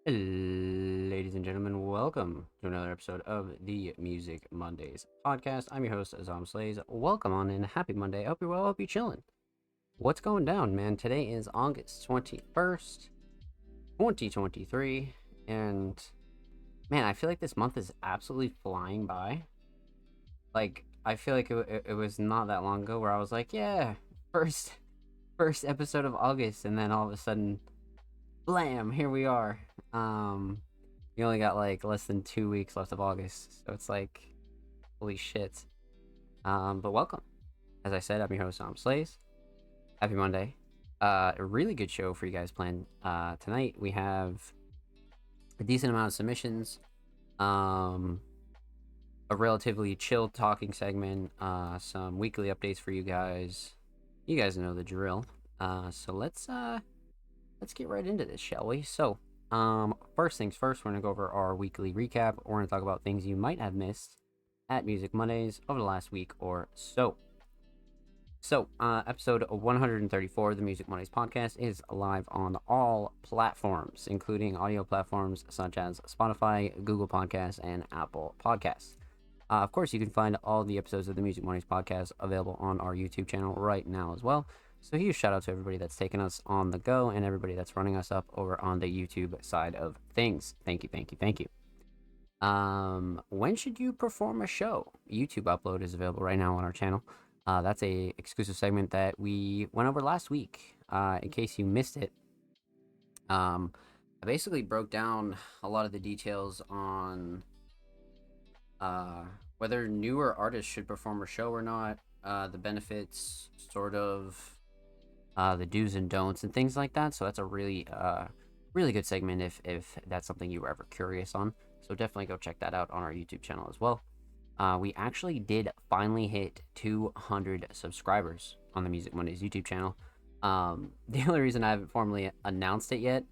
Ladies and gentlemen, welcome to another episode of the Music Mondays podcast. I'm your host, Azam Slays. Welcome on in. Happy Monday. I hope you're well. I hope you're chilling. What's going down, man? Today is August 21st, 2023. And, man, I feel like this month is absolutely flying by. Like, I feel like it was not that long ago where I was like, yeah, first episode of August. And then all of a sudden, blam, here we are. We only got like less than 2 weeks left of August, so it's like, holy shit. But welcome. As I said, I'm your host, Sam Slays. Happy Monday. A really good show for you guys planned. Tonight we have a decent amount of submissions. A relatively chill talking segment. Some weekly updates for you guys. You guys know the drill. So let's get right into this, shall we? So, first things first, we're gonna go over our weekly recap. We're gonna talk about things you might have missed at Music Mondays over the last week or so. So, episode 134 of the Music Mondays podcast is live on all platforms, including audio platforms such as Spotify, Google Podcasts, and Apple Podcasts. Of course, you can find all the episodes of the Music Mondays podcast available on our YouTube channel right now as well. So huge shout out to everybody that's taken us on the go and everybody that's running us up over on the YouTube side of things. Thank you, thank you, thank you. When should you perform a show? YouTube upload is available right now on our channel. That's a exclusive segment that we went over last week. In case you missed it, I basically broke down a lot of the details on whether newer artists should perform a show or not, the benefits, sort of. The do's and don'ts and things like that. So that's a really good segment if that's something you were ever curious on. So definitely go check that out on our YouTube channel as well. We actually did finally hit 200 subscribers on the Music Mondays YouTube channel. The only reason I haven't formally announced it yet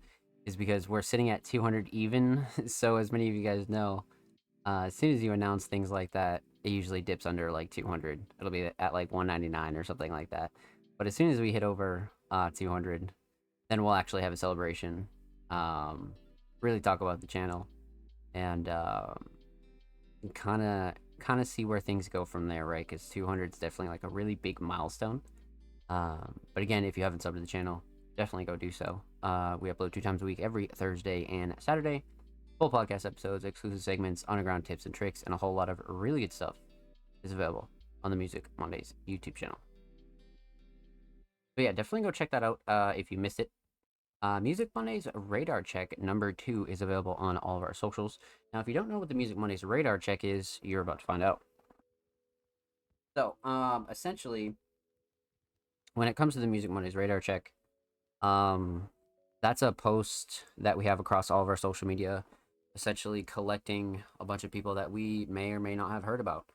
is because we're sitting at 200 even. So as many of you guys know, as soon as you announce things like that, it usually dips under like 200. It'll be at like 199 or something like that. But as soon as we hit over 200, then we'll actually have a celebration, really talk about the channel, and kind of see where things go from there, right? Because 200 is definitely like a really big milestone. But again, if you haven't subbed to the channel, definitely go do so. We upload 2 times a week, every Thursday and Saturday. Full podcast episodes, exclusive segments, underground tips and tricks, and a whole lot of really good stuff is available on the Music Mondays YouTube channel. But yeah, definitely go check that out if you missed it. Music Mondays Radar Check number 2 is available on all of our socials. Now, if you don't know what the Music Mondays Radar Check is, you're about to find out. So, essentially, when it comes to the Music Mondays Radar Check, that's a post that we have across all of our social media, essentially collecting a bunch of people that we may or may not have heard about.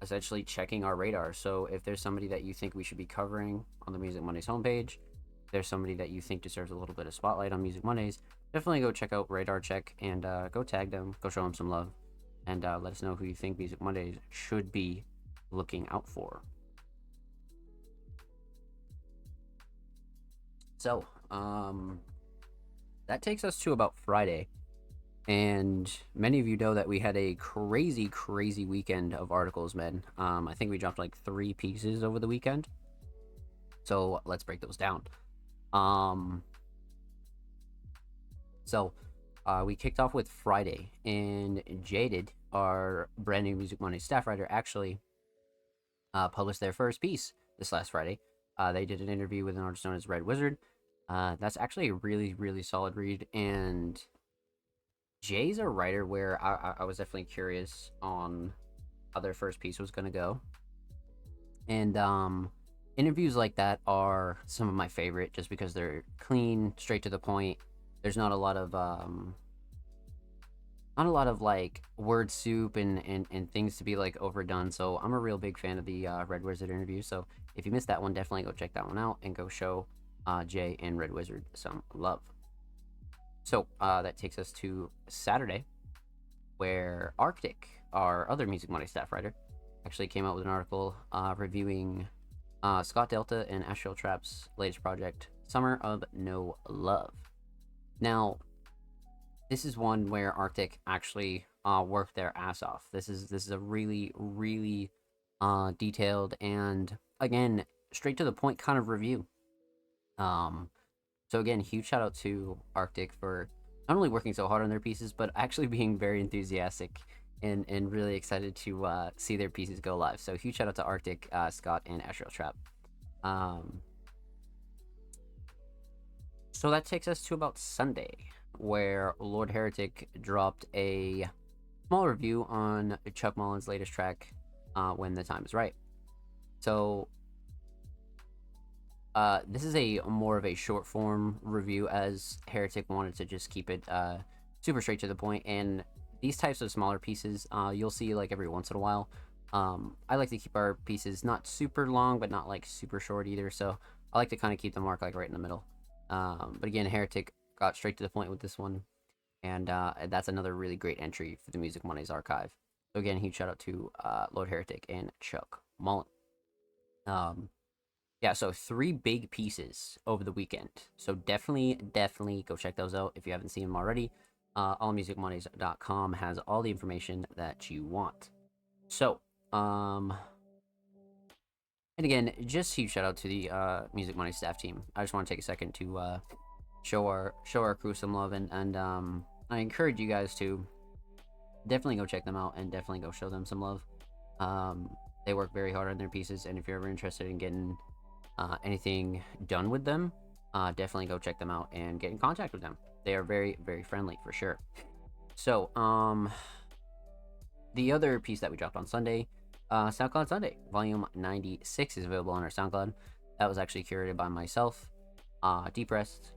Essentially checking our radar. So if there's somebody that you think we should be covering on the Music Mondays homepage, if there's somebody that you think deserves a little bit of spotlight on Music Mondays, definitely go check out Radar Check and go tag them, go show them some love, and let us know who you think Music Mondays should be looking out for. So, that takes us to about Friday. And many of you know that we had a crazy weekend of articles, man. I think we dropped like 3 pieces over the weekend. So let's break those down. We kicked off with Friday, and Jaded, our brand new Music Monday staff writer, actually published their first piece this last Friday. They did an interview with an artist known as Red Wizard. That's actually a really solid read, and Jay's a writer where I was definitely curious on how their first piece was going to go. And interviews like that are some of my favorite just because they're clean, straight to the point. There's not a lot of like word soup and things to be like overdone. So I'm a real big fan of the Red Wizard interview. So if you missed that one, definitely go check that one out and go show Jay and Red Wizard some love. So that takes us to Saturday, where Arctic, our other Music Monday staff writer, actually came out with an article reviewing Scott Delta and Astral Trap's latest project, Summer of No Love. Now, this is one where Arctic actually worked their ass off. This is a really really detailed and again straight to the point kind of review. Um, so again, huge shout out to Arctic for not only working so hard on their pieces, but actually being very enthusiastic and really excited to see their pieces go live. So huge shout out to Arctic, Scott, and Astral Trap. Um, so that takes us to about Sunday, where Lord Heretic dropped a small review on Chuck Mullin's latest track, When the Time Is Right. So this is a more of a short form review, as Heretic wanted to just keep it super straight to the point. And these types of smaller pieces, you'll see like every once in a while. I like to keep our pieces not super long, but not like super short either. So I like to kind of keep the mark like right in the middle. But again, Heretic got straight to the point with this one, and that's another really great entry for the Music Mondays archive. So again, huge shout out to Lord Heretic and Chuck Mullin. Yeah, so 3 big pieces over the weekend. So definitely go check those out if you haven't seen them already. Allmusicmondays.com has all the information that you want. So, and again, just huge shout out to the Music Money staff team. I just want to take a second to show our crew some love, and I encourage you guys to definitely go check them out and definitely go show them some love. They work very hard on their pieces, and if you're ever interested in getting anything done with them, definitely go check them out and get in contact with them. They are very very friendly for sure. So the other piece that we dropped on Sunday, SoundCloud Sunday volume 96 is available on our SoundCloud. That was actually curated by myself, Depressed,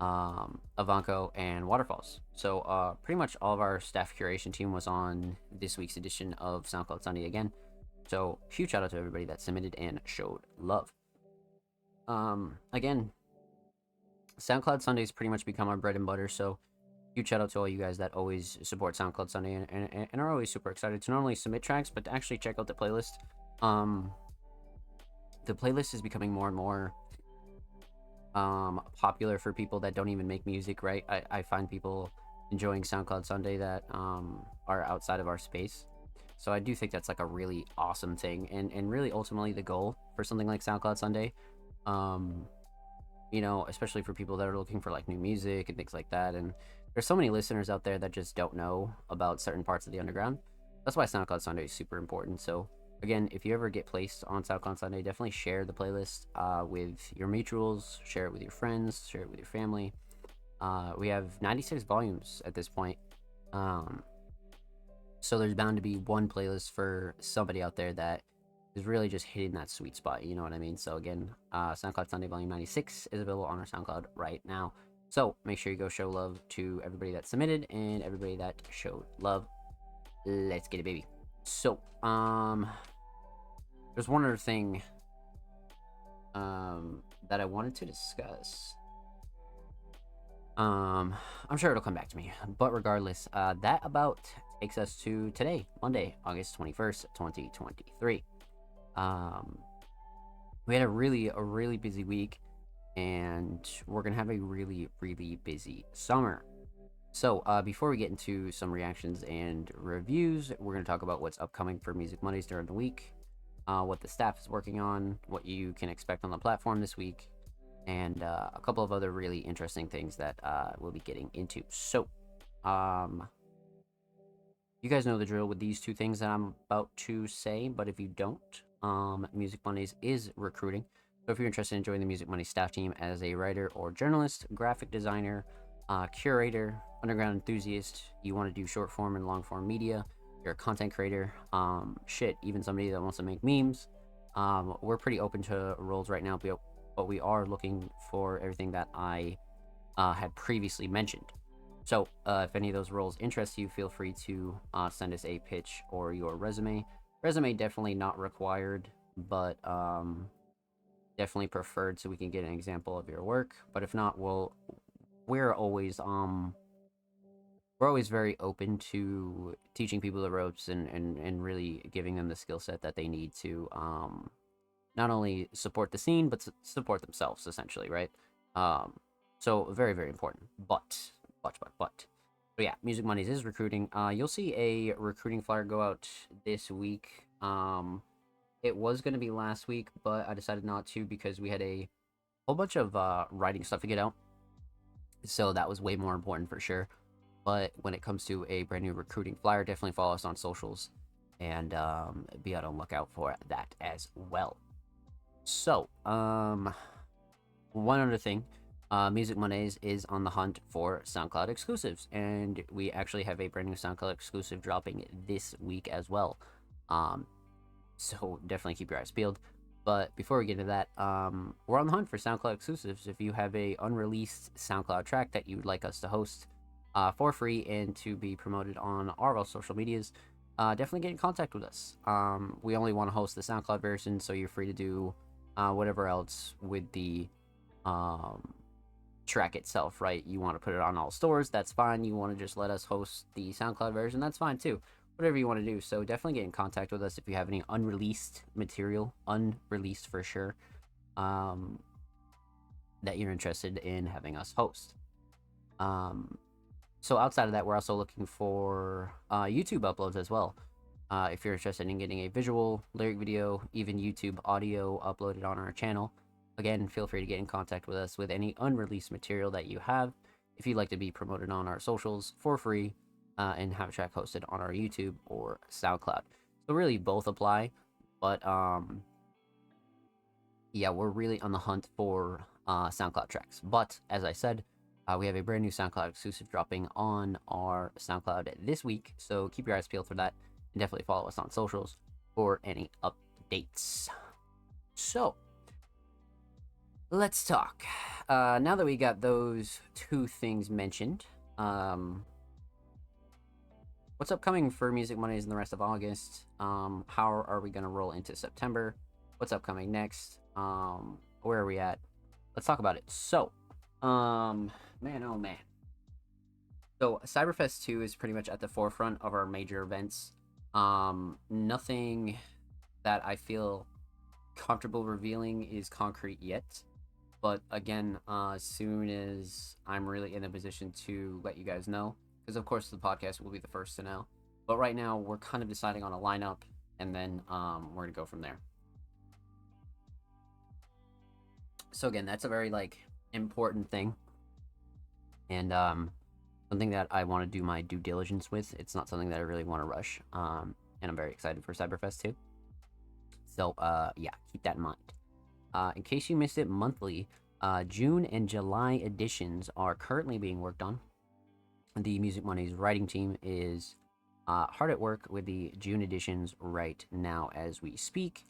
Avanco, and Waterfalls. So pretty much all of our staff curation team was on this week's edition of SoundCloud Sunday again. So huge shout out to everybody that submitted and showed love. Again, SoundCloud Sundays pretty much become our bread and butter. So huge shout out to all you guys that always support SoundCloud Sunday and are always super excited to not only submit tracks but to actually check out the playlist. The playlist is becoming more and more popular for people that don't even make music, right? I find people enjoying SoundCloud Sunday that are outside of our space. So I do think that's like a really awesome thing, and really ultimately the goal for something like SoundCloud Sunday. You know, especially for people that are looking for like new music and things like that. And there's so many listeners out there that just don't know about certain parts of the underground. That's why SoundCloud Sunday is super important. So again, if you ever get placed on SoundCloud Sunday, definitely share the playlist with your mutuals, share it with your friends, share it with your family. We have 96 volumes at this point. So there's bound to be one playlist for somebody out there that is really just hitting that sweet spot, you know what I mean? So again, SoundCloud Sunday Volume 96 is available on our SoundCloud right now. So make sure you go show love to everybody that submitted and everybody that showed love. Let's get it, baby. So, there's one other thing that I wanted to discuss. I'm sure it'll come back to me. But regardless, that about takes us to today, Monday, August 21st, 2023. We had a really busy week, and we're gonna have a really busy summer. So before we get into some reactions and reviews, we're gonna talk about what's upcoming for Music Mondays during the week, what the staff is working on, what you can expect on the platform this week, and a couple of other really interesting things that we'll be getting into. So you guys know the drill with these two things that I'm about to say, but if you don't, Music Mondays is recruiting. So if you're interested in joining the Music Mondays staff team as a writer or journalist, graphic designer, curator, underground enthusiast, you want to do short form and long form media, you're a content creator, even somebody that wants to make memes, we're pretty open to roles right now, but we are looking for everything that I had previously mentioned. So if any of those roles interest you, feel free to send us a pitch or your resume. Resume definitely not required, but definitely preferred so we can get an example of your work. But if not, we're always very open to teaching people the ropes and really giving them the skill set that they need to not only support the scene but support themselves, essentially, right? So very important. But So yeah, Music Mondays is recruiting. You'll see a recruiting flyer go out this week. It was gonna be last week, but I decided not to because we had a whole bunch of writing stuff to get out. So that was way more important for sure. But when it comes to a brand new recruiting flyer, definitely follow us on socials and be on the lookout for that as well. So, one other thing, Music Mondays is on the hunt for SoundCloud exclusives, and we actually have a brand new SoundCloud exclusive dropping this week as well. So definitely keep your eyes peeled. But before we get into that, we're on the hunt for SoundCloud exclusives. If you have a unreleased SoundCloud track that you would like us to host for free and to be promoted on our social medias, definitely get in contact with us. We only want to host the SoundCloud version, so you're free to do whatever else with the track itself, right? You want to put it on all stores, that's fine. You want to just let us host the SoundCloud version, that's fine too. Whatever you want to do. So definitely get in contact with us if you have any unreleased material, unreleased for sure, that you're interested in having us host. So outside of that, we're also looking for YouTube uploads as well. If you're interested in getting a visual, lyric video, even YouTube audio uploaded on our channel, again, feel free to get in contact with us with any unreleased material that you have. If you'd like to be promoted on our socials for free, and have a track hosted on our YouTube or SoundCloud. So really both apply, but yeah, we're really on the hunt for SoundCloud tracks. But as I said, we have a brand new SoundCloud exclusive dropping on our SoundCloud this week, so keep your eyes peeled for that, and definitely follow us on socials for any updates. So let's talk. Now that we got those two things mentioned, what's upcoming for Music Mondays in the rest of August? How are we going to roll into September? What's upcoming next? Where are we at? Let's talk about it. So, man, oh man. So, Cyberfest 2 is pretty much at the forefront of our major events. Nothing that I feel comfortable revealing is concrete yet. But again, as soon as I'm really in a position to let you guys know, because of course the podcast will be the first to know. But right now we're kind of deciding on a lineup, and then we're gonna go from there. So again, that's a very important thing, and something that I want to do my due diligence with. It's not something that I really want to rush, and I'm very excited for Cyberfest 2. So yeah, keep that in mind. In case you missed it, monthly June and July editions are currently being worked on. The Music Mondays writing team is hard at work with the June editions right now as we speak.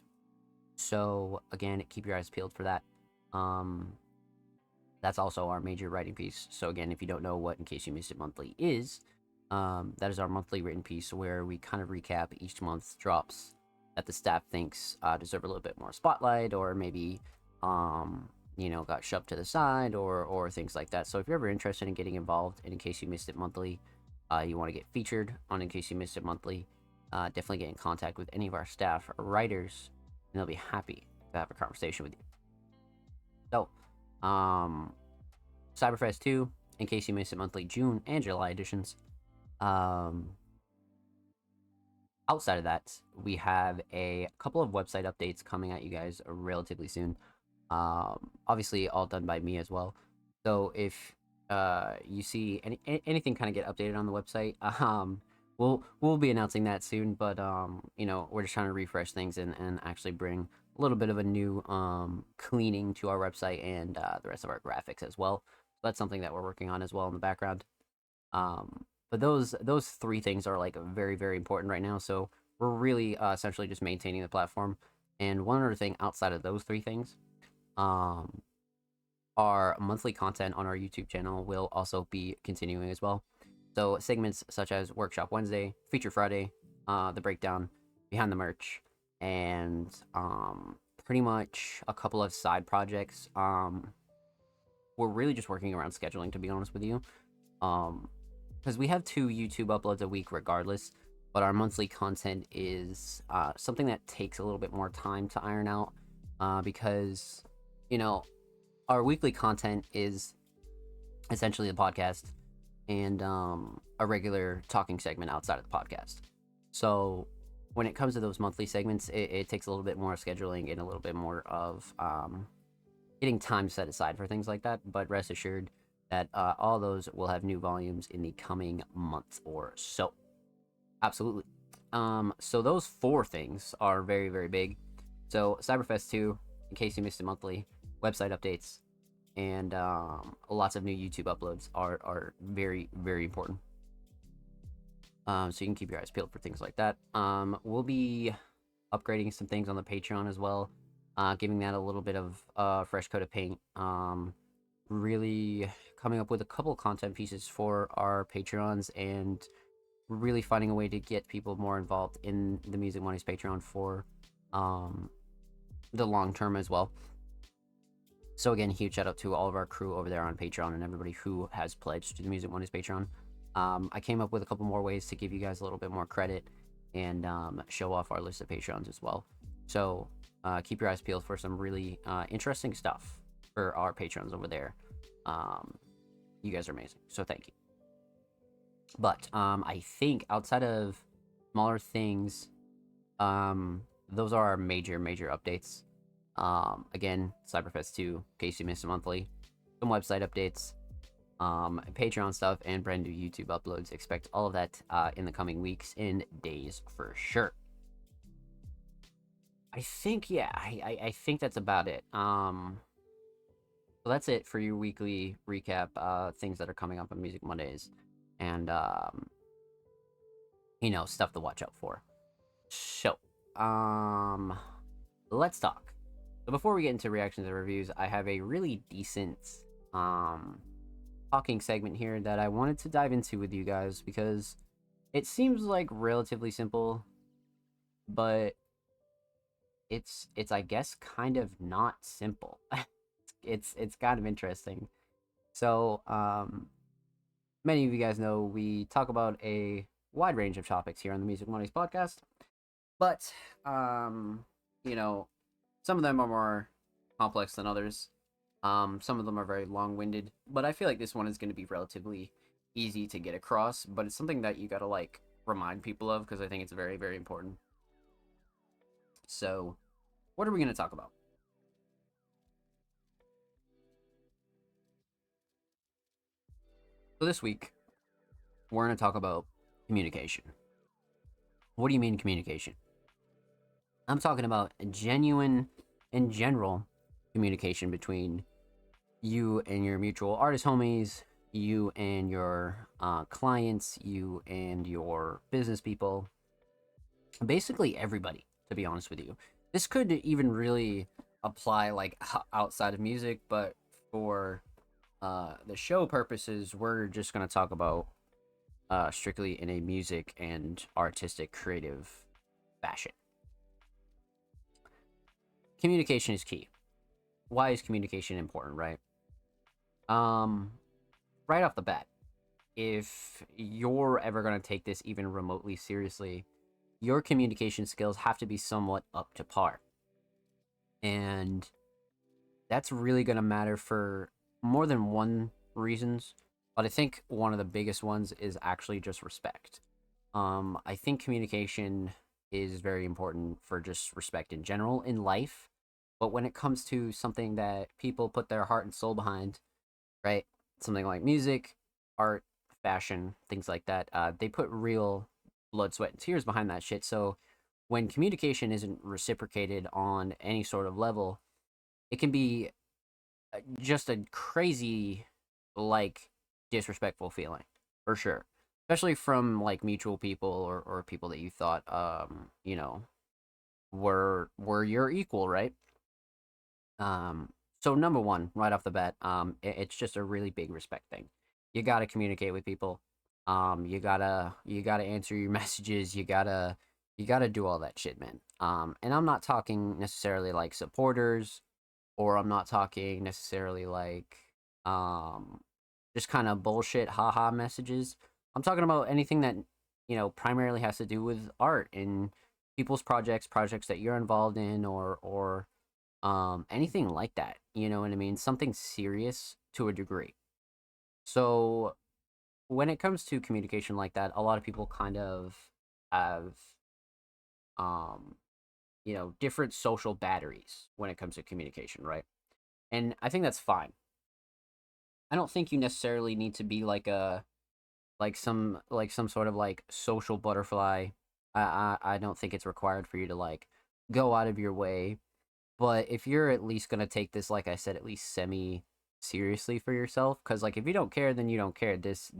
So again, keep your eyes peeled for that. That's also our major writing piece. So again, if you don't know what In Case You Missed It Monthly is, that is our monthly written piece where we kind of recap each month's drops that the staff thinks deserve a little bit more spotlight, or maybe got shoved to the side, or things like that. So if you're ever interested in getting involved in Case You Missed It Monthly, you want to get featured on In Case You Missed It Monthly, definitely get in contact with any of our staff or writers, and they'll be happy to have a conversation with you. So, Cyberfest 2, In Case You Missed It Monthly, June and July editions. Outside of that, we have a couple of website updates coming at you guys relatively soon. Obviously all done by me as well. So if you see anything kind of get updated on the website, we'll be announcing that soon. But we're just trying to refresh things and actually bring a little bit of a new cleaning to our website and the rest of our graphics as well. So that's something that we're working on as well in the background. But those three things are very, very important right now. So we're really essentially just maintaining the platform. And one other thing outside of those three things, our monthly content on our YouTube channel will also be continuing as well. So segments such as Workshop Wednesday, Feature Friday, the breakdown, behind the merch, and pretty much a couple of side projects. We're really just working around scheduling, to be honest with you. Because we have 2 YouTube uploads a week regardless, but our monthly content is something that takes a little bit more time to iron out, because our weekly content is essentially the podcast, and a regular talking segment outside of the podcast. So when it comes to those monthly segments, it takes a little bit more scheduling and a little bit more of getting time set aside for things like that. But rest assured that all those will have new volumes in the coming month or so. Absolutely. So those four things are very, very big. So Cyberfest 2, in case you missed it monthly, website updates, and lots of new YouTube uploads are very, very important. So you can keep your eyes peeled for things like that. We'll be upgrading some things on the Patreon as well, giving that a little bit of fresh coat of paint. Really coming up with a couple content pieces for our Patreons and really finding a way to get people more involved in the Music Mondays Patreon for the long term as well. So again, huge shout out to all of our crew over there on Patreon and everybody who has pledged to the Music Mondays Patreon. I came up with a couple more ways to give you guys a little bit more credit and show off our list of Patreons as well. So keep your eyes peeled for some really interesting stuff for our Patreons over there. You guys are amazing, so thank you. But I think outside of smaller things, those are our major updates. Again, Cyberfest 2, in case you missed a monthly, some website updates, Patreon stuff, and brand new YouTube uploads. Expect all of that in the coming weeks and days for sure. I think, yeah, I think that's about it. So that's it for your weekly recap, things that are coming up on Music Mondays, and stuff to watch out for. So, let's talk. So before we get into reactions and reviews, I have a really decent talking segment here that I wanted to dive into with you guys because it seems like relatively simple, but it's I guess kind of not simple. it's kind of interesting. So many of you guys know we talk about a wide range of topics here on the Music Mondays podcast, but some of them are more complex than others. Some of them are very long-winded, but I feel like this one is going to be relatively easy to get across, but it's something that you got to remind people of because I think it's very, very important. So, what are we going to talk about? So this week, we're going to talk about communication. What do you mean communication? I'm talking about genuine and general communication between you and your mutual artist homies, you and your clients, you and your business people, basically everybody, to be honest with you. This could even really apply outside of music, but for the show purposes, we're just going to talk about strictly in a music and artistic creative fashion. Communication is key. Why is communication important, right? Right off the bat, if you're ever going to take this even remotely seriously, your communication skills have to be somewhat up to par. And that's really going to matter for more than one reasons, but I think one of the biggest ones is actually just respect. I think communication is very important for just respect in general in life, but when it comes to something that people put their heart and soul behind, right? Something like music, art, fashion, things like that, they put real blood, sweat, and tears behind that shit. So when communication isn't reciprocated on any sort of level, it can be just a crazy, disrespectful feeling, for sure. Especially from mutual people or people that you thought were your equal, right? So number one, right off the bat, it's just a really big respect thing. You gotta communicate with people. You gotta answer your messages. You gotta do all that shit, man. And I'm not talking necessarily supporters, or I'm not talking necessarily just kind of bullshit haha messages. I'm talking about anything that primarily has to do with art and people's projects that you're involved in, or anything like that. You know what I mean? Something serious to a degree. So when it comes to communication like that, a lot of people kind of have um different social batteries when it comes to communication, right? And I think that's fine. I don't think you necessarily need to be like some sort of like social butterfly. I don't think it's required for you to like go out of your way. But if you're at least gonna take this, like I said, at least semi seriously for yourself, because like if you don't care, then you don't care. This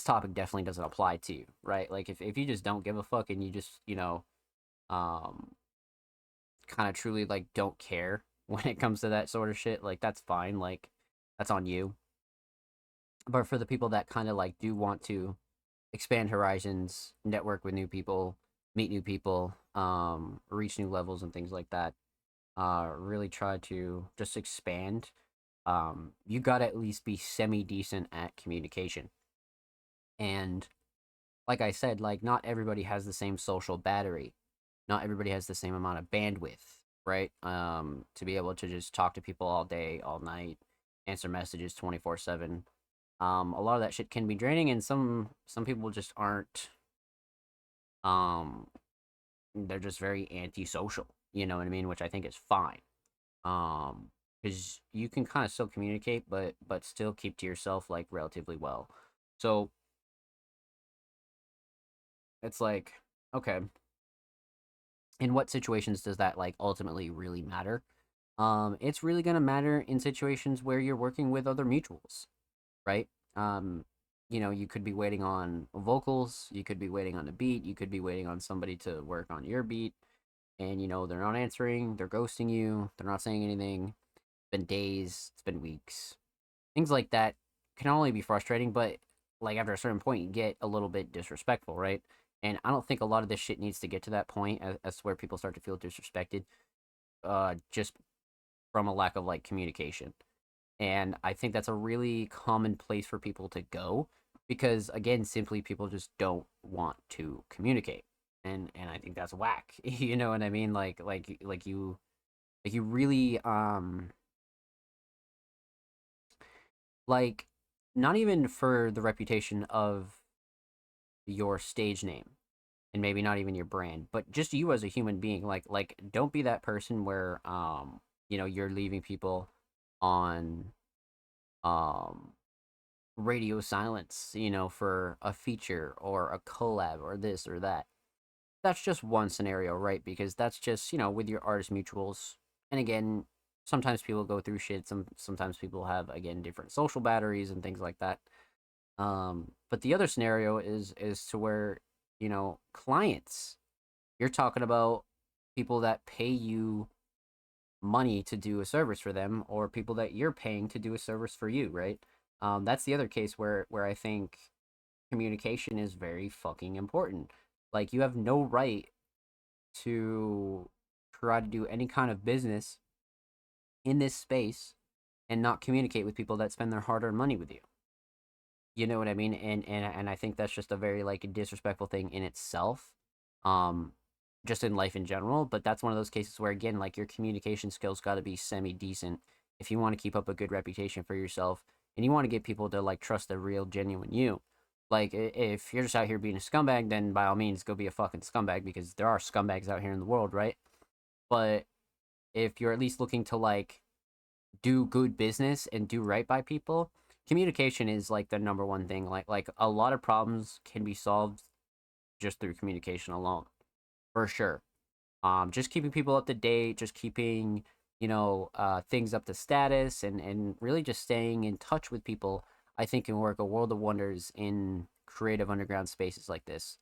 topic definitely doesn't apply to you, right? Like if you just don't give a fuck and you just um kind of truly like don't care when it comes to that sort of shit, like that's fine. Like that's on you. But for the people that kind of like do want to expand horizons, network with new people, meet new people, reach new levels and things like that, really try to just expand. You gotta at least be semi decent at communication. And like I said, like not everybody has the same social battery. Not everybody has the same amount of bandwidth, right? To be able to just talk to people all day, all night, answer messages 24/7. A lot of that shit can be draining, and some people just aren't. Um, they're just very antisocial. You know what I mean? Which I think is fine. Um, because you can kind of still communicate, but still keep to yourself like relatively well. So it's like, okay, in what situations does that like ultimately really matter? It's really gonna matter in situations where you're working with other mutuals, right? Um, you could be waiting on vocals, you could be waiting on a beat, you could be waiting on somebody to work on your beat, and they're not answering, they're ghosting you, they're not saying anything. It's been days, it's been weeks. Things like that can only be frustrating, but like after a certain point, you get a little bit disrespectful, right? And I don't think a lot of this shit needs to get to that point as to where people start to feel disrespected, just from a lack of like communication. And I think that's a really common place for people to go because again, simply people just don't want to communicate. And I think that's whack. You know what I mean? Like you really like not even for the reputation of your stage name and maybe not even your brand, but just you as a human being. Like don't be that person where you're leaving people on um radio silence, for a feature or a collab or this or that. That's just one scenario, right? Because that's just, with your artist mutuals. And again, sometimes people go through shit. Sometimes people have again different social batteries and things like that. But the other scenario is to where, clients. You're talking about people that pay you money to do a service for them or people that you're paying to do a service for you, right? That's the other case where I think communication is very fucking important. Like you have no right to try to do any kind of business in this space and not communicate with people that spend their hard-earned money with you. You know what I mean? And I think that's just a very like disrespectful thing in itself. Um just in life in general, but that's one of those cases where again like your communication skills got to be semi decent if you want to keep up a good reputation for yourself and you want to get people to like trust the real genuine you. Like if you're just out here being a scumbag, then by all means go be a fucking scumbag because there are scumbags out here in the world, right? But if you're at least looking to like do good business and do right by people, communication is like the number one thing. Like a lot of problems can be solved just through communication alone, for sure. Just keeping people up to date, just keeping things up to status, and really just staying in touch with people. I think can work a world of wonders in creative underground spaces like this.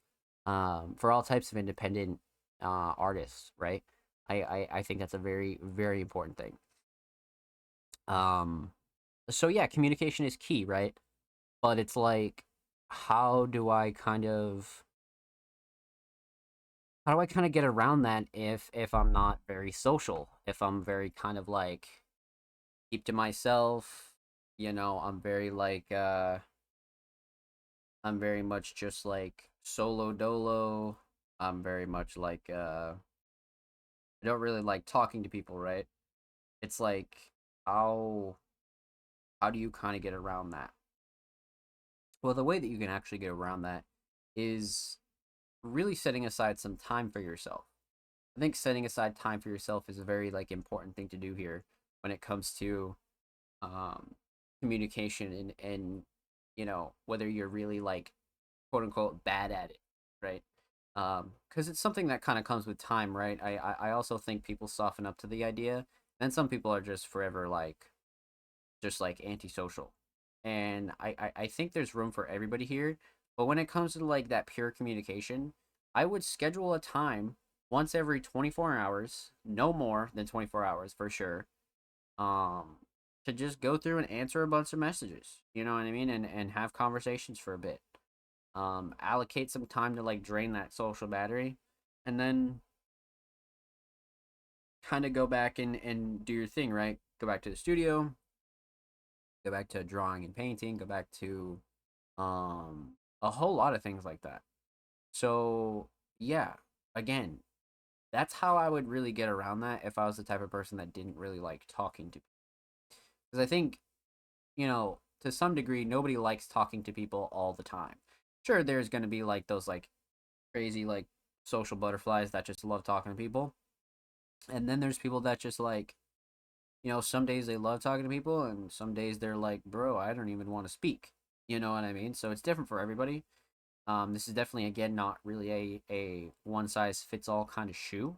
For all types of independent artists, right? I think that's a very very important thing. Um, so yeah, communication is key, right? But it's like, how do I kind of how do I kind of get around that if I'm not very social? If I'm very kind of like keep to myself, I'm very like I'm very much just like solo dolo. I'm very much like I don't really like talking to people, right? It's like how how do you kind of get around that? Well, the way that you can actually get around that is really setting aside some time for yourself. I think setting aside time for yourself is a very like important thing to do here when it comes to um, communication and whether you're really like quote unquote bad at it, right? Because it's something that kind of comes with time, right? I also think people soften up to the idea, and some people are just forever like just like antisocial, and I think there's room for everybody here. But when it comes to like that pure communication, I would schedule a time once every 24 hours, no more than 24 hours for sure, um to just go through and answer a bunch of messages, you know what I mean, and have conversations for a bit, allocate some time to like drain that social battery, and then kind of go back and do your thing, right? Go back to the studio, go back to drawing and painting, go back to a whole lot of things like that. So yeah, again, that's how I would really get around that if I was the type of person that didn't really like talking to, because I think, to some degree, nobody likes talking to people all the time. Sure, there's going to be like those like crazy like social butterflies that just love talking to people. And then there's people that just like, some days they love talking to people and some days they're like, "Bro, I don't even want to speak." You know what I mean? So it's different for everybody. This is definitely again not really a one size fits all kind of shoe,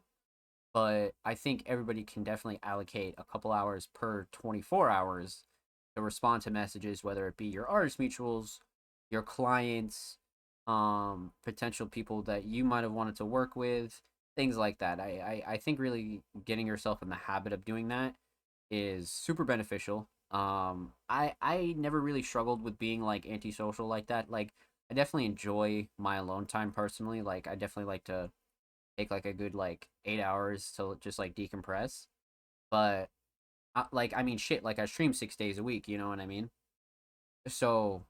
but I think everybody can definitely allocate a couple hours per 24 hours to respond to messages, whether it be your artist mutuals, your clients, potential people that you might have wanted to work with, things like that. I think really getting yourself in the habit of doing that is super beneficial. I never really struggled with being like antisocial like that. Like I definitely enjoy my alone time personally. Like I definitely like to take like a good like 8 hours to just like decompress. But like I mean shit, like I stream 6 days a week. You know what I mean? So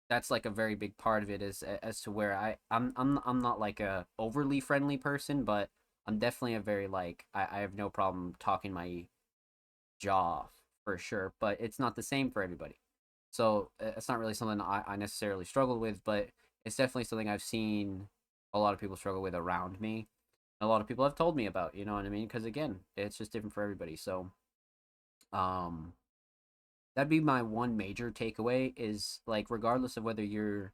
that's like a very big part of it is as to where I'm not like a overly friendly person, but I'm definitely a very like I have no problem talking my jaw off for sure, but it's not the same for everybody. So it's not really something I necessarily struggled with, but it's definitely something I've seen a lot of people struggle with around me. A lot of people have told me about, you know what I mean? Because again, it's just different for everybody. So, um, that'd be my one major takeaway is like, regardless of whether you're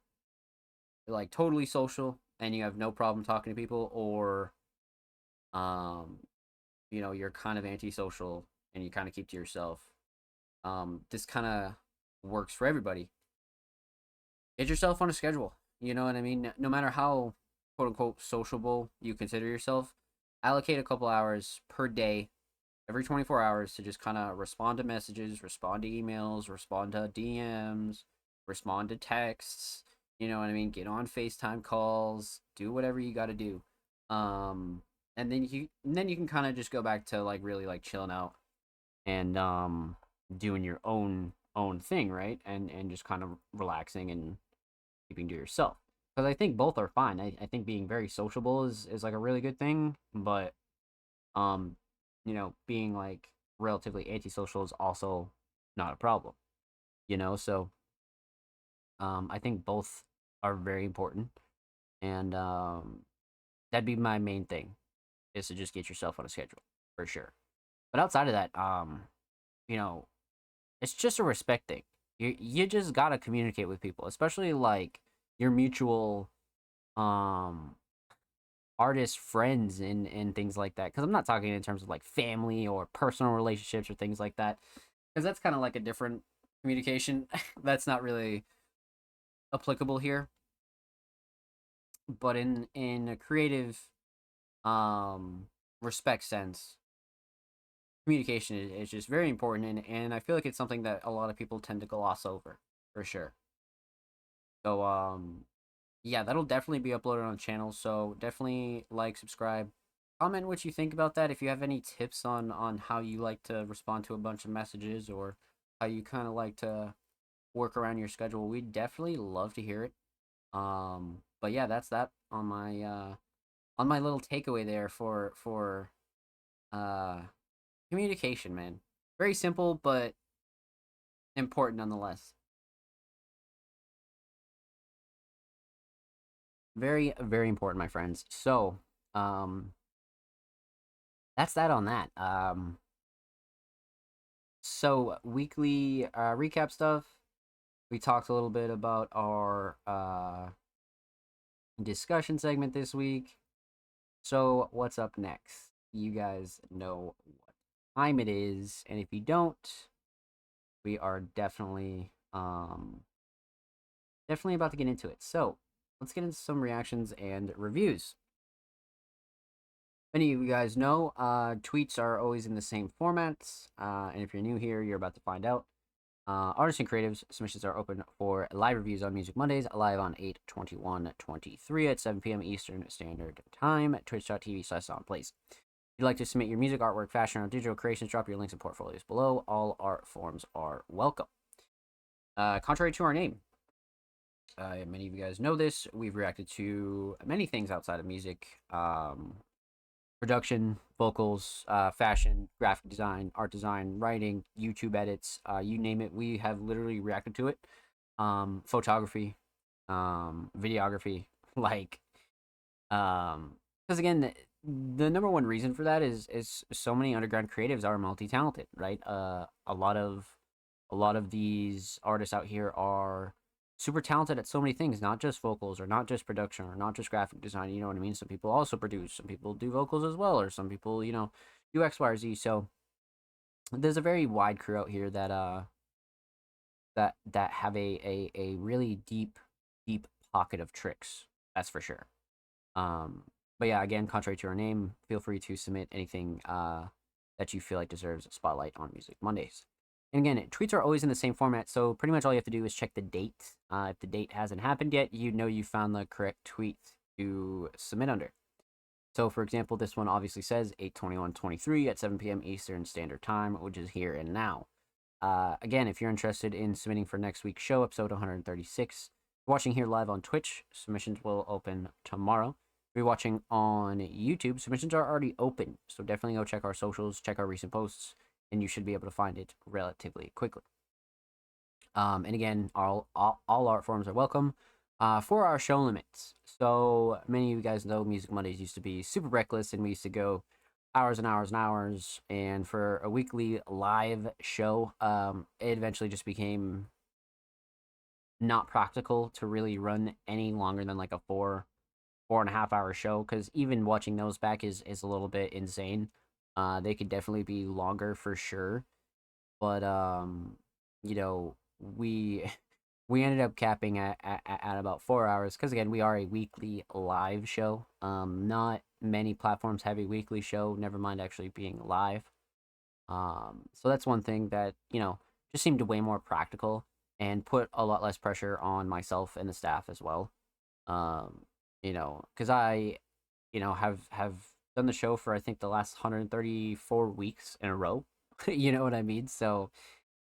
like totally social and you have no problem talking to people, or um, you're kind of antisocial and you kind of keep to yourself. This kind of works for everybody. Get yourself on a schedule. You know what I mean? No matter how quote unquote sociable you consider yourself, allocate a couple hours per day, every 24 hours, to just kind of respond to messages, respond to emails, respond to DMs, respond to texts. You know what I mean? Get on FaceTime calls, do whatever you got to do. Um, and then you can kind of just go back to like really like chilling out and doing your own thing, right? And just kind of relaxing and keeping to yourself. Because I think both are fine. I think being very sociable is like a really good thing, but um, being like relatively antisocial is also not a problem. So I think both are very important, and that'd be my main thing is to just get yourself on a schedule for sure. But outside of that, you know, it's just a respect thing. You just gotta communicate with people, especially like your mutual um artist friends and things like that. Because I'm not talking in terms of like family or personal relationships or things like that. Because that's kind of like a different communication. That's not really applicable here. But in a creative respect sense, communication is just very important, and I feel like it's something that a lot of people tend to gloss over for sure. So yeah, that'll definitely be uploaded on the channel. So definitely like, subscribe, comment what you think about that. If you have any tips on how you like to respond to a bunch of messages, or how you kind of like to work around your schedule, we'd definitely love to hear it. But yeah, that's that on my little takeaway there for uh communication, man. Very simple but important nonetheless. Very, very important, my friends. So, um, that's that on that. So weekly recap stuff. We talked a little bit about our discussion segment this week. So what's up next? You guys know what time it is, and if you don't, we are definitely about to get into it. So let's get into some reactions and reviews. Many of you guys know tweets are always in the same formats, and if you're new here, you're about to find out. Artists and creatives submissions are open for live reviews on Music Mondays, live on 8/21/23 at 7 p.m. Eastern Standard Time at twitch.tv/soundplays. If you'd like to submit your music, artwork, fashion, or digital creations, drop your links and portfolios below. All art forms are welcome. Contrary to our name, many of you guys know this. We've reacted to many things outside of music. Production, vocals, fashion, graphic design, art design, writing, YouTube edits, you name it, we have literally reacted to it. Photography, videography, like, because again, the number one reason for that is so many underground creatives are multi-talented, right? A lot of these artists out here are super talented at so many things, not just vocals or not just production or not just graphic design. You know what I mean? Some people also produce, some people do vocals as well, or some people, do X, Y, or Z. So there's a very wide crew out here that have a really deep pocket of tricks. That's for sure. Um, but yeah, again, contrary to our name, feel free to submit anything that you feel like deserves a spotlight on Music Mondays. And again, tweets are always in the same format, so pretty much all you have to do is check the date. If the date hasn't happened yet, you know you found the correct tweet to submit under. So, for example, this one obviously says 8/21/23 at 7 p.m. Eastern Standard Time, which is here and now. Again, if you're interested in submitting for next week's show, episode 136, watching here live on Twitch, submissions will open tomorrow. If you're watching on YouTube, submissions are already open, so definitely go check our socials, check our recent posts, and you should be able to find it relatively quickly. And again, all art forms are welcome. For our show limits, so many of you guys know Music Mondays used to be super reckless, and we used to go hours and hours and hours. And for a weekly live show, it eventually just became not practical to really run any longer than like a 4.5 hour show, because even watching those back is a little bit insane. They could definitely be longer for sure, but you know, we we ended up capping at about 4 hours, because again, we are a weekly live show. Not many platforms have a weekly show, never mind actually being live. So that's one thing that, just seemed way more practical and put a lot less pressure on myself and the staff as well. um because I, have done the show for, I think, the last 134 weeks in a row. You know what I mean? So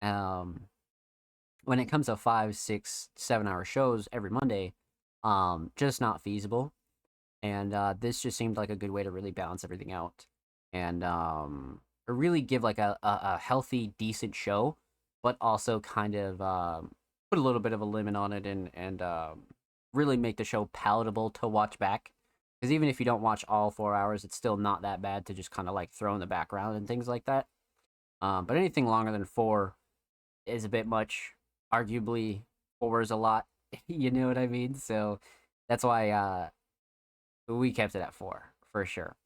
um when it comes to 5, 6, 7 hour shows every Monday, just not feasible. And this just seemed like a good way to really balance everything out, and really give like a healthy, decent show, but also kind of put a little bit of a limit on it, and really make the show palatable to watch back. Because even if you don't watch all 4 hours, it's still not that bad to just kind of like throw in the background and things like that. But anything longer than 4 is a bit much. Arguably, 4 is a lot. You know what I mean? So that's why we kept it at 4 for sure.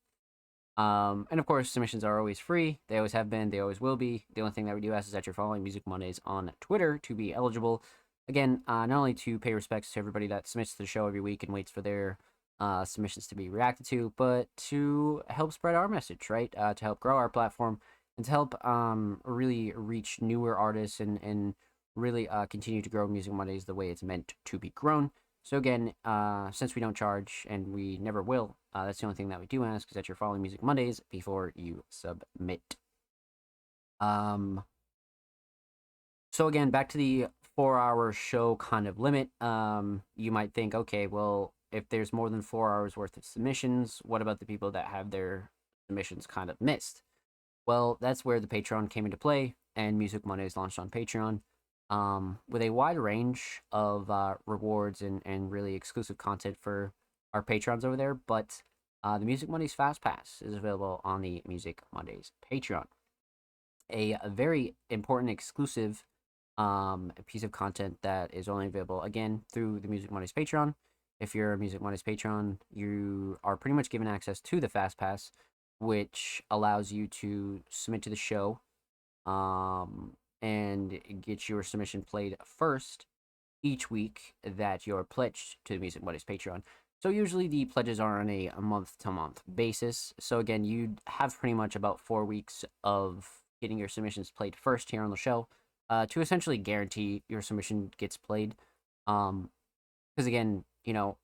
And of course, submissions are always free. They always have been. They always will be. The only thing that we do ask is that you're following Music Mondays on Twitter to be eligible. Again, not only to pay respects to everybody that submits to the show every week and waits for their submissions to be reacted to, but to help spread our message, right? To help grow our platform, and to help really reach newer artists, and really continue to grow Music Mondays the way it's meant to be grown. So again, since we don't charge and we never will, that's the only thing that we do ask, is that you're following Music Mondays before you submit. Um, so again, back to the 4 hour show kind of limit. You might think, okay, well, if there's more than 4 hours worth of submissions, what about the people that have their submissions kind of missed? Well, that's where the Patreon came into play, and Music Mondays launched on Patreon, with a wide range of rewards and really exclusive content for our patrons over there, but the Music Mondays Fast Pass is available on the Music Mondays Patreon. A very important exclusive piece of content that is only available again through the Music Mondays Patreon. If you're a Music Mondays patron, you are pretty much given access to the Fast Pass, which allows you to submit to the show and get your submission played first each week that you're pledged to the Music Mondays Patreon. So usually the pledges are on a month-to-month basis. So again, you'd have pretty much about 4 weeks of getting your submissions played first here on the show to essentially guarantee your submission gets played. Because again,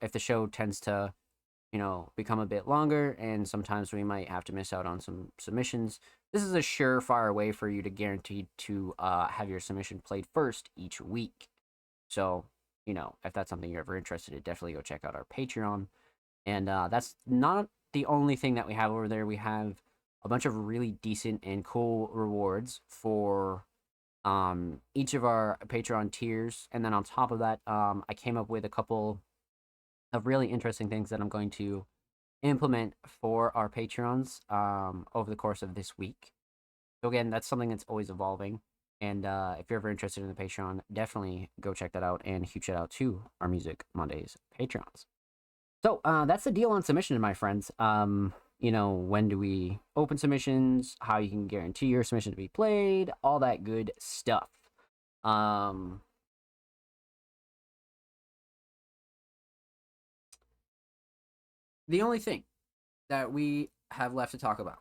if the show tends to, become a bit longer and sometimes we might have to miss out on some submissions, this is a surefire way for you to guarantee to have your submission played first each week. So, if that's something you're ever interested in, definitely go check out our Patreon. And that's not the only thing that we have over there. We have a bunch of really decent and cool rewards for each of our Patreon tiers. And then on top of that, I came up with a couple of really interesting things that I'm going to implement for our patrons over the course of this week. So again, that's something that's always evolving. And if you're ever interested in the Patreon, definitely go check that out, and huge shout out to our Music Mondays patrons. So that's the deal on submission, my friends. When do we open submissions, how you can guarantee your submission to be played, all that good stuff. The only thing that we have left to talk about,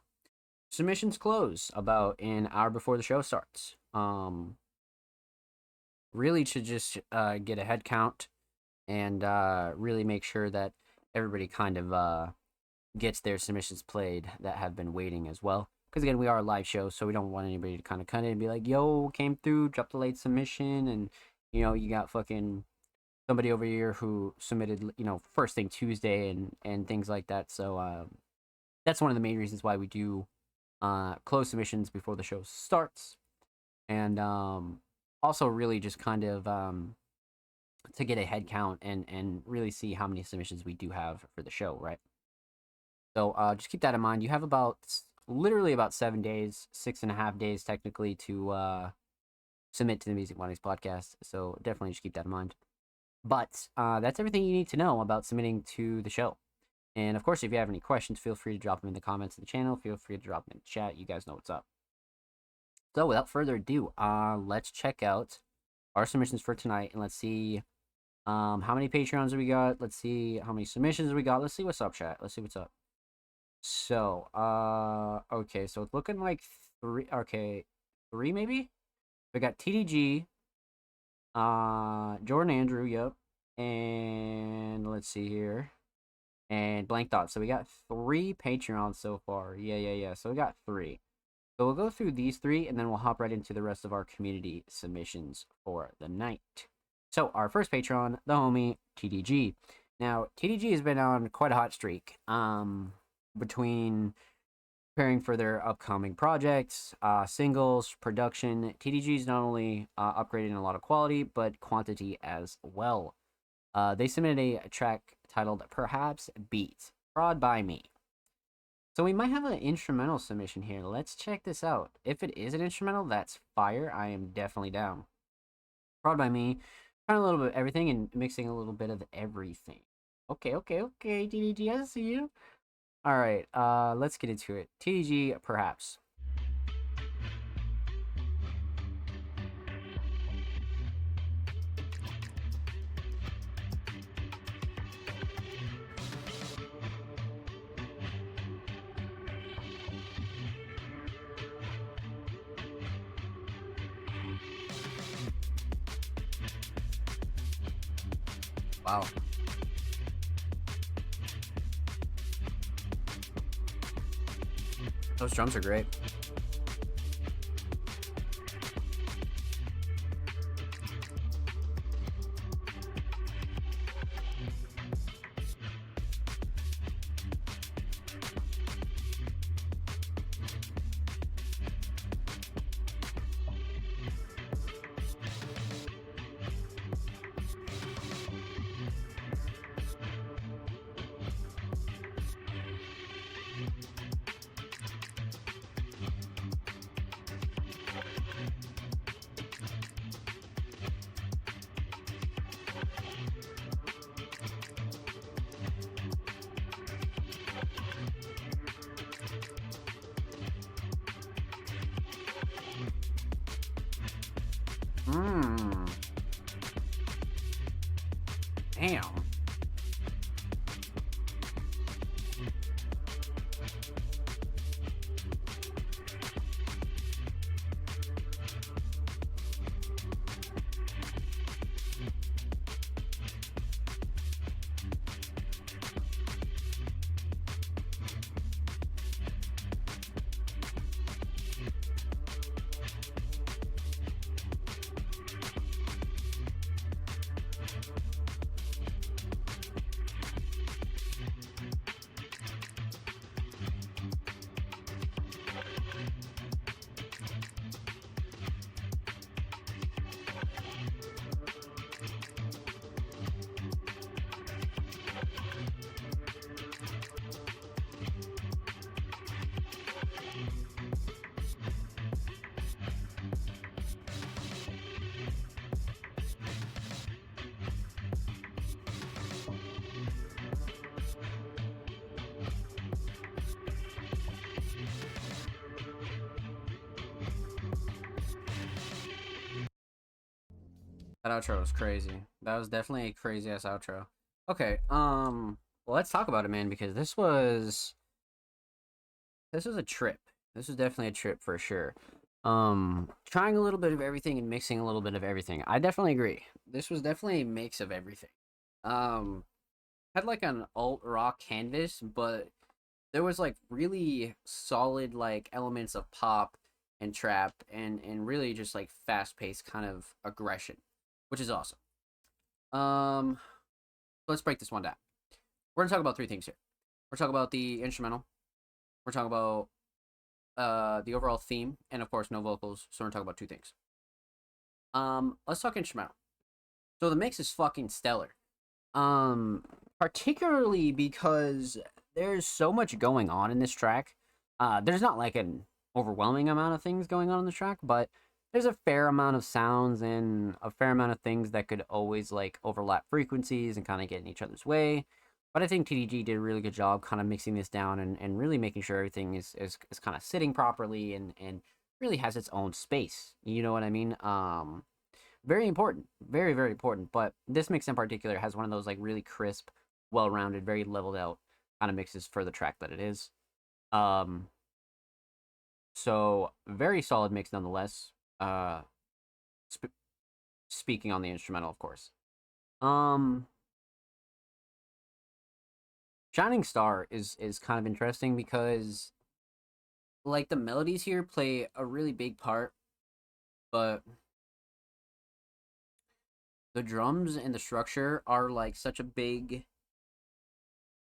submissions close about an hour before the show starts. Really to just get a head count and really make sure that everybody kind of gets their submissions played that have been waiting as well. Because again, we are a live show, so we don't want anybody to kind of cut in and be like, yo, came through, dropped a late submission, and you got fucking somebody over here who submitted first thing Tuesday and things like that. So that's one of the main reasons why we do close submissions before the show starts. And also really just kind of to get a head count and really see how many submissions we do have for the show, right? So just keep that in mind. You have literally about 7 days, 6.5 days technically, to submit to the Music Mondays podcast. So definitely just keep that in mind. But that's everything you need to know about submitting to the show. And of course, if you have any questions, feel free to drop them in the comments of the channel. Feel free to drop them in the chat. You guys know what's up. So without further ado, let's check out our submissions for tonight, and let's see how many Patreons we got. Let's see how many submissions we got. Let's see what's up, chat. Let's see what's up. So, okay, so it's looking like 3, okay, 3 maybe? We got TDG, Jordan Andrew, yep, and let's see here, and Blank Dot. So we got 3 Patreons so far. Yeah, so we got 3. So we'll go through these 3, and then we'll hop right into the rest of our community submissions for the night. So our first Patreon, the homie TDG. Now, TDG has been on quite a hot streak between preparing for their upcoming projects, singles, production. TDG is not only upgrading a lot of quality, but quantity as well. They submitted a track titled Perhaps Beat, Prod by Me. So we might have an instrumental submission here. Let's check this out. If it is an instrumental, that's fire. I am definitely down. Prod by Me, trying a little bit of everything and mixing a little bit of everything. Okay, TDG, I see you. All right, let's get into it. TDG, Perhaps. Wow. Those drums are great. Damn. That outro was crazy. That was definitely a crazy ass outro. Okay, well, let's talk about it, man, because this was a trip. This was definitely a trip for sure. Trying a little bit of everything and mixing a little bit of everything. I definitely agree. This was definitely a mix of everything. Um, had like an alt rock canvas, but there was like really solid like elements of pop and trap and really just like fast paced kind of aggression, which is awesome. Um, let's break this one down. We're gonna talk about three things here. We're talking about the instrumental. We're talking about the overall theme, and of course no vocals. So we're gonna talk about two things. Let's talk instrumental. So the mix is fucking stellar. Um, Particularly because there's so much going on in this track. There's not like an overwhelming amount of things going on in the track, but there's a fair amount of sounds and a fair amount of things that could always like overlap frequencies and kind of get in each other's way. But I think TDG did a really good job kind of mixing this down and really making sure everything is kind of sitting properly and really has its own space. You know what I mean? Very important, very very important. But this mix in particular has one of those like really crisp, well-rounded, very leveled out kind of mixes for the track that it is. Um, so very solid mix nonetheless. Sp- Speaking on the instrumental, of course. Um, Shining Star is kind of interesting because like the melodies here play a really big part, but the drums and the structure are like such a big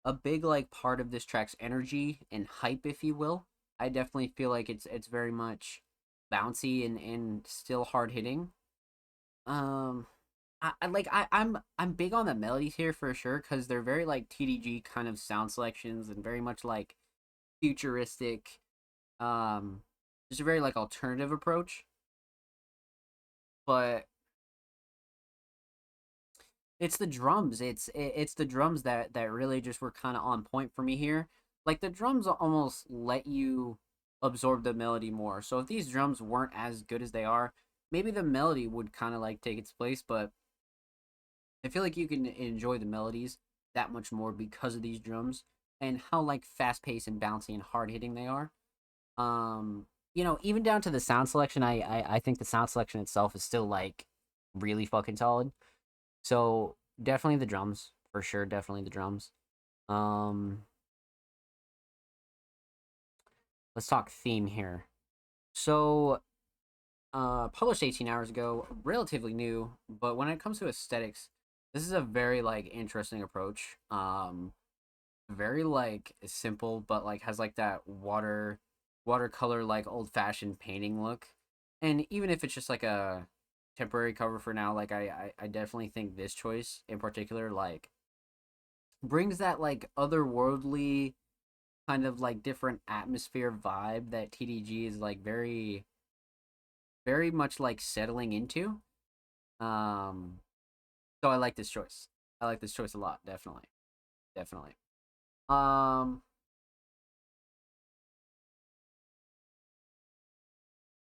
like part of this track's energy and hype, if you will. I definitely feel like it's very much bouncy and still hard hitting. Um, I'm big on the melodies here for sure because they're very like TDG kind of sound selections and very much like futuristic. Um, just a very like alternative approach, but it's the drums. It's the drums that really just were kind of on point for me here. Like the drums almost let you absorb the melody more. So if these drums weren't as good as they are, maybe the melody would kind of like take its place. But I feel like you can enjoy the melodies that much more because of these drums and how like fast paced and bouncy and hard hitting they are. Even down to the sound selection, I think the sound selection itself is still like really fucking solid. So definitely the drums for sure. Definitely the drums. Um, let's talk theme here. So, published 18 hours ago, relatively new, but when it comes to aesthetics, this is a very like interesting approach. Very like simple, but like has like that watercolor like old fashioned painting look. And even if it's just like a temporary cover for now, like I definitely think this choice in particular like brings that like otherworldly kind of like different atmosphere vibe that TDG is like very very much like settling into. Um so I like this choice. I like this choice a lot, definitely. Definitely. Um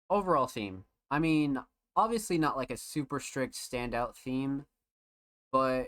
Overall theme. I mean, obviously not like a super strict standout theme, but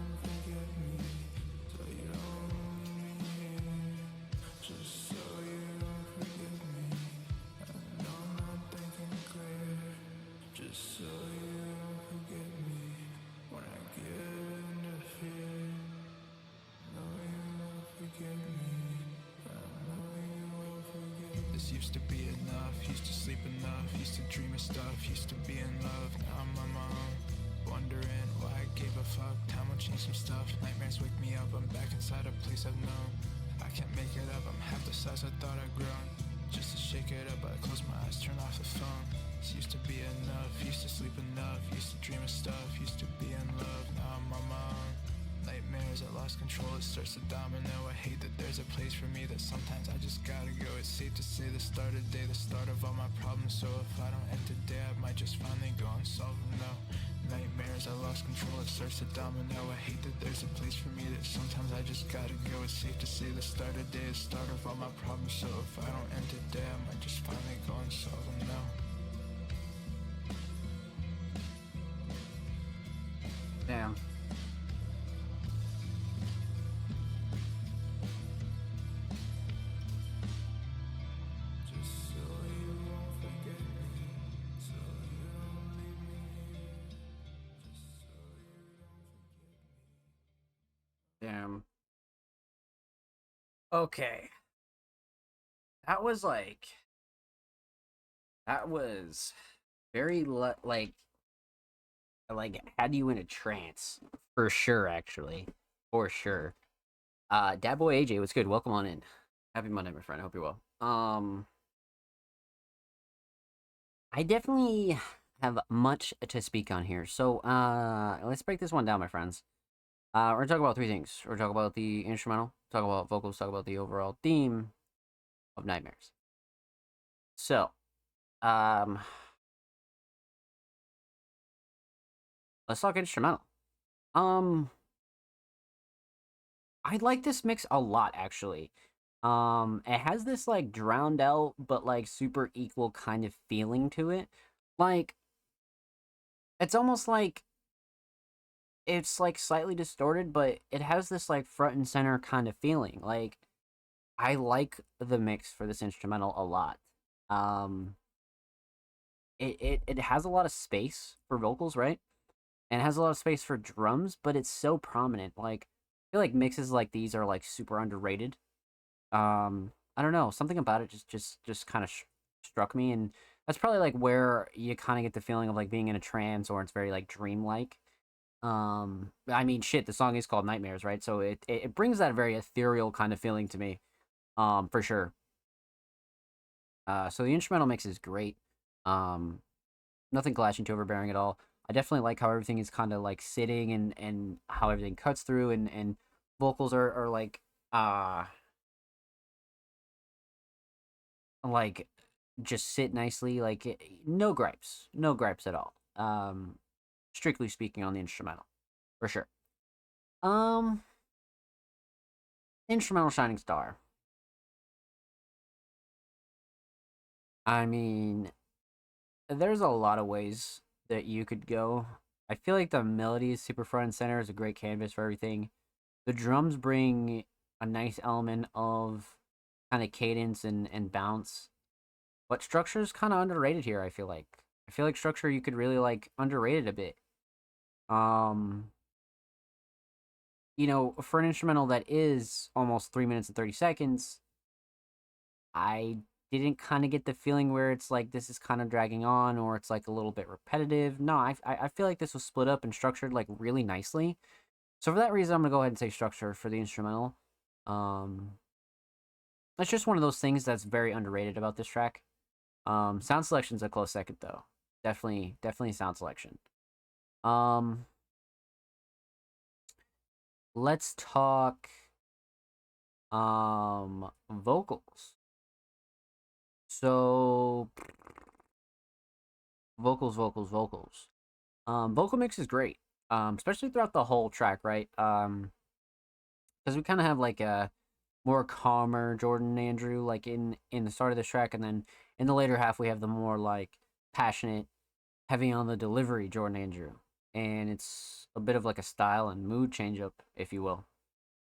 used to be enough, used to sleep enough, used to dream of stuff, used to be in love. Now I'm on my own, wondering why I gave a fuck. Time will change some stuff, nightmares wake me up. I'm back inside a place I've known. I can't make it up, I'm half the size I thought I'd grown. Just to shake it up, I close my eyes, turn off the phone. This used to be enough, used to sleep enough, used to dream of stuff, used to be in love. Now I'm on my own. Nightmares, I lost control, it starts to domino. I hate that there's a place for me, that sometimes I just gotta go. It's safe to say the start of day, the start of all my problems. So if I don't end today, I might just finally go and solve them. No nightmares, I lost control, it starts to domino. I hate that there's a place for me, that sometimes I just gotta go. It's safe to say the start of day, the start of all my problems. So if I don't end today, I might just finally go and solve them. No. Damn. Just so you won't forget me, so you don't leave me here. Just so you don't forget me. Damn. Okay. That was very like had you in a trance for sure, actually, for sure. Dad boy AJ, what's good? Welcome on in. Happy Monday, my friend. I hope you're well. I definitely have much to speak on here. So, let's break this one down, my friends. We're gonna talk about three things. We're gonna talk about the instrumental, talk about vocals, talk about the overall theme of Nightmares. So, let's talk instrumental. I like this mix a lot, actually. It has this like drowned out but like super equal kind of feeling to it. Like, it's almost like it's like slightly distorted, but it has this like front and center kind of feeling. Like, I like the mix for this instrumental a lot. Um, it has a lot of space for vocals, right? And it has a lot of space for drums, but it's so prominent. Like, I feel like mixes like these are like super underrated. I don't know, something about it just kind of struck me, and that's probably like where you kind of get the feeling of like being in a trance, or it's very like dreamlike. I mean, shit, the song is called Nightmares, right? So it brings that very ethereal kind of feeling to me, for sure. So the instrumental mix is great. Um, Nothing clashing too overbearing at all. I definitely like how everything is kind of like sitting, and how everything cuts through, and vocals are like just sit nicely, like no gripes, no gripes at all. Strictly speaking on the instrumental, for sure. Um, Instrumental Shining Star. I mean, there's a lot of ways that you could go. I feel like the melody is super front and center, is a great canvas for everything. The drums bring a nice element of kind of cadence and bounce. But structure is kind of underrated here, I feel like. I feel like structure you could really like underrate it a bit. Um, for an instrumental that is almost 3 minutes and 30 seconds, I didn't kind of get the feeling where it's like this is kind of dragging on, or it's like a little bit repetitive. No, I feel like this was split up and structured like really nicely. So for that reason, I'm gonna go ahead and say structure for the instrumental. Um, it's just one of those things that's very underrated about this track. Sound selection's a close second though. Definitely sound selection. Um, let's talk vocals. So vocals. Vocal mix is great. Especially throughout the whole track, right? Because we kind of have like a more calmer Jordan Andrew, like in the start of the track, and then in the later half we have the more like passionate, heavy on the delivery Jordan Andrew, and it's a bit of like a style and mood change up, if you will.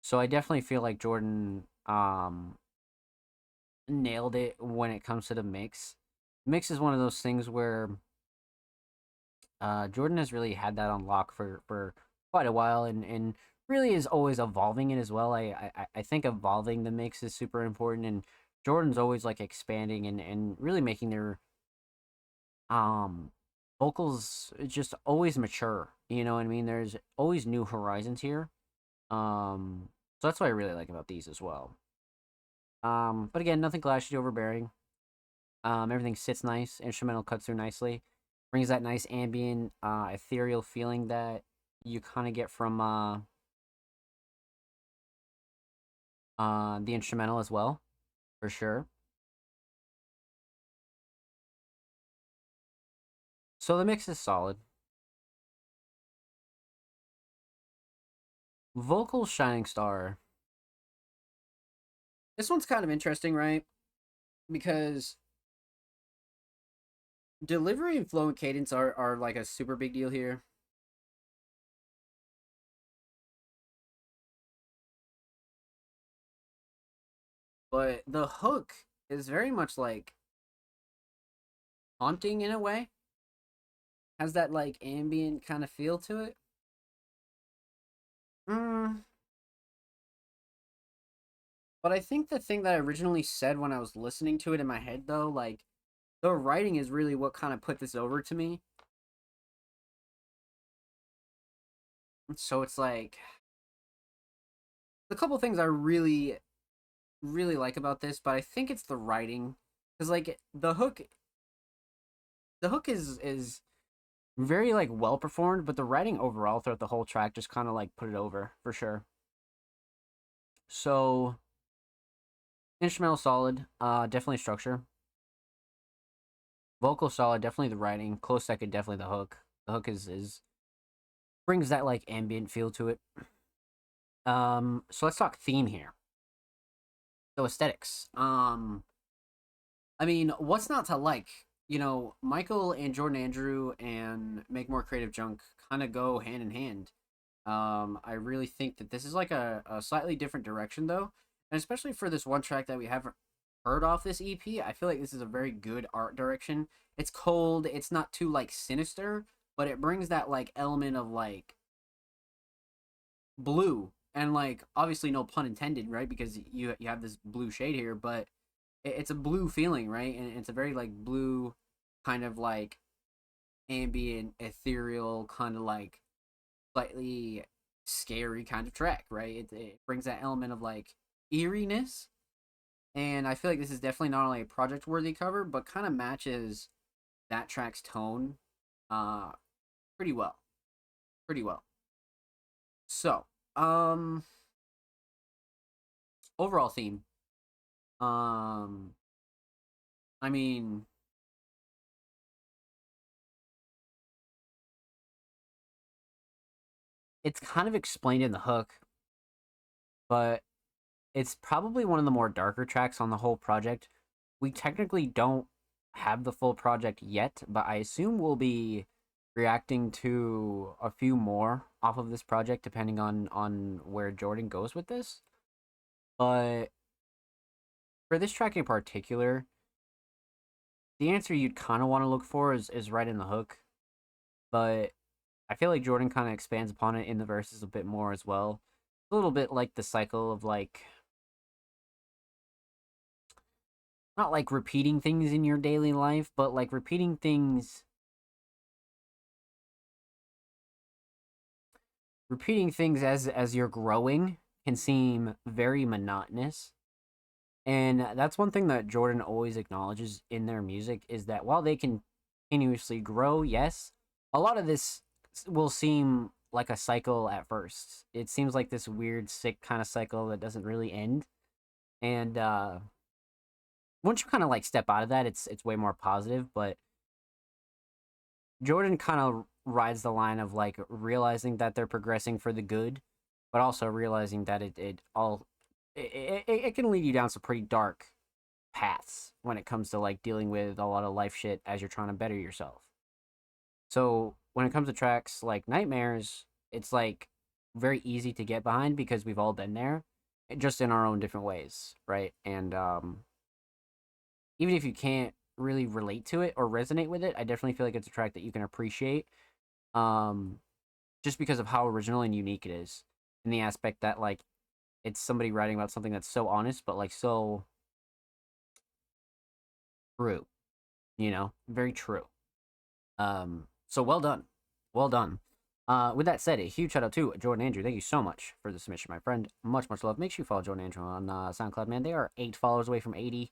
So I definitely feel like Jordan nailed it when it comes to the mix. Mix is one of those things where Jordan has really had that on lock for quite a while, and really is always evolving it as well. I think evolving the mix is super important, and Jordan's always like expanding and really making their um vocals just always mature. You know what I mean? There's always new horizons here. So that's what I really like about these as well. But again, nothing clashy, overbearing. Everything sits nice. Instrumental cuts through nicely. Brings that nice ambient, ethereal feeling that you kind of get from the instrumental as well, for sure. So the mix is solid. Vocal shining star. This one's kind of interesting, right? Because delivery and flow and cadence are like a super big deal here. But the hook is very much like haunting in a way. Has that like ambient kind of feel to it. Mm, but I think the thing that I originally said when I was listening to it in my head, though, like the writing is really what kind of put this over to me. So it's like the couple things I really like about this, but I think it's the writing because like the hook is very like well performed, but the writing overall throughout the whole track just kind of like put it over for sure. So instrumental solid, definitely structure. Vocal solid, definitely the writing. Close second, definitely the hook. The hook is brings that like ambient feel to it. So let's talk theme here. So aesthetics. I mean, what's not to like? You know, Michael and Jordan Andrew and Make More Creative Junk kind of go hand in hand. I really think that this is like a slightly different direction though, and especially for this one track that we haven't heard off this EP, I feel like this is a very good art direction. It's cold, it's not too like sinister, but it brings that like element of like blue and like obviously no pun intended, right? Because you have this blue shade here, but it's a blue feeling, right? And it's a very like blue kind of like ambient, ethereal, kind of like slightly scary kind of track, right? It brings that element of like eeriness, and I feel like this is definitely not only a project worthy cover, but kind of matches that track's tone, uh, pretty well, pretty well. So, overall theme, um, I mean, it's kind of explained in the hook, but it's probably one of the more darker tracks on the whole project. We technically don't have the full project yet, but I assume we'll be reacting to a few more off of this project depending on where Jordan goes with this. But for this track in particular, the answer you'd kind of want to look for is right in the hook, but I feel like Jordan kind of expands upon it in the verses a bit more as well. A little bit like the cycle of like not like repeating things in your daily life, but like repeating things as you're growing can seem very monotonous. And that's one thing that Jordan always acknowledges in their music is that while they can continuously grow, yes, a lot of this will seem like a cycle at first. It seems like this weird sick kind of cycle that doesn't really end. And once you kind of like step out of that, it's way more positive, but Jordan kind of rides the line of like realizing that they're progressing for the good, but also realizing that it can lead you down some pretty dark paths when it comes to like dealing with a lot of life shit as you're trying to better yourself. So when it comes to tracks like Nightmares, it's like very easy to get behind because we've all been there, just in our own different ways, right? And even if you can't really relate to it or resonate with it, I definitely feel like it's a track that you can appreciate. Um, just because of how original and unique it is, in the aspect that like it's somebody writing about something that's so honest, but like so true. Very true. So well done. Well done. With that said, a huge shout out to Jordan Andrew. Thank you so much for the submission, my friend. Much, much love. Make sure you follow Jordan Andrew on SoundCloud, man. They are 8 followers away from 80.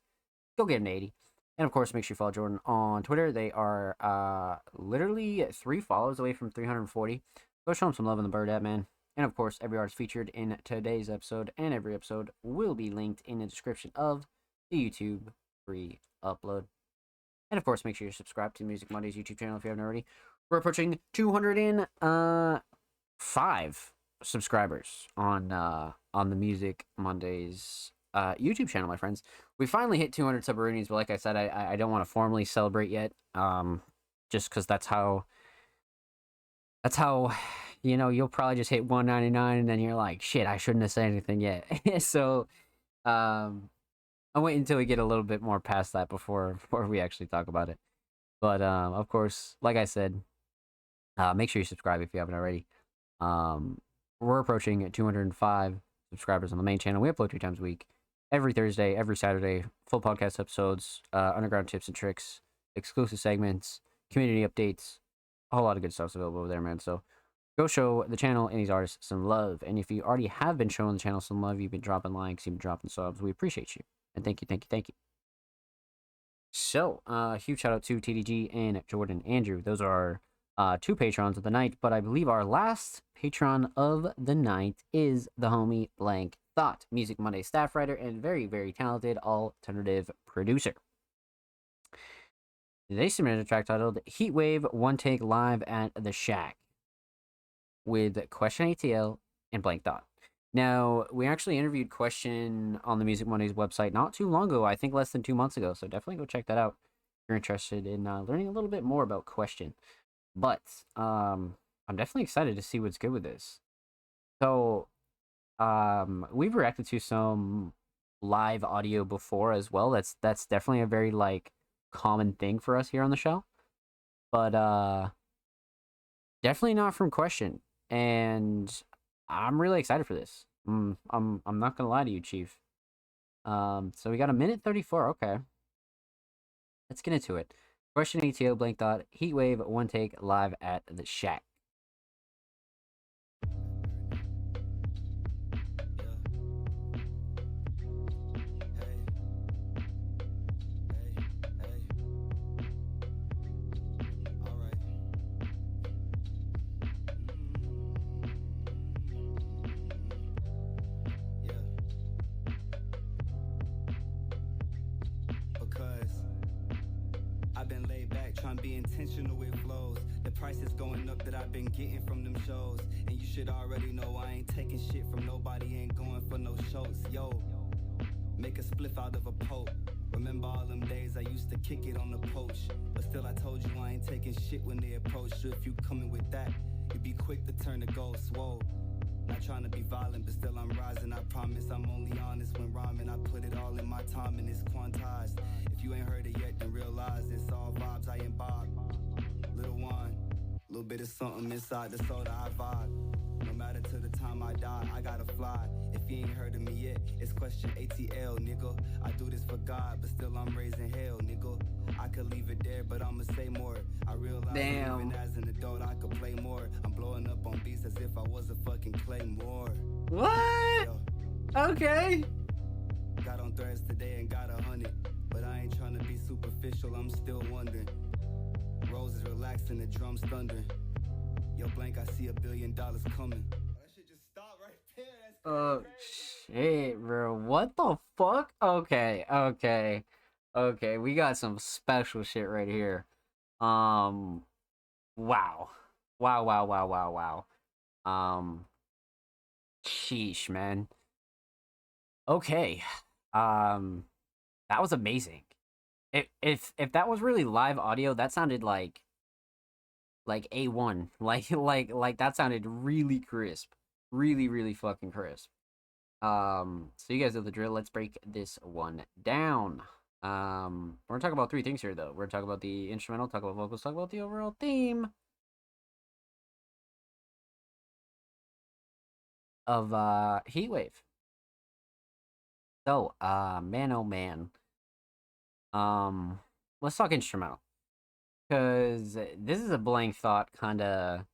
Go get him to 80. And of course, make sure you follow Jordan on Twitter. They are literally 3 follows away from 340. Go show him some love in the bird app, man. And of course, every artist featured in today's episode and every episode will be linked in the description of the YouTube free upload. And of course, make sure you subscribe to the Music Mondays YouTube channel if you haven't already. We're approaching 205 subscribers on the Music Mondays YouTube channel, my friends. We finally hit 200 submarines, but like I said, I don't want to formally celebrate yet. Just because that's how you'll probably just hit 199 and then you're like, shit, I shouldn't have said anything yet. So I'll wait until we get a little bit more past that before we actually talk about it. But of course, like I said, make sure you subscribe if you haven't already. We're approaching 205 subscribers on the main channel. We upload 3 times a week, every Thursday, every Saturday, full podcast episodes, underground tips and tricks, exclusive segments, community updates, a whole lot of good stuff's available over there, man. So go show the channel and these artists some love. And if you already have been showing the channel some love, you've been dropping likes, you've been dropping subs, we appreciate you. And thank you, thank you, thank you. So, huge shout out to TDG and Jordan Andrew. Those are 2 patrons of the night, but I believe our last patron of the night is the homie Blank Thought, Music Monday staff writer and very, very talented alternative producer. They submitted a track titled Heatwave One Take Live at the Shack with Question ATL and Blank Thought. Now, we actually interviewed Question on the Music Mondays website not too long ago, I think less than 2 months ago, so definitely go check that out if you're interested in learning a little bit more about Question. But I'm definitely excited to see what's good with this. So we've reacted to some live audio before as well. That's definitely a very common thing for us here on the show. But definitely not from Question. And I'm really excited for this. I'm not gonna lie to you, Chief. So we got 1:34. Okay, let's get into it. Question ATO Blank Thought Heatwave One Take live at the Shack. Intentional with flows. The price is going up that I've been getting from them shows. And you should already know I ain't taking shit from nobody, ain't going for no shows. Yo, make a spliff out of a poke. Remember all them days I used to kick it on the poach. But still I told you I ain't taking shit when they approach you. If you coming with that, you be quick to turn the gold swole. Not trying to be violent, but still I'm rising. I promise I'm only honest when rhyming. I put it all in my time and it's quantized. If you ain't heard it yet, then realize it's all vibes I imbibe. Little wine, little bit of something inside the soda I vibe. No matter to the time I die, I gotta fly. If you ain't heard of me yet, it's Question ATL, nigga. I do this for God, but still I'm raising hell, nigga. I could leave it there, but I'ma say more. I realize even as an adult I could play more. I'm blowing up on beats as if I was a fucking Claymore. What? Yo. Okay. Got on threads today and got 100. But I ain't trying to be superficial, I'm still wondering. Roses relaxing, the drums thundering. Yo, Blank, I see $1 billion coming. That should just stop right there. That's Oh shit, bro. What the fuck? Okay. We got some special shit right here. Wow. Sheesh, man. Okay. That was amazing. If that was really live audio, that sounded like A1. Like that sounded really crisp. Really fucking crisp. So you guys know the drill. Let's break this one down. We're gonna talk about 3 things here though. We're gonna talk about the instrumental, talk about vocals, talk about the overall theme of Heatwave. So, man oh man. let's talk instrumental, because this is a blank thought kind of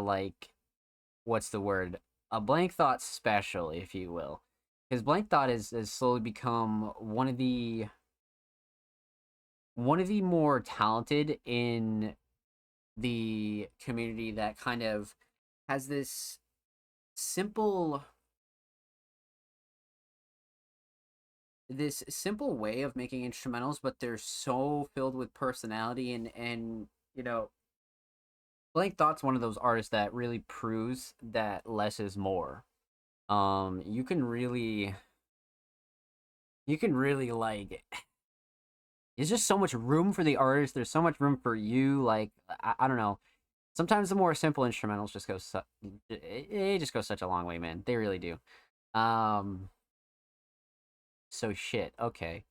like, what's the word? A blank thought special, if you will. Because blank thought has slowly become one of the more talented in the community that kind of has simple this simple way of making instrumentals, but they're so filled with personality, and you know, Blank Thought's one of those artists that really proves that less is more. You can really like. There's just so much room for the artist. There's so much room for you. Like I don't know. Sometimes the more simple instrumentals just it just goes such a long way, man. They really do. Um. So shit. Okay.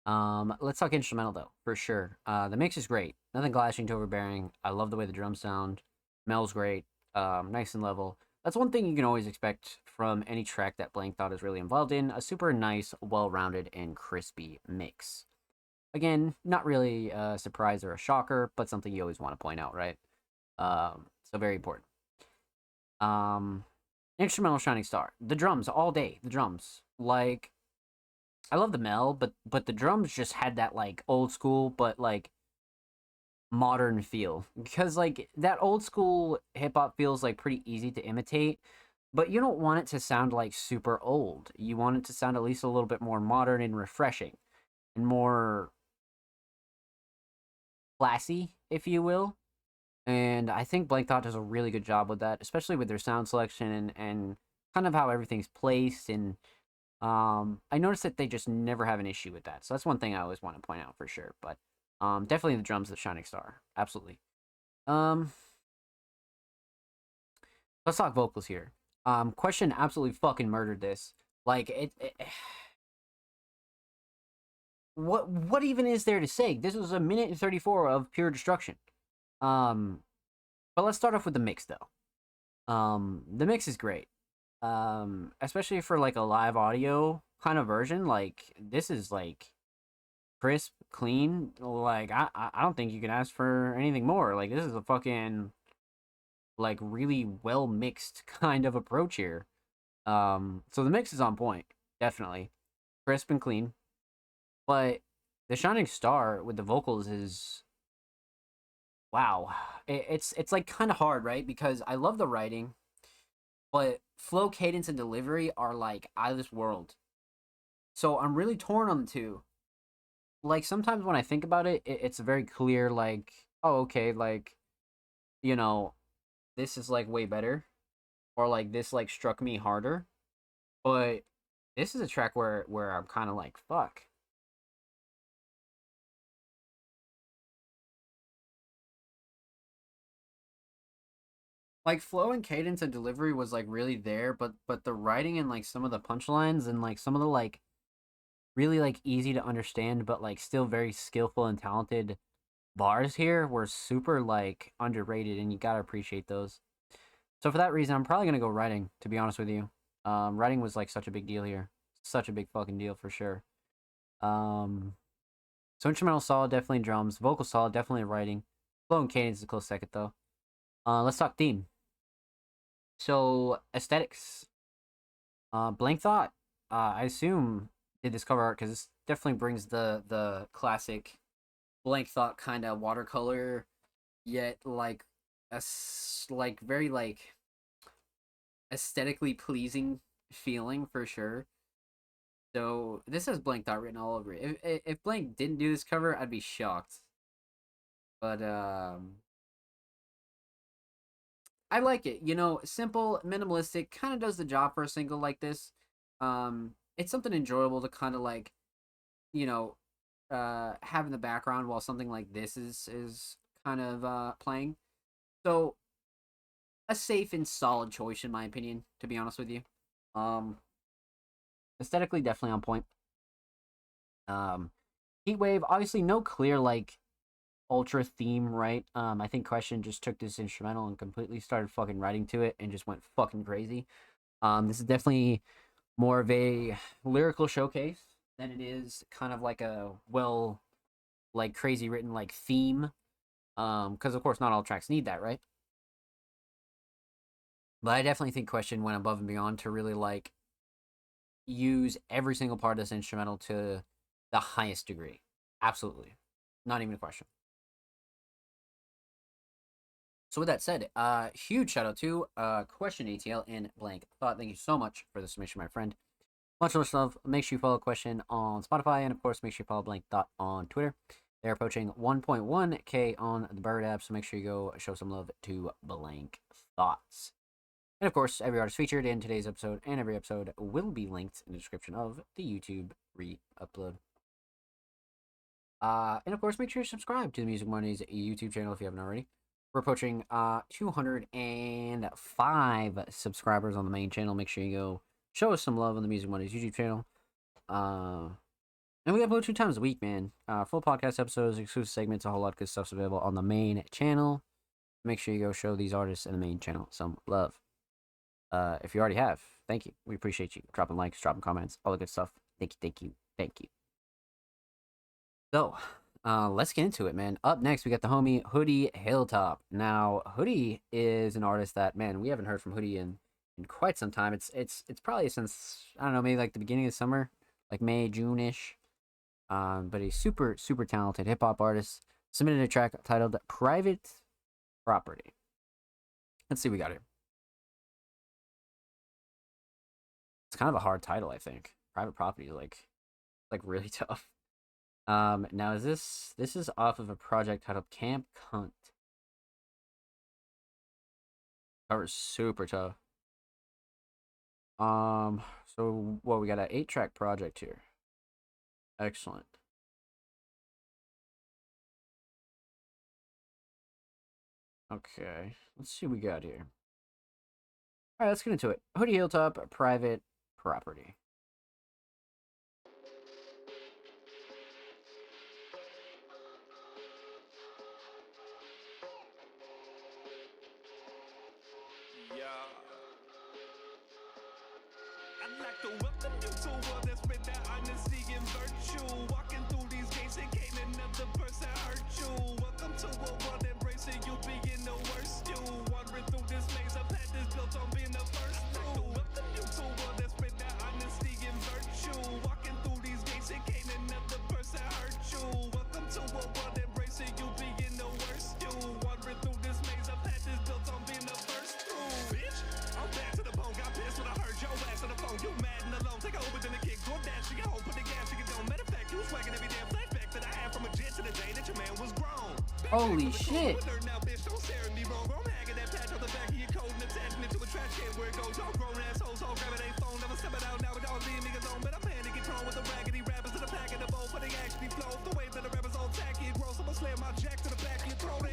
Let's talk instrumental though, for sure. The mix is great. Nothing clashing to overbearing. I love the way the drums sound. Mel's great. Nice and level. That's one thing you can always expect from any track that Blank Thought is really involved in. A super nice, well-rounded, and crispy mix. Again, not really a surprise or a shocker, but something you always want to point out, right? So very important. Um, Instrumental Shining Star. The drums all day. The drums. Like, I love the Mel, but the drums just had that like old school but like modern feel, because like that old school hip hop feels like pretty easy to imitate, but you don't want it to sound like super old. You want it to sound at least a little bit more modern and refreshing and more classy, if you will. And I think Blank Thought does a really good job with that, especially with their sound selection and kind of how everything's placed. And I noticed that they just never have an issue with that. So that's one thing I always want to point out for sure. But definitely the drums, the shining star, absolutely. Um, let's talk vocals here. Question absolutely fucking murdered this. Like what even is there to say? This was a minute and 34 of pure destruction. Um, but let's start off with the mix though. The mix is great. Especially for like a live audio kind of version. Like this is like crisp, clean. Like I don't think you can ask for anything more. Like this is a fucking like really well mixed kind of approach here. So the mix is on point, definitely crisp and clean. But the shining star with the vocals is wow. It's like kind of hard, right? Because I love the writing, but flow, cadence, and delivery are like out of this world. So I'm really torn on the two. Like sometimes when I think about it, it's very clear. Like, oh, okay, like you know, this is like way better, or like this like struck me harder. But this is a track where I'm kind of like, fuck. Like flow and cadence and delivery was like really there, but the writing and like some of the punchlines and like some of the like really like easy to understand but like still very skillful and talented bars here were super like underrated, and you gotta appreciate those. So for that reason, I'm probably gonna go writing. To be honest with you, writing was like such a big deal here, such a big fucking deal for sure. Um, so instrumental solid, definitely drums. Vocal solid, definitely writing. Flow and cadence is a close second though. Let's talk theme. So aesthetics. Blank Thought. I assume did this cover art because this definitely brings the classic Blank Thought kind of watercolor, yet like like very like aesthetically pleasing feeling for sure. So this has Blank Thought written all over it. If Blank didn't do this cover, I'd be shocked. But I like it. You know, simple, minimalistic, kind of does the job for a single like this. It's something enjoyable to kind of like, you know, have in the background while something like this is kind of playing. So a safe and solid choice in my opinion, to be honest with you. Um, Aesthetically definitely on point. Um, Heatwave, obviously no clear like ultra theme, right? I think Question just took this instrumental and completely started fucking writing to it and just went fucking crazy. This is definitely more of a lyrical showcase than it is kind of like a well like crazy written like theme. Because of course not all tracks need that, right? But I definitely think Question went above and beyond to really like use every single part of this instrumental to the highest degree. Absolutely. Not even a question. So with that said, huge shout out to Question ATL and Blank Thought. Thank you so much for the submission, my friend. Much love. Make sure you follow Question on Spotify, and of course, make sure you follow Blank Thought on Twitter. They're approaching 1.1K on the Bird app, so make sure you go show some love to Blank Thoughts. And of course, every artist featured in today's episode and every episode will be linked in the description of the YouTube re-upload. And of course, make sure you subscribe to the Music Mondays YouTube channel if you haven't already. We're approaching 205 subscribers on the main channel. Make sure you go show us some love on the Music Mondays YouTube channel. And we upload 2 times a week, man. Full podcast episodes, exclusive segments, a whole lot of good stuff's available on the main channel. Make sure you go show these artists in the main channel some love. If you already have, thank you. We appreciate you. Dropping likes, dropping comments, all the good stuff. Thank you. So, let's get into it, man. Up next, we got the homie Hoodie Hilltop. Now, Hoodie is an artist that, man, we haven't heard from Hoodie in quite some time. It's probably since, I don't know, maybe like the beginning of the summer, like May, June-ish. But he's super talented hip hop artist. Submitted a track titled Private Property. Let's see what we got here. It's kind of a hard title, I think. Private Property is like really tough. Now this is off of a project titled Camp Cunt. Cover's super tough. So what, we got an 8-track project here. Excellent. Okay, let's see what we got here. All right, let's get into it. Hoodie Hilltop, Private Property. I'd like to welcome you to a world that's spread that honesty and virtue. Walking through these gates and can't another person hurt you. Welcome to a world embracing you being the worst you. Wandering through this maze of path that's built on being the first through. Welcome you to a world that's spread that honesty and virtue. Walking through these gates and can't another person hurt you. Welcome to a world embracing you being the worst you. Wandering through this maze of path that's built on being the first through. Bitch, I'm back to the bone. Got pissed when I heard your ass on the phone. You mad and alone. Take a Uber then a kick. Go dash. You get home. Put the gas. You get done. Matter of fact, you was swagging every damn flashback that I had from a jet to the day that your man was grown. Holy shit. Now, bitch, don't stare at me wrong. I'm hanging that patch on the back of your coat and attaching it to a trash can where it goes. All grown assholes, all grabbing their phone. Never step it out now, but y'all leave me alone. But I'm panicking, thrown with the raggedy rappers in the pack of the bowl. But they actually flow. The way that the rappers all tacky and gross. I'm gonna slam my jack to the back of your throat.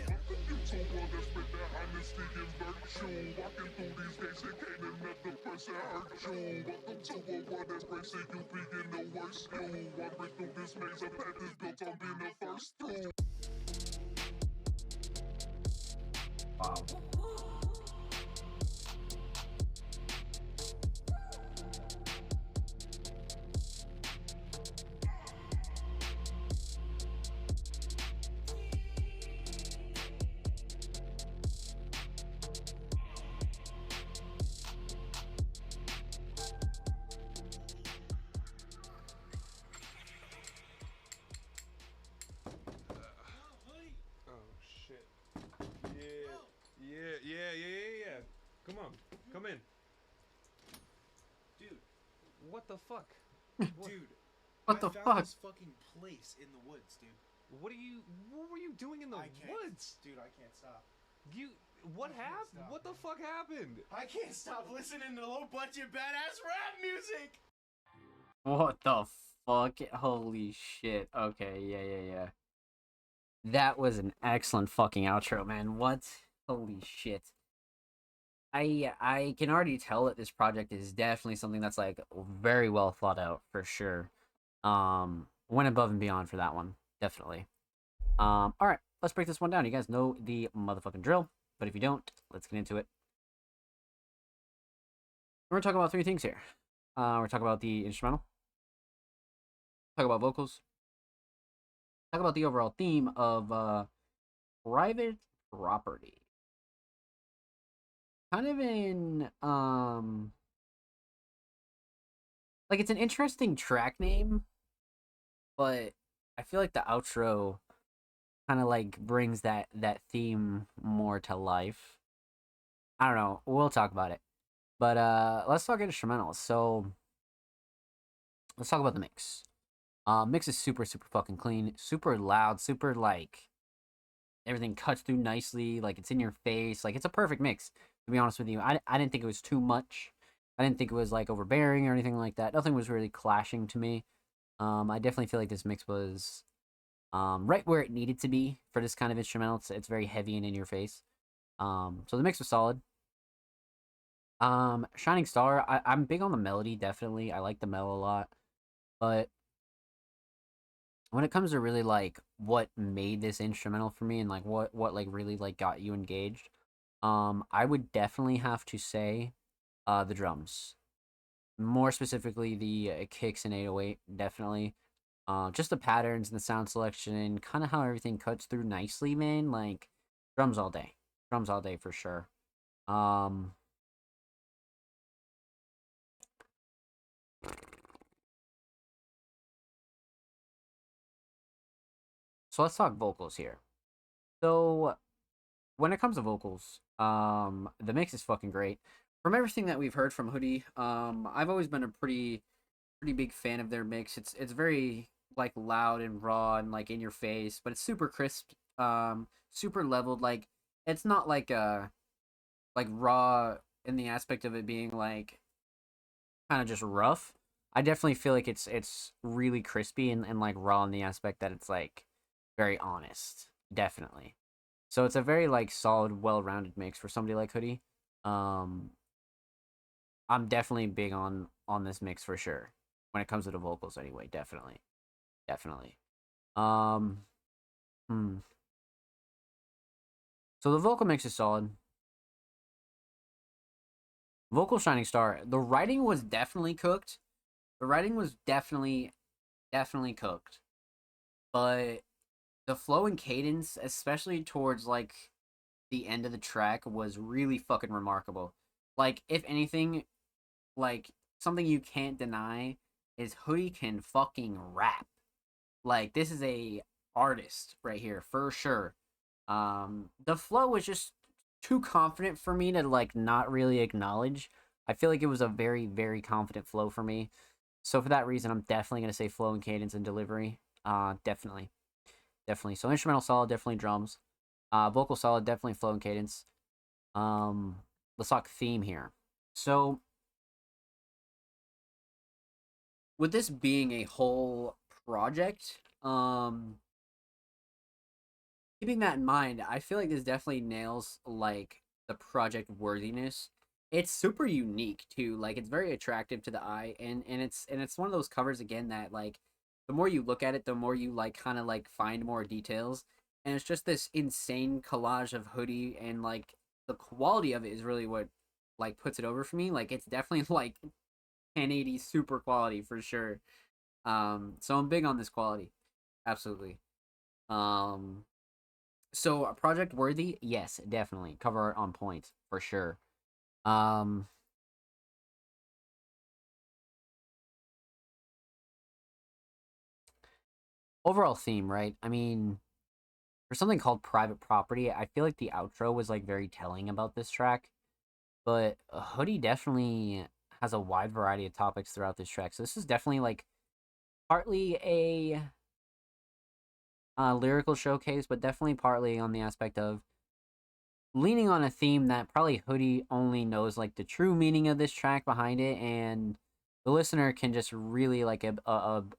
You so well that's with that honesty and virtue. Walking through these gates and can't another person hurt you. Welcome to a world that's bracing you being the worst you. Wandering through this maze of path is built on being the first through. Wow. Oh shit. Yeah. Come on. Come in. Dude, What the fuck? dude. What the I found fuck? this fucking place in the woods, dude. What were you doing in the I can't, woods? Dude, I can't stop. What I can't happened? stop, What the man. fuck happened? I can't stop listening to low budget badass rap music. What the fuck? Holy shit. Okay, yeah. That was an excellent fucking outro, man. What? Holy shit. I can already tell that this project is definitely something that's like very well thought out for sure. Went above and beyond for that one. Definitely. Alright, let's break this one down. You guys know the motherfucking drill, but if you don't, let's get into it. We're gonna talk about 3 things here. We're talking about the instrumental, talk about vocals, talk talk about the overall theme of private property. Kind of in like it's an interesting track name, but I feel like the outro kind of like brings that theme more to life. I don't know. We'll talk about it. But let's talk instrumentals. So let's talk about the mix. Mix is super fucking clean, super loud, super like everything cuts through nicely, like it's in your face, like it's a perfect mix. To be honest with you, I didn't think it was too much. I didn't think it was like overbearing or anything like that. Nothing was really clashing to me. I definitely feel like this mix was right where it needed to be for this kind of instrumental. It's very heavy and in your face. So the mix was solid. Shining Star, I'm big on the melody, definitely. I like the mellow a lot. But when it comes to really like what made this instrumental for me and like what like really like got you engaged, I would definitely have to say the drums. More specifically the kicks and 808, definitely. Just the patterns and the sound selection and kind of how everything cuts through nicely, man. Like drums all day. Drums all day for sure. So let's talk vocals here. So when it comes to vocals, the mix is fucking great. From everything that we've heard from Hoodie, I've always been a pretty big fan of their mix. It's very like loud and raw and like in your face, but it's super crisp, super leveled. Like it's not like raw in the aspect of it being like kind of just rough. I definitely feel like it's really crispy and like raw in the aspect that it's like very honest. Definitely. So it's a very like solid, well-rounded mix for somebody like Hoodie. Um, I'm definitely big on this mix for sure. When it comes to the vocals, anyway, definitely, definitely. Um, hmm. So the vocal mix is solid. Vocal Shining Star. The writing was definitely cooked. The writing was definitely cooked. But the flow and cadence, especially towards like the end of the track, was really fucking remarkable. Like, if anything, like something you can't deny is Hoodie can fucking rap. Like, this is a artist right here for sure. The flow was just too confident for me to like not really acknowledge. I feel like it was a very confident flow for me. So for that reason, I'm definitely gonna say flow and cadence and delivery. Definitely. So instrumental solid, definitely drums. Vocal solid, definitely flow and cadence. Let's talk theme here. So with this being a whole project, keeping that in mind, I feel like this definitely nails like the project worthiness. It's super unique too. Like it's very attractive to the eye, and it's one of those covers again that like the more you look at it, the more you like kind of like find more details, and it's just this insane collage of Hoodie, and like the quality of it is really what like puts it over for me. Like it's definitely like 1080 super quality for sure. So I'm big on this quality, absolutely. Um, so project worthy, yes, definitely cover art on point for sure. Um, overall theme, right? I mean, for something called Private Property, I feel like the outro was like very telling about this track. But Hoodie definitely has a wide variety of topics throughout this track. So this is definitely like partly a lyrical showcase, but definitely partly on the aspect of leaning on a theme that probably Hoodie only knows like the true meaning of this track behind it, and the listener can just really like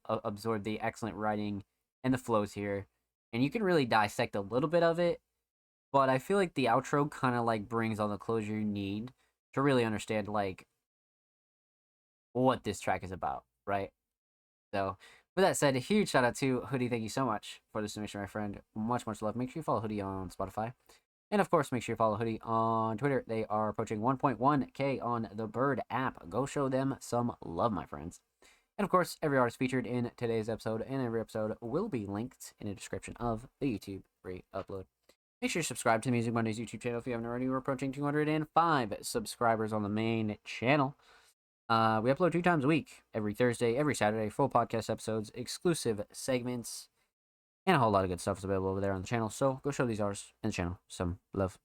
absorb the excellent writing and the flows here, and you can really dissect a little bit of it. But I feel like the outro kind of like brings all the closure you need to really understand like what this track is about, right? So, with that said, a huge shout out to Hoodie. Thank you so much for this submission, my friend. Much love. Make sure you follow Hoodie on Spotify. And of course, make sure you follow Hoodie on Twitter. They are approaching 1.1K on the Bird app. Go show them some love, my friends. And of course, every artist featured in today's episode and every episode will be linked in the description of the YouTube free upload. Make sure you subscribe to the Music Mondays YouTube channel if you haven't already. We're approaching 205 subscribers on the main channel. We upload 2 times a week, every Thursday, every Saturday, full podcast episodes, exclusive segments, and a whole lot of good stuff is available over there on the channel. So go show these artists and the channel some love.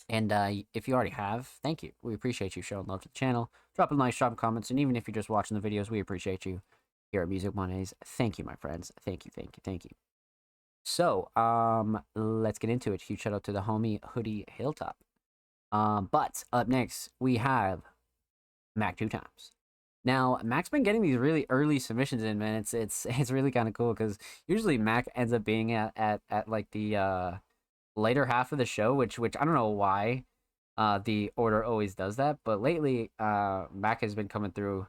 And if you already have, thank you. We appreciate you showing love to the channel. Drop a like, drop comments, and even if you're just watching the videos, we appreciate you here at Music Mondays. Thank you, my friends. Thank you, thank you, thank you. So, let's get into it. Huge shout out to the homie Hoodie Hilltop. But up next, we have Mac 2 times. Now, Mac's been getting these really early submissions in, man. It's really kind of cool because usually Mac ends up being at like the later half of the show, which I don't know why the order always does that, but lately Mac has been coming through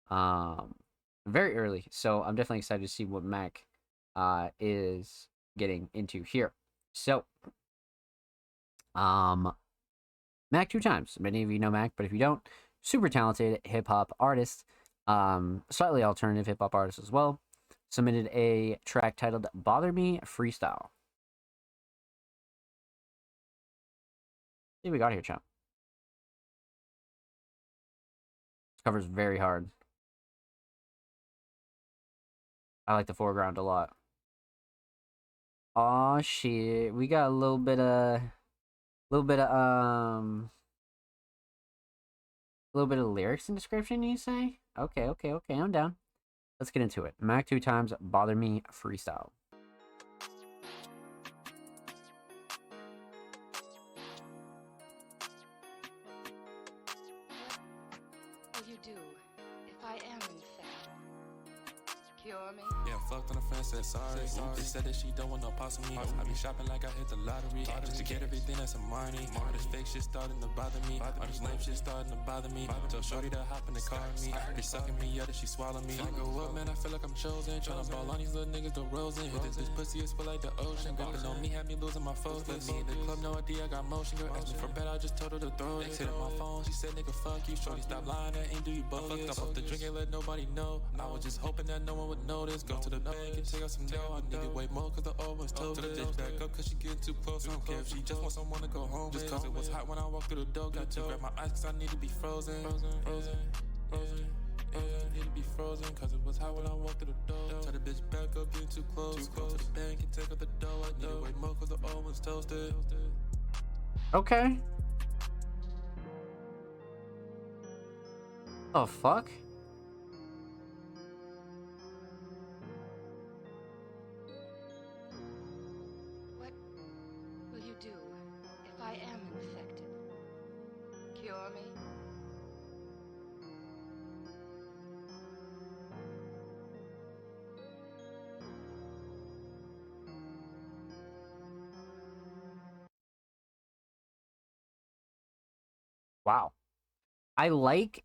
very early, so I'm definitely excited to see what Mac is getting into here. So Mac 2 times. Many of you know Mac, but if you don't, super talented hip-hop artist, slightly alternative hip-hop artist as well, submitted a track titled Bother Me Freestyle. See what we got here, champ. This cover's very hard. I like the foreground a lot. Aw, shit. We got a little bit of lyrics and description, you say? Okay, I'm down. Let's get into it. Mac 2 times, Bother Me Freestyle. Will you do if I am infected? Cure me? Yeah, fucked on the friend, said sorry. They said that she don't want no parts of me. I be shopping like I hit the lottery. Just to get everything that's some money. All this fake shit starting to bother me. All this lame shit starting to bother me. Tell shorty to hop in the car with me. They sucking me up, that she swallow me. I go up, man, I feel like I'm chosen. Tryna ball on these little niggas, the Rosen. Hit this bitch pussy, it's full like the ocean. Gripping on me, had me losing my focus. Let me in the club, no idea, I got motion. Girl asked me for bed, I just told her to throw it. Hit up my phone, she said, nigga, fuck you. Shorty, stop lying, that ain't do you both. I fucked up off the drink, ain't let nobody know. I was just hoping that no one would notice. Go to the bank and take out some dough. I needed way more cause the old ones told her. Bitch back up cause she getting too close. I don't care if she just wants someone to go home with. Just cause it was hot when I walked through the door. Got to grab my ice cause I need to be frozen. Need to be frozen cause it was hot when I walked through the door. Tell the bitch back up, getting too close. Go to the bank and take out the dough. I needed way more cause the old ones toasted. Okay. Oh, fuck? What will you do if I am infected? Cure me? Wow. I like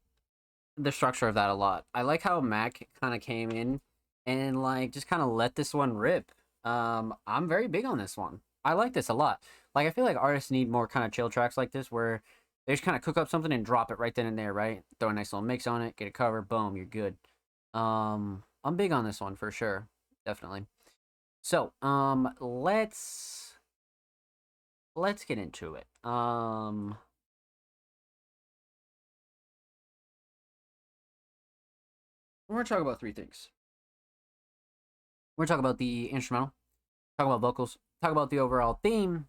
the structure of that a lot. I like how Mac kind of came in and like just kind of let this one rip. I'm very big on this one. I like this a lot. Like I feel like artists need more kind of chill tracks like this where they just kind of cook up something and drop it right then and there, right? Throw a nice little mix on it, get a cover, boom, you're good. I'm big on this one for sure, definitely. So, let's get into it. We're going to talk about 3 things. We're going to talk about the instrumental, talk about vocals, talk about the overall theme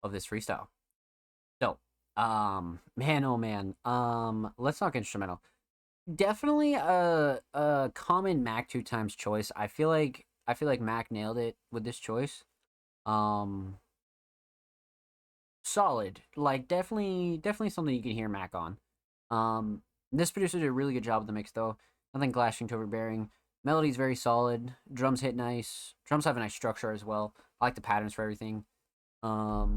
of this freestyle. So, man, oh man, let's talk instrumental. Definitely a common Mac 2 times choice. I feel like Mac nailed it with this choice. Solid. Like definitely something you can hear Mac on. This producer did a really good job of the mix though. Nothing clashing to overbearing. Melody's very solid. Drums hit nice. Drums have a nice structure as well. I like the patterns for everything. Yeah,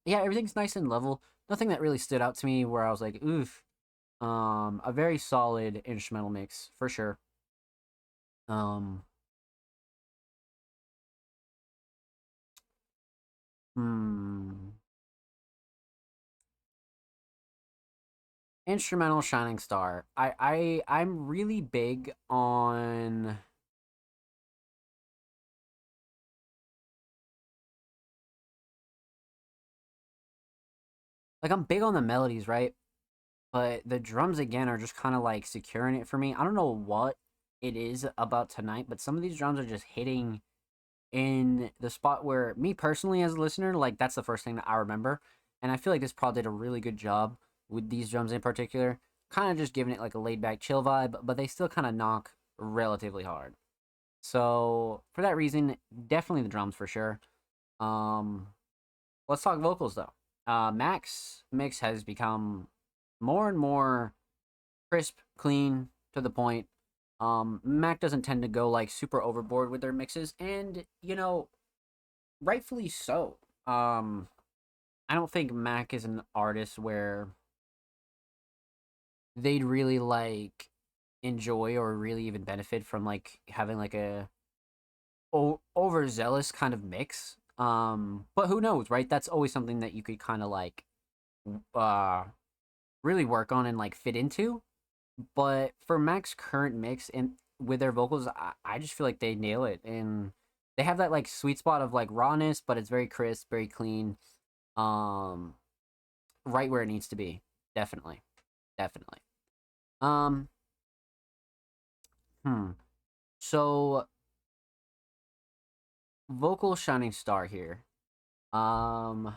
everything's nice and level. Nothing that really stood out to me where I was like, oof. A very solid instrumental mix for sure. Hmm. instrumental Shining Star. I'm really big on I'm big on the melodies, right? But the drums again are just kind of like securing it for me. I don't know what it is about tonight, but some of these drums are just hitting in the spot where me personally as a listener, like that's the first thing that I remember. And I feel like this prod did a really good job with these drums in particular. Kind of just giving it like a laid back chill vibe, but they still kind of knock relatively hard. So for that reason, definitely the drums for sure. Um let's talk vocals though. Mac's mix has become more and more crisp, clean, to the point. Mac doesn't tend to go like super overboard with their mixes, and rightfully so. I don't think Mac is an artist where they'd really like enjoy or really even benefit from like having like a overzealous kind of mix. But who knows, right? That's always something that you could kind of like uh really work on and like fit into. But for Mac's current mix and with their vocals, I just feel like they nail it, and they have that like sweet spot of like rawness, but it's very crisp, very clean, um, right where it needs to be. Definitely, definitely. Um, hmm. So vocal shining star here. Um,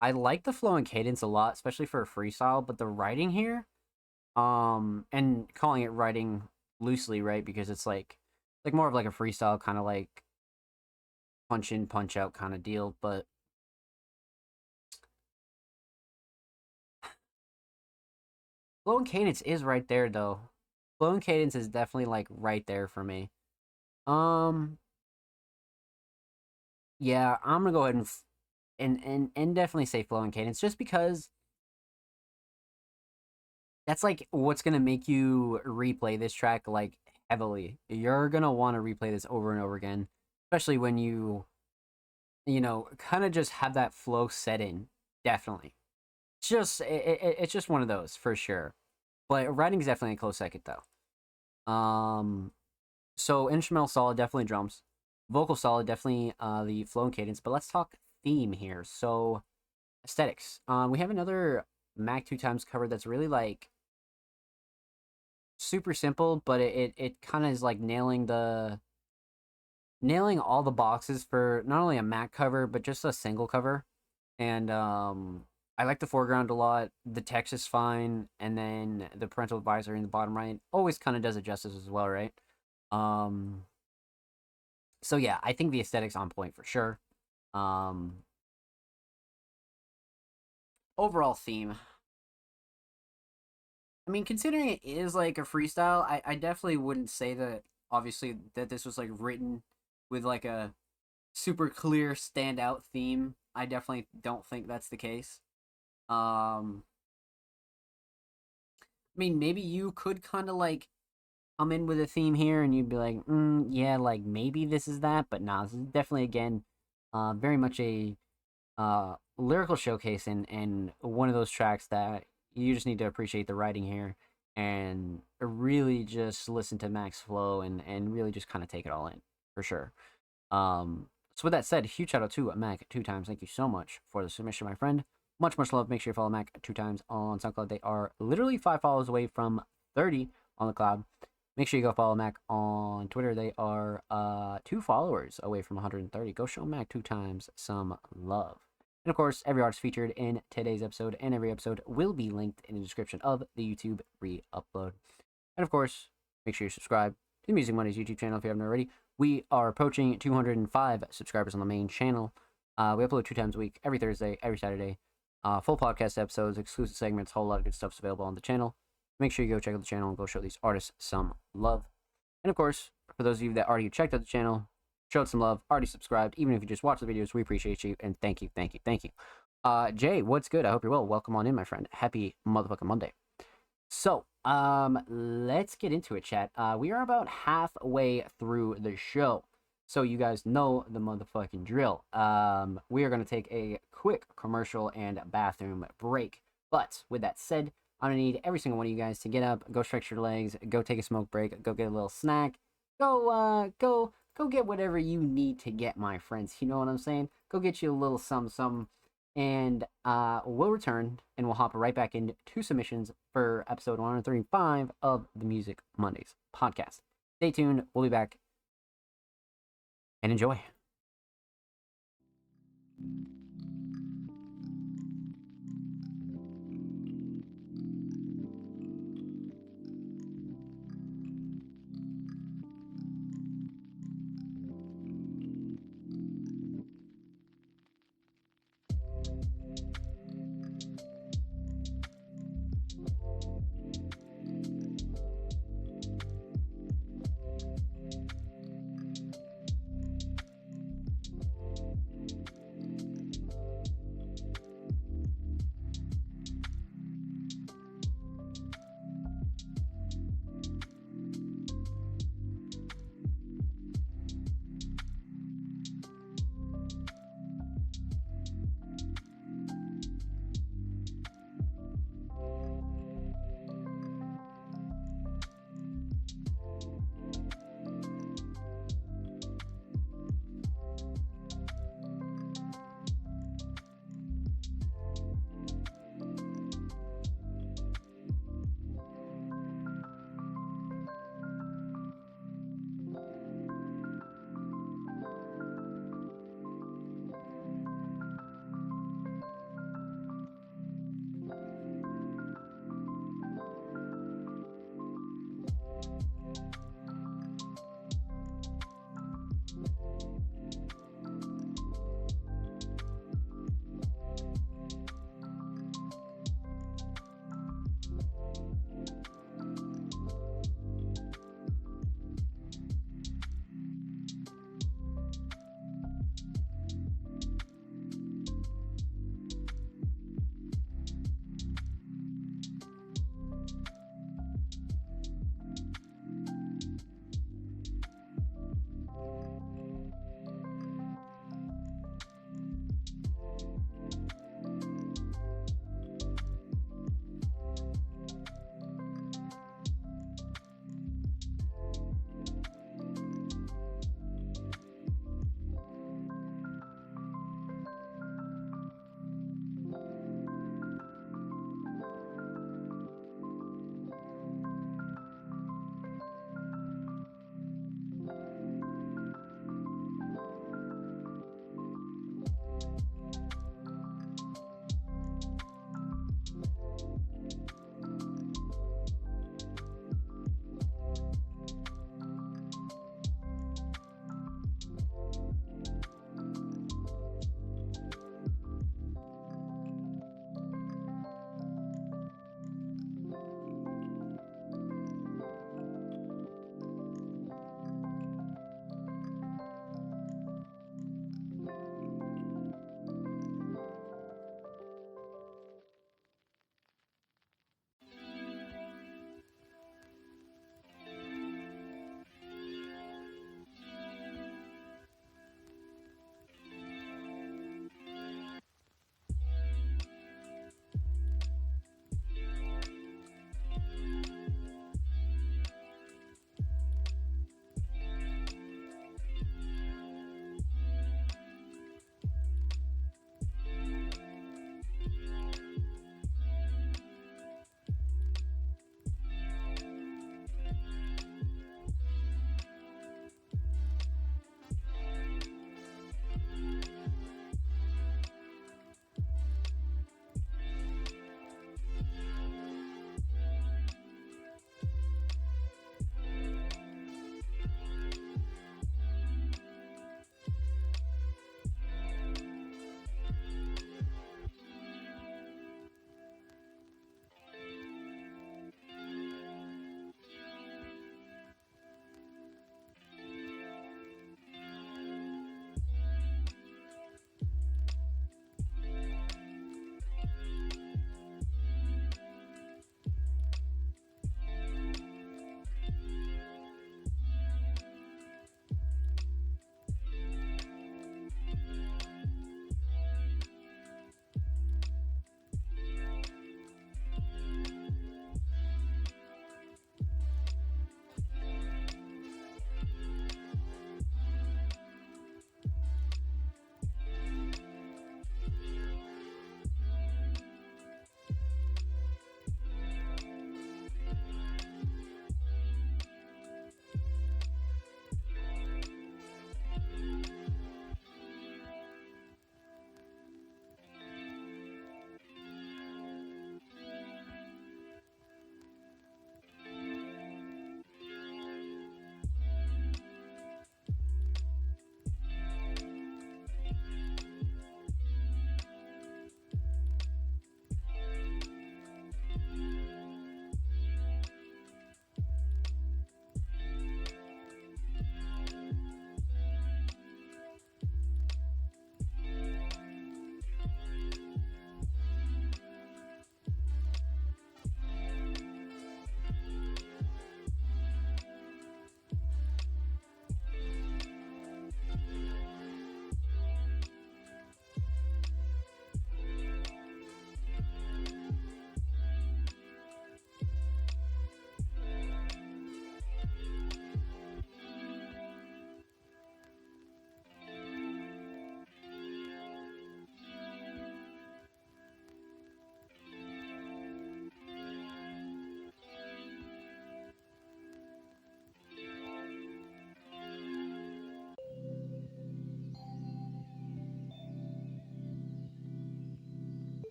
I like the flow and cadence a lot, especially for a freestyle, but the writing here, and calling it writing loosely, right? Because it's like more of like a freestyle kind of like punch in, punch out kind of deal, but flow and cadence is right there though. Flow and cadence is definitely like right there for me. Um, yeah, I'm gonna go ahead and and definitely say flow and cadence just because that's like what's gonna make you replay this track like heavily. You're gonna want to replay this over and over again, especially when you kind of just have that flow set in. Definitely, it's just one of those for sure. But writing's definitely a close second though. So instrumental solid, definitely drums. Vocal solid, definitely the flow and cadence. But let's talk theme here. So aesthetics. We have another Mac two times cover that's really like super simple, but it kind of is like nailing all the boxes for not only a Mac cover but just a single cover. And I like the foreground a lot. The text is fine, and then the parental advisory in the bottom right always kind of does it justice as well, right? Um, so yeah, I think the aesthetics on point for sure. Um, Overall theme. I mean, considering it is like a freestyle, I definitely wouldn't say that obviously that this was like written with like a super clear standout theme. I definitely don't think that's the case. Um, I mean, maybe you could kind of like come in with a theme here and you'd be like, yeah, like maybe this is that, but nah, this is definitely again, very much a lyrical showcase and one of those tracks that you just need to appreciate the writing here and really just listen to Max flow and really just kind of take it all in for sure. So with that said, huge shout out to Mac two times. Thank you so much for the submission, my friend. Much love. Make sure you follow Mac two times on SoundCloud. They are literally 5 follows away from 30 on the cloud. Make sure you go follow Mac on Twitter. They are 2 followers away from 130. Go show Mac two times some love. And of course, every artist featured in today's episode and every episode will be linked in the description of the YouTube re-upload. And of course, make sure you subscribe to the Music Mondays YouTube channel if you haven't already. We are approaching 205 subscribers on the main channel. We upload 2 times a week, every Thursday, every Saturday. Full podcast episodes, exclusive segments, whole lot of good stuff's available on the channel. Make sure you go check out the channel and go show these artists some love. And of course, for those of you that already checked out the channel, showed some love, already subscribed, even if you just watch the videos, we appreciate you, and thank you. Jay, what's good? I hope you're well. Welcome on in, my friend. Happy motherfucking Monday. So, let's get into it, chat. We are about halfway through the show. So you guys know the motherfucking drill. We are going to take a quick commercial and bathroom break. But with that said, I'm going to need every single one of you guys to get up, go stretch your legs, go take a smoke break, go get a little snack, go get whatever you need to get, my friends. You know what I'm saying? Go get you a little something. And we'll return and we'll hop right back into submissions for episode 135 of the Music Mondays podcast. Stay tuned. We'll be back. And enjoy.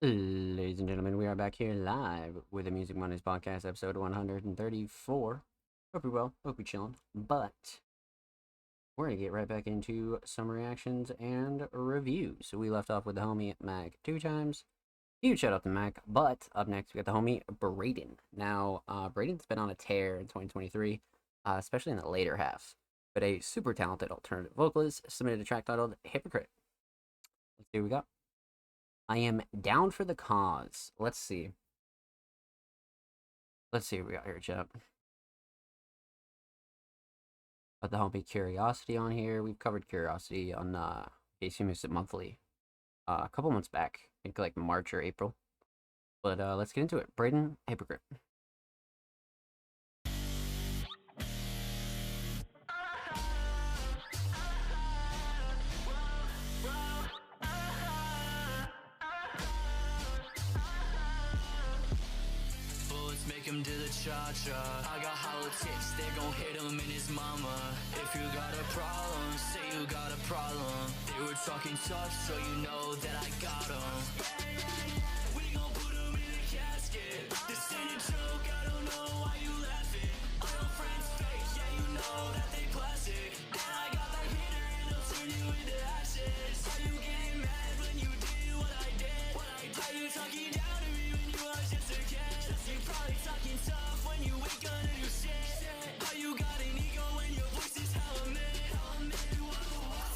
Ladies and gentlemen, we are back here live with the Music Mondays podcast, episode 134. Hope you're well, hope you're chilling, but we're going to get right back into some reactions and reviews. So we left off with the homie Mac 2 times. Huge shout out to Mac, but up next we got the homie Braden. Now, Braden's been on a tear in 2023, especially in the later half, but a super talented alternative vocalist submitted a track titled Hypocrite. Let's see what we got. I am down for the cause. Let's see. Let's see what we got here, chat. Got the homie Curiosity on here. We've covered Curiosity on AC Music Monthly a couple months back. I think like March or April. But let's get into it. Braden, Hypocrite. Bullets make him do the cha-cha. I got hollow tips, they gon' hit him and his mama. If you got a problem, say you got a problem. They were talking tough, so you know that I got them. We gon' put him in a casket. This ain't a joke, I don't know why you laughing. I know friends fake, yeah you know that they plastic. And I got that hitter and I'll turn you into ashes. Are you getting mad when you did what I did? Are you talking down to me when you was just a kid? You probably talking tough when you ain't gonna do shit. How you got an ego when your voice is hella mid?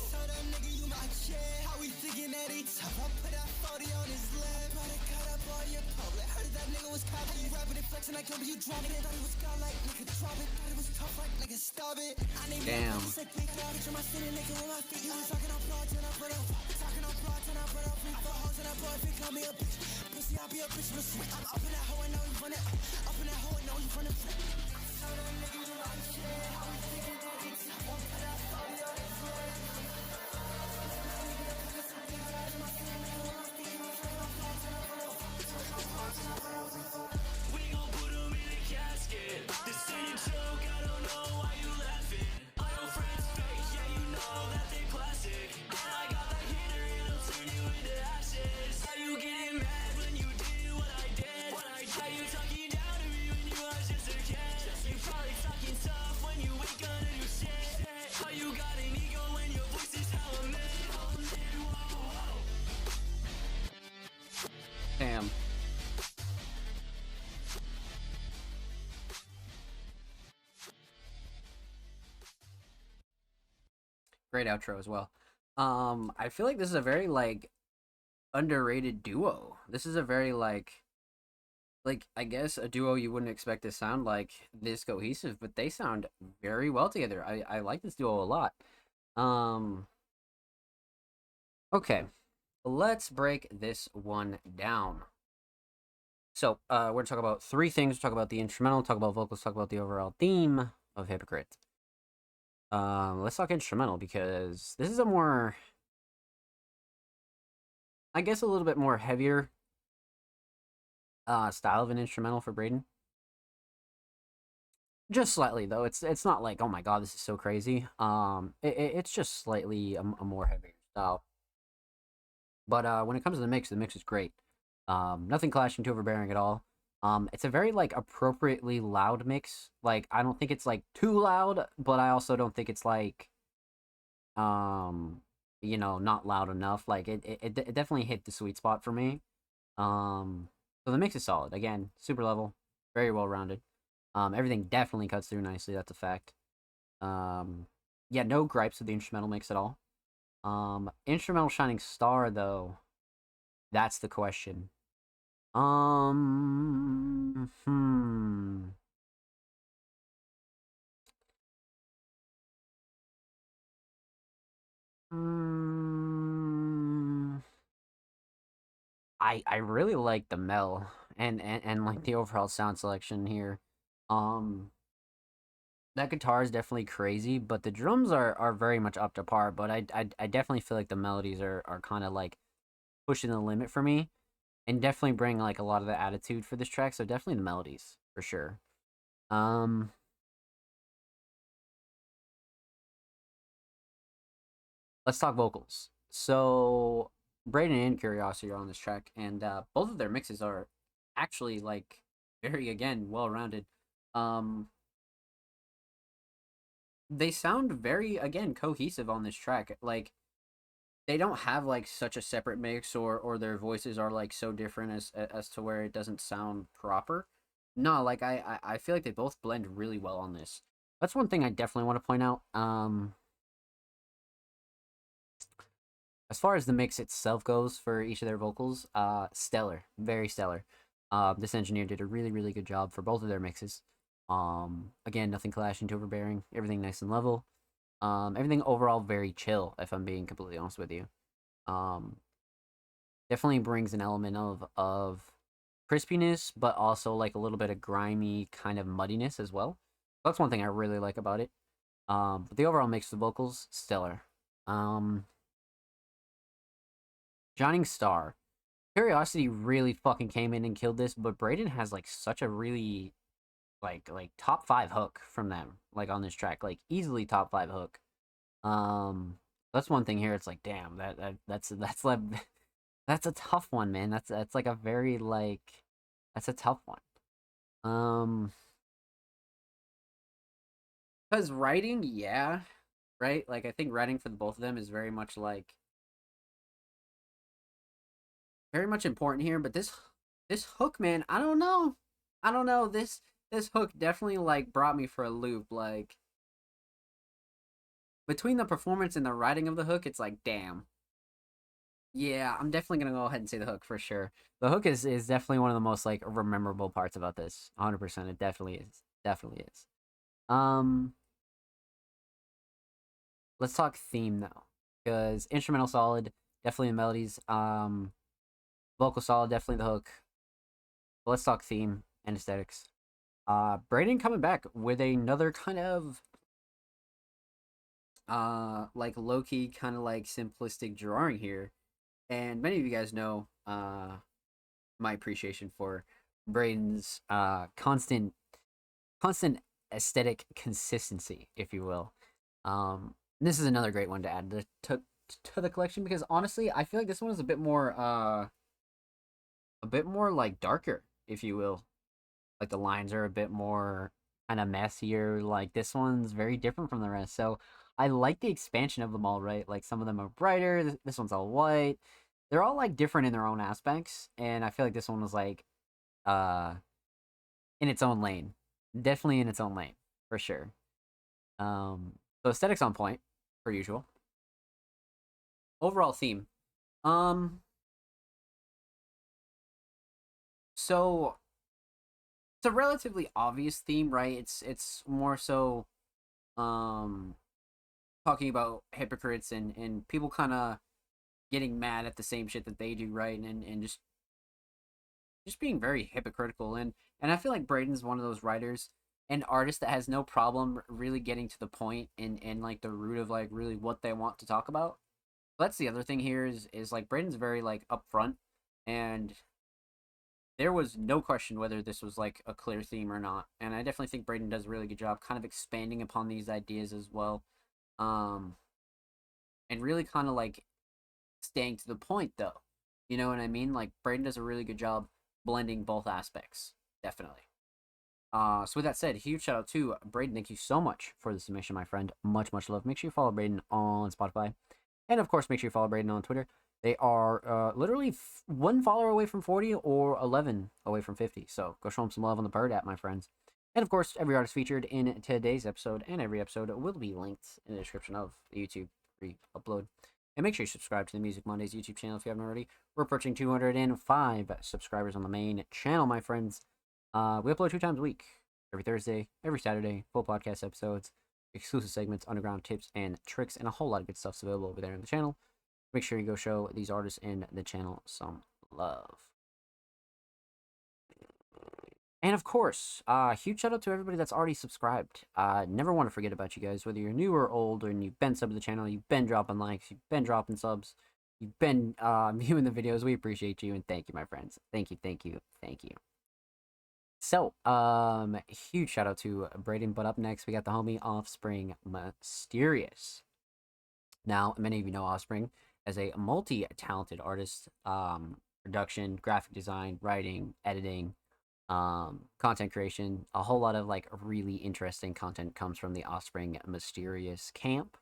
So that nigga, you my kid. How we thinking that he tough? I put that 40 on his lip. Try to cut up all your public. Heard that nigga was cocky. You rapping and flexing like you dropping it. Thought he was god like nigga drop it. Thought it was tough like nigga stop it. I need Damn. Picture my city nigga with my feet. You was talking on broad till I put up. Talking on broad till I put up. Free for hoes and that boy, if he call me a bitch. Pussy, I'll be a bitch real sweet. I'm up in that hoe, I know you run it. Up in that hoe, I know you run it. So that nigga, you my shit. How we thinking that he tough? I put that 40 on his lip. We gon' put him in a casket. This ain't a joke, I don't know why you laughing. I know friends fake, yeah you know that they plastic. And I got that hitter and I'll turn you into ashes. Are you getting mad when you did what I did? Are you talking down to me when you was just a kid? You probably talking tough when you ain't gonna do shit. How you got an ego when your voice is hella mid? Damn. Great outro as well. I feel like this is a very like underrated duo. This is a very like I guess a duo you wouldn't expect to sound like this cohesive, but they sound very well together. I like this duo a lot. Okay, let's break this one down. So we're gonna talk about three things. Talk about the instrumental, talk about vocals, talk about the overall theme of Hypocrite. Let's talk instrumental because this is a more, I guess, a little bit more heavier style of an instrumental for Braden. Just slightly though. It's not like, oh my god, this is so crazy. It's just slightly a more heavier style. But when it comes to the mix is great. Nothing clashing, too overbearing at all. It's a very like appropriately loud mix. Like I don't think it's like too loud, but I also don't think it's like you know, not loud enough. Like it definitely hit the sweet spot for me. So the mix is solid. Again, super level, very well rounded. Everything definitely cuts through nicely. That's a fact. Yeah, no gripes with the instrumental mix at all. Instrumental shining star though, that's the question. Hmm. I really like the mel and like the overall sound selection here. That guitar is definitely crazy, but the drums are very much up to par. But I definitely feel like the melodies are kind of like pushing the limit for me, and definitely bring like a lot of the attitude for this track. So definitely the melodies for sure. Um, let's talk vocals. So Braden and Curiosity are on this track, and both of their mixes are actually like very again well rounded. Um, they sound very again cohesive on this track. Like they don't have like such a separate mix, or their voices are like so different as to where it doesn't sound proper. No, like I feel like they both blend really well on this. That's one thing I definitely want to point out. As far as the mix itself goes for each of their vocals, stellar, very stellar. This engineer did a really, really good job for both of their mixes. Again, nothing clashing to overbearing, everything nice and level. Everything overall very chill, if I'm being completely honest with you. Um, Definitely brings an element of crispiness, but also like a little bit of grimy kind of muddiness as well. That's one thing I really like about it. But the overall mix of the vocals, stellar. Shining Star. Curiosity really fucking came in and killed this, but Braden has like such a really like top 5 hook from them, like on this track, like easily top 5 hook. That's one thing here. It's like, damn, that's like that's a tough one, man. That's like a very like that's a tough one. Because writing, yeah, right. Like I think writing for the both of them is very much important here. But this hook, man, I don't know. This hook definitely like brought me for a loop. Like between the performance and the writing of the hook, it's like, damn. Yeah, I'm definitely gonna go ahead and say the hook for sure. The hook is definitely one of the most like memorable parts about this. 100%, it definitely is. Definitely is. Um, let's talk theme though, because instrumental solid, definitely the melodies. Vocal solid, definitely the hook. But let's talk theme and aesthetics. Braden coming back with another kind of like low-key kind of like simplistic drawing here. And many of you guys know my appreciation for Braden's constant aesthetic consistency, if you will. This is another great one to add to the collection, because honestly, I feel like this one is a bit more like darker, if you will. Like the lines are a bit more kind of messier. Like this one's very different from the rest. So I like the expansion of them all, right? Like some of them are brighter. This one's all white. They're all like different in their own aspects, and I feel like this one was like uh in its own lane. Definitely in its own lane, for sure. So aesthetics on point, per usual. Overall theme. Um so it's a relatively obvious theme, right? It's more so um talking about hypocrites and people kind of getting mad at the same shit that they do, right? And just being very hypocritical, and I feel like Braden's one of those writers and artists that has no problem really getting to the point and like the root of like really what they want to talk about. That's the other thing here is like Braden's very like upfront, and there was no question whether this was like a clear theme or not. And I definitely think Braden does a really good job kind of expanding upon these ideas as well. Um and really kind of like staying to the point though. You know what I mean? Like Braden does a really good job blending both aspects. Definitely. So with that said, huge shout out to Braden. Thank you so much for the submission, my friend. Much, much love. Make sure you follow Braden on Spotify. And of course, make sure you follow Braden on Twitter. They are literally one follower away from 40 or 11 away from 50. So go show them some love on the Bird app, my friends. And of course, every artist featured in today's episode and every episode will be linked in the description of the YouTube upload. And make sure you subscribe to the Music Mondays YouTube channel if you haven't already. We're approaching 205 subscribers on the main channel, my friends. We upload 2 times a week, every Thursday, every Saturday, full podcast episodes, exclusive segments, underground tips and tricks, and a whole lot of good stuff's available over there in the channel. Make sure you go show these artists in the channel some love. And of course, huge shout out to everybody that's already subscribed. Never want to forget about you guys, whether you're new or old, and you've been subbed to the channel, you've been dropping likes, you've been dropping subs, you've been viewing the videos. We appreciate you, and thank you, my friends. Thank you, thank you, thank you. So, huge shout out to Braden. But up next, we got the homie Offspring Mysterious. Now, many of you know Offspring as a multi-talented artist, production, graphic design, writing, editing, content creation. A whole lot of like really interesting content comes from the Offspring Mysterious Camp.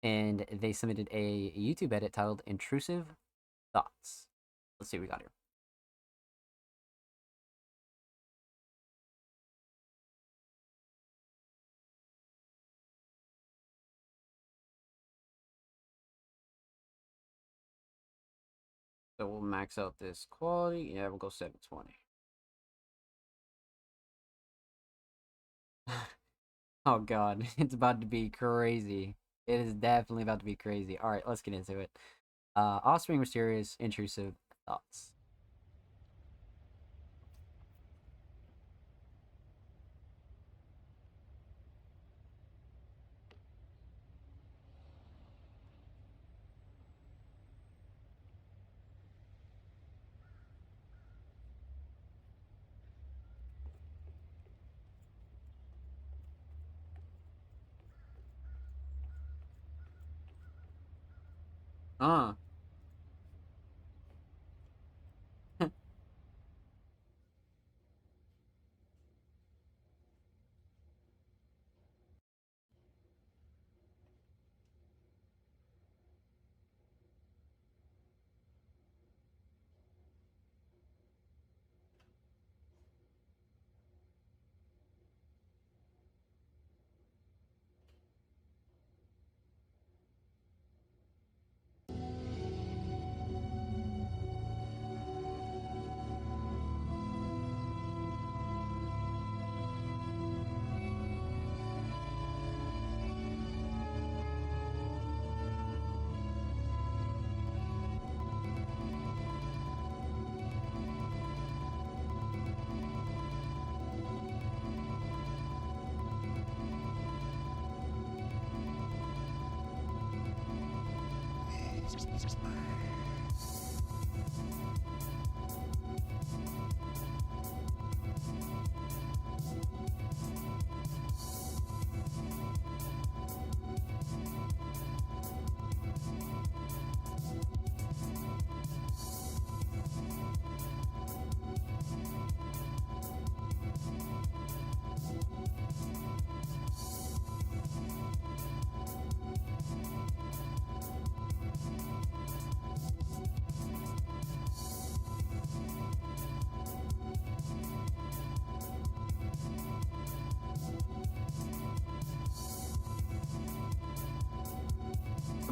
And they submitted a YouTube edit titled Intrusive Thoughts. Let's see what we got here. So we'll max out this quality. Yeah, we'll go 720. Oh god, it's about to be crazy. It is definitely about to be crazy. Alright, let's get into it. Offspring Mysterious Intrusive Thoughts. Uh.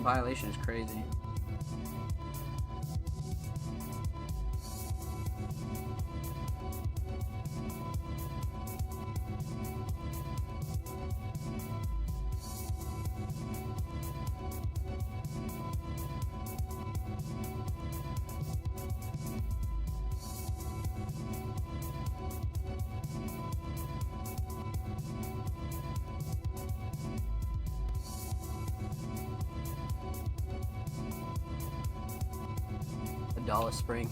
Violation is crazy. Dollar Spring.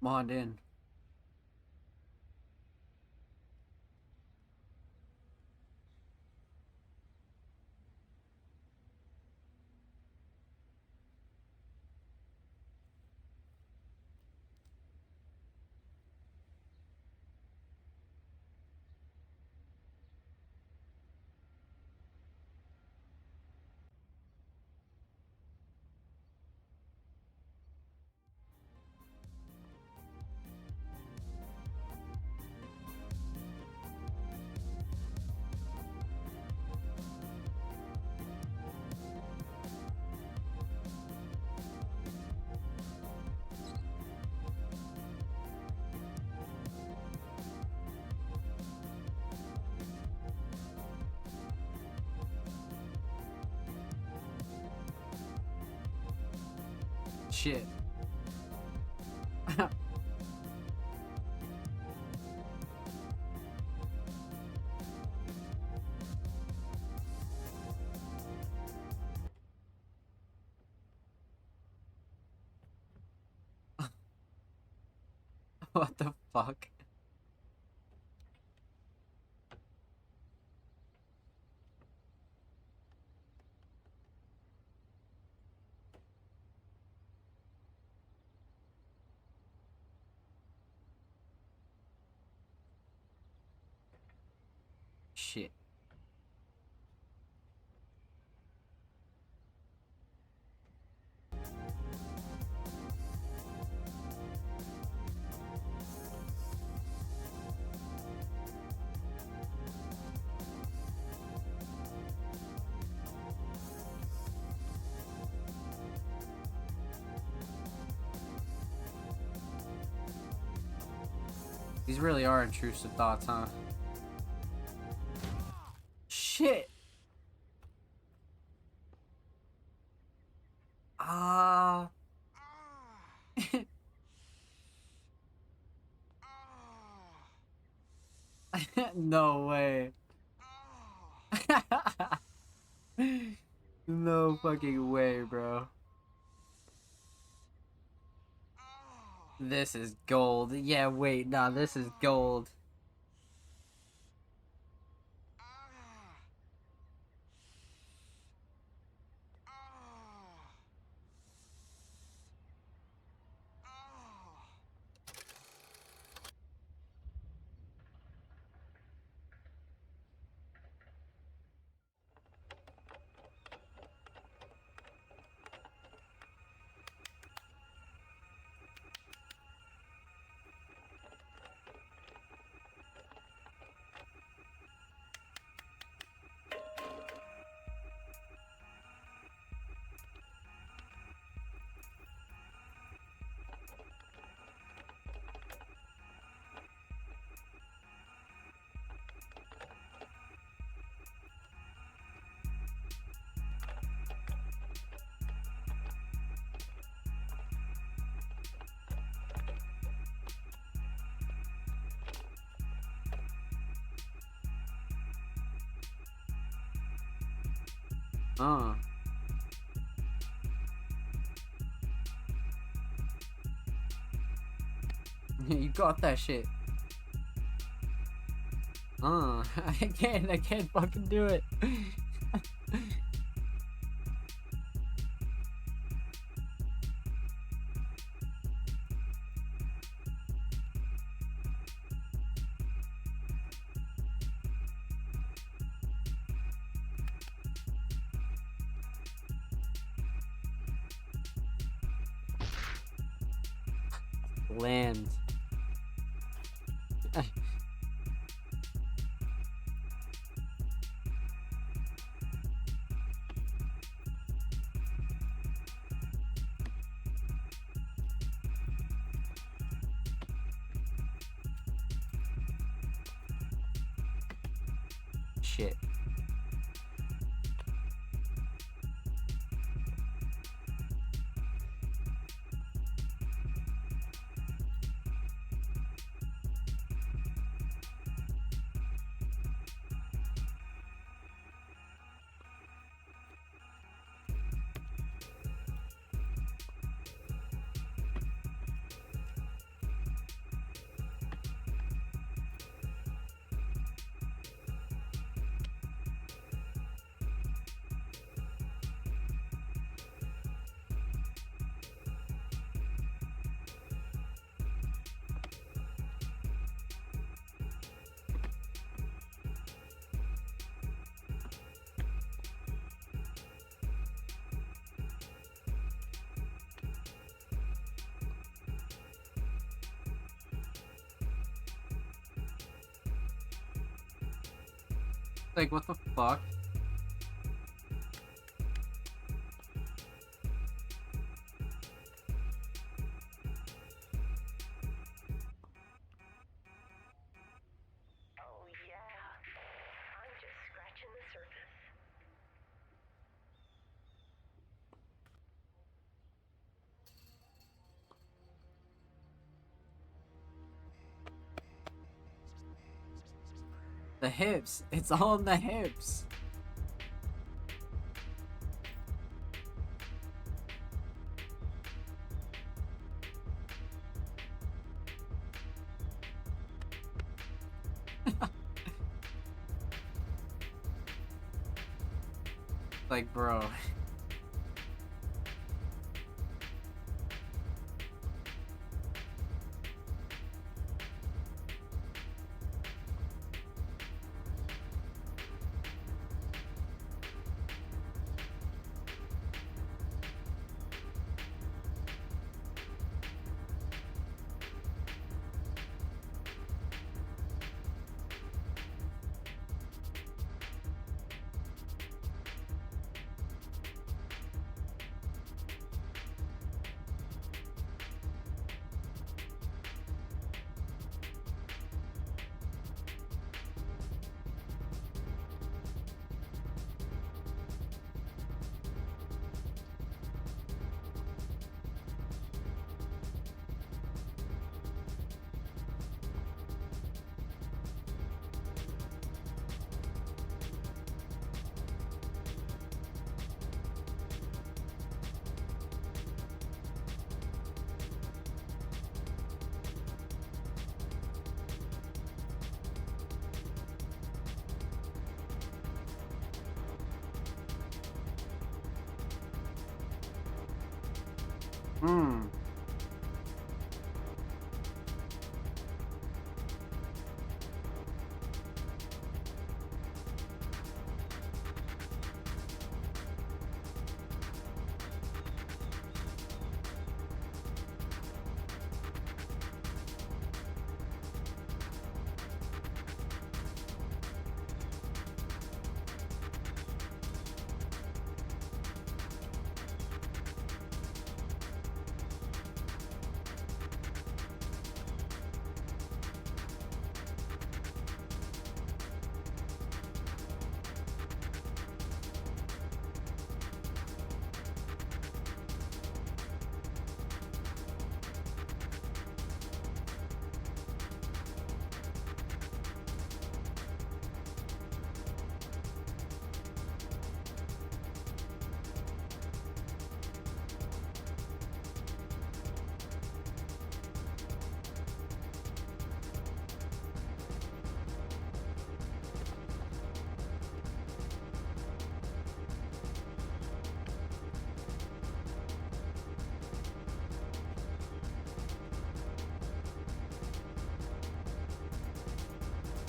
Mod in. Shit. What the fuck? Shit. These really are intrusive thoughts, huh? Shit! Ah. No way. No fucking way, bro. This is gold. Yeah, wait, nah, this is gold. You got that shit. I can't fucking do it. Land. Shit. Like, what the fuck? Oh yeah, I'm just scratching the surface. The hips. It's all in the hips. Like, bro. Hmm.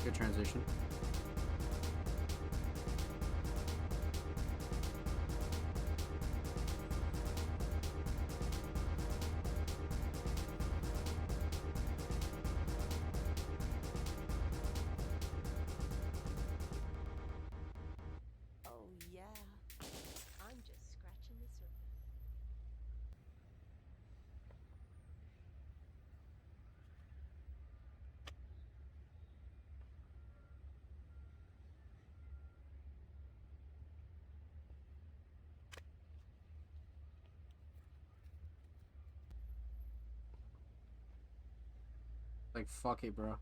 Good transition. Oh, yeah. I'm just scratching the surface. Like, fuck it, bro.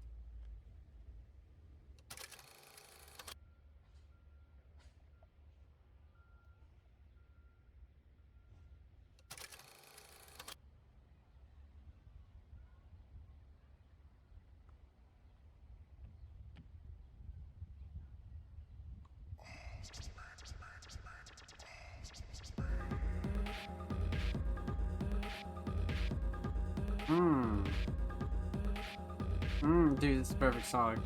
Dude, this is a perfect song.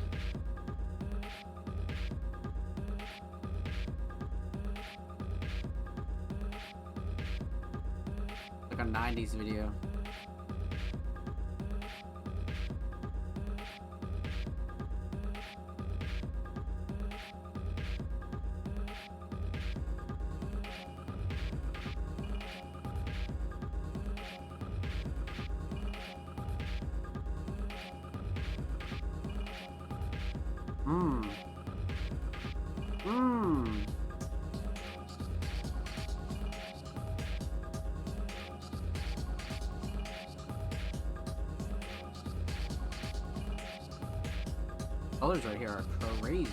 Like a 90s video. Colors right here are crazy.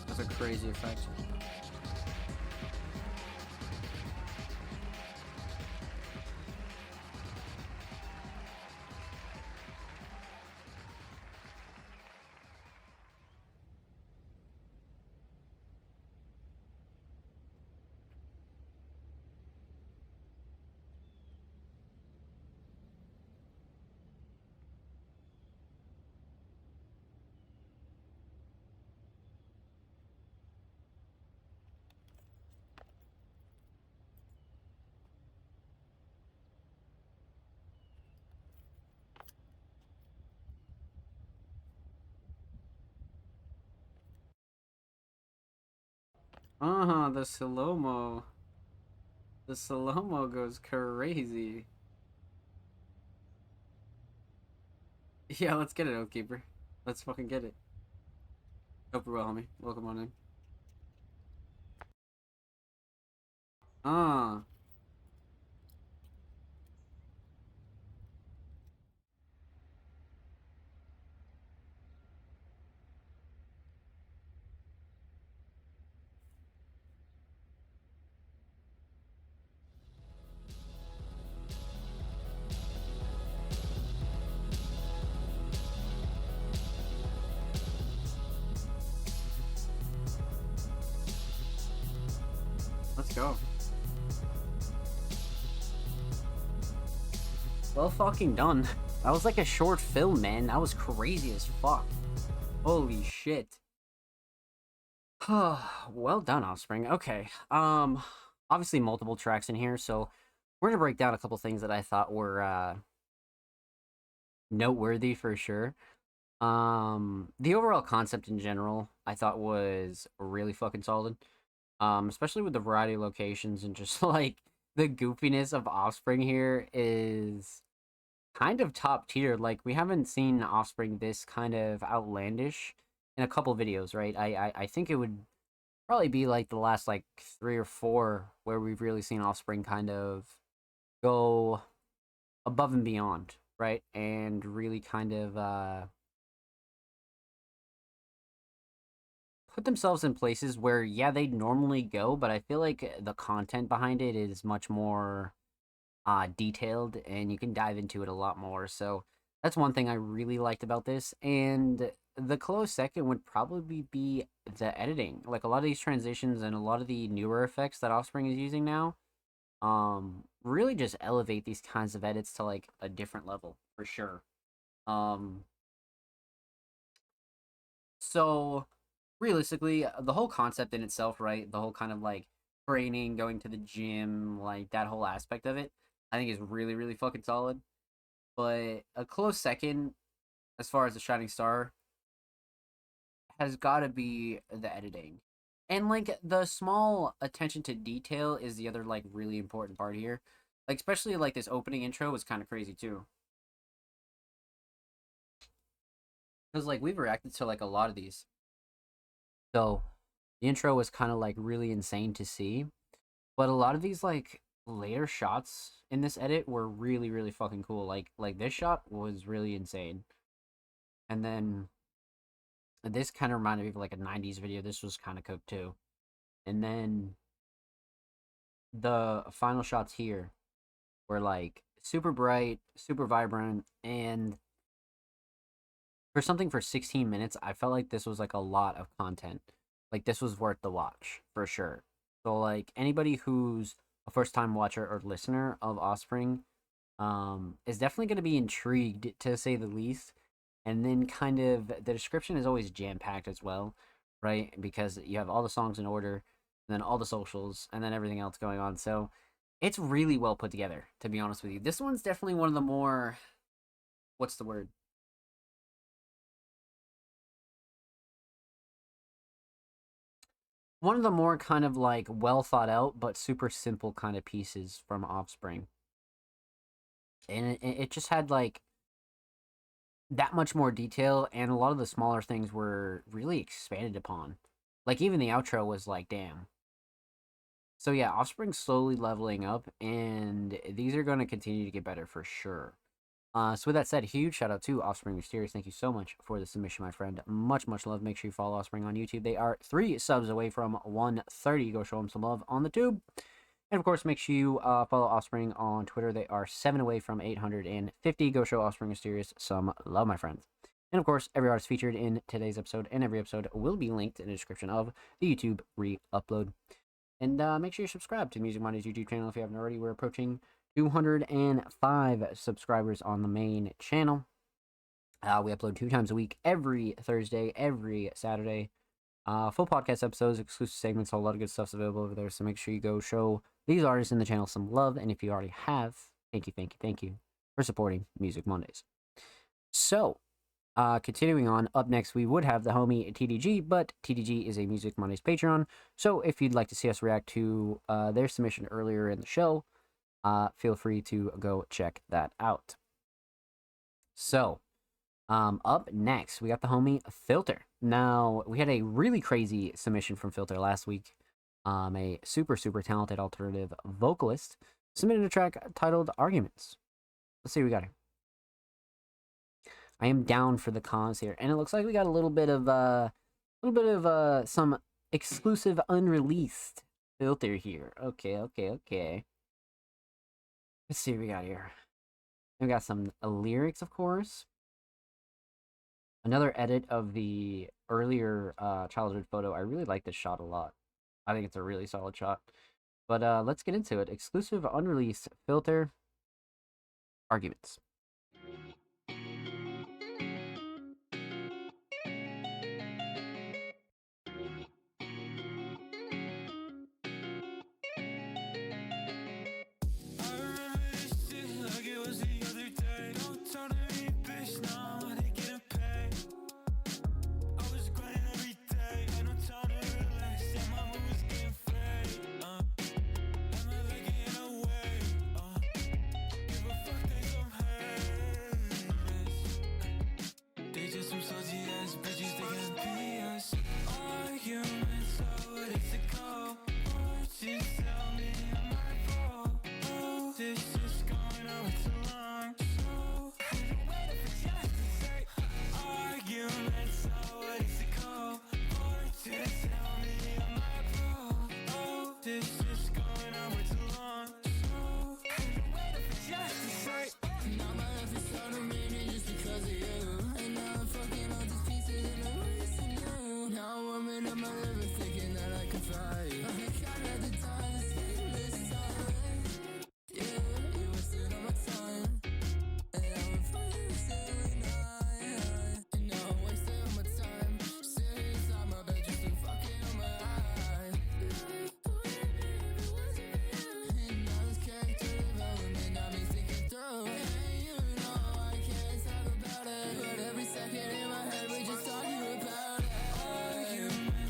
That's a crazy effect. The slow-mo. The slow-mo goes crazy. Yeah, let's get it, Oathkeeper. Let's fucking get it. Hope you're well, homie. Welcome on in. Ah. Let's go. Well fucking done. That was like a short film, man. That was crazy as fuck. Holy shit. Well done, Offspring. Okay. Obviously multiple tracks in here, so we're gonna break down a couple things that I thought were noteworthy for sure. The overall concept in general, I thought was really fucking solid. Especially with the variety of locations and just like the goofiness of Offspring here is kind of top tier. Like we haven't seen Offspring this kind of outlandish in a couple videos, right? I think it would probably be like the last like 3 or 4 where we've really seen Offspring kind of go above and beyond, right? And really kind of put themselves in places where yeah they'd normally go, but I feel like the content behind it is much more detailed and you can dive into it a lot more. So that's one thing I really liked about this. And the close second would probably be the editing. Like a lot of these transitions and a lot of the newer effects that Offspring is using now really just elevate these kinds of edits to like a different level for sure. So realistically, the whole concept in itself, right? The whole kind of like training, going to the gym, like that whole aspect of it, I think is really, really fucking solid. But a close second, as far as the shining star, has got to be the editing. And like the small attention to detail is the other like really important part here. Like especially like this opening intro was kind of crazy too. Cuz like we've reacted to like a lot of these. So the intro was kind of like really insane to see. But a lot of these like later shots in this edit were really really fucking cool. Like this shot was really insane. And then this kind of reminded me of like a 90s video. This was kind of cooked too. And then the final shots here were like super bright, super vibrant, and for something for 16 minutes, I felt like this was like a lot of content. Like this was worth the watch for sure. So like anybody who's a first time watcher or listener of Offspring is definitely going to be intrigued to say the least. And then kind of the description is always jam packed as well, right? Because you have all the songs in order, and then all the socials, and then everything else going on. So it's really well put together, to be honest with you. This one's definitely one of the more, what's the word? one of the more kind of like well thought out but super simple kind of pieces from Offspring. And it just had like that much more detail, and a lot of the smaller things were really expanded upon. Like even the outro was like, damn. So yeah, Offspring slowly leveling up, and these are going to continue to get better for sure. So with that said, huge shout out to Offspring Mysterious. Thank you so much for the submission, my friend. Much, much love. Make sure you follow Offspring on YouTube. They are 3 subs away from 130. Go show them some love on the tube. And of course, make sure you follow Offspring on Twitter. They are 7 away from 850. Go show Offspring Mysterious some love, my friends. And of course, every artist featured in today's episode and every episode will be linked in the description of the YouTube re-upload. And make sure you subscribe to Music Mondays YouTube channel if you haven't already. We're approaching 205 subscribers on the main channel. We upload 2 times a week, every Thursday, every Saturday. Full podcast episodes, exclusive segments, a lot of good stuff's available over there. So make sure you go show these artists in the channel some love. And if you already have, thank you for supporting Music Mondays. So, continuing on, up next we would have the homie TDG, but TDG is a Music Mondays Patreon. So if you'd like to see us react to their submission earlier in the show, feel free to go check that out. So, up next, we got the homie Filter. Now, we had a really crazy submission from Filter last week. A super talented alternative vocalist submitted a track titled Arguments. Let's see what we got here. I am down for the cause here, and it looks like we got a little bit of some exclusive unreleased Filter here. Okay. Let's see what we got here. We got some lyrics, of course. Another edit of the earlier childhood photo. I really like this shot a lot. I think it's a really solid shot. But let's get into it. Exclusive unreleased Filter Arguments.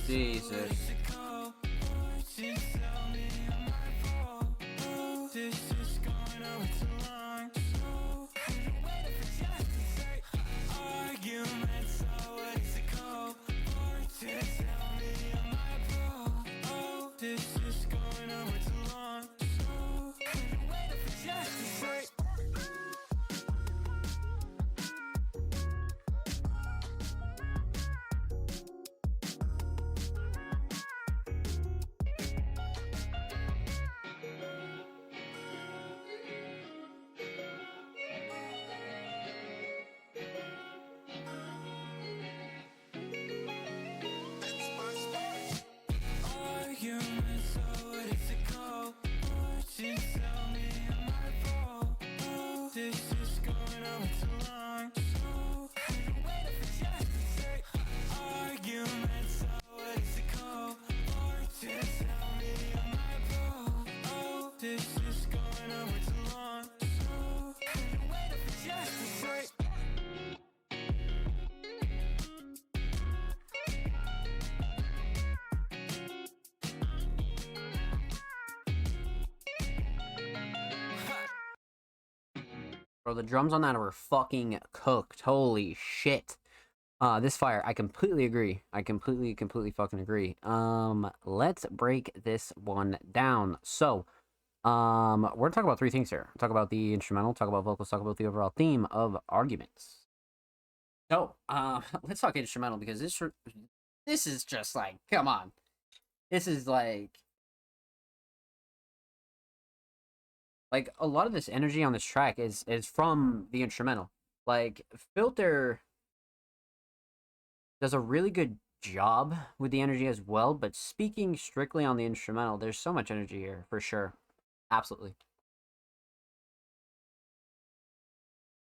Jesus. Bro, the drums on that were fucking cooked. Holy shit. This fire, I completely agree. I completely fucking agree. Let's break this one down. So, we're gonna talk about three things here. Talk about the instrumental, talk about vocals, talk about the overall theme of arguments. So, let's talk instrumental because this is just like, come on. This is like a lot of this energy on this track is from the instrumental. Like, Filter does a really good job with the energy as well, but speaking strictly on the instrumental, there's so much energy here, for sure. Absolutely.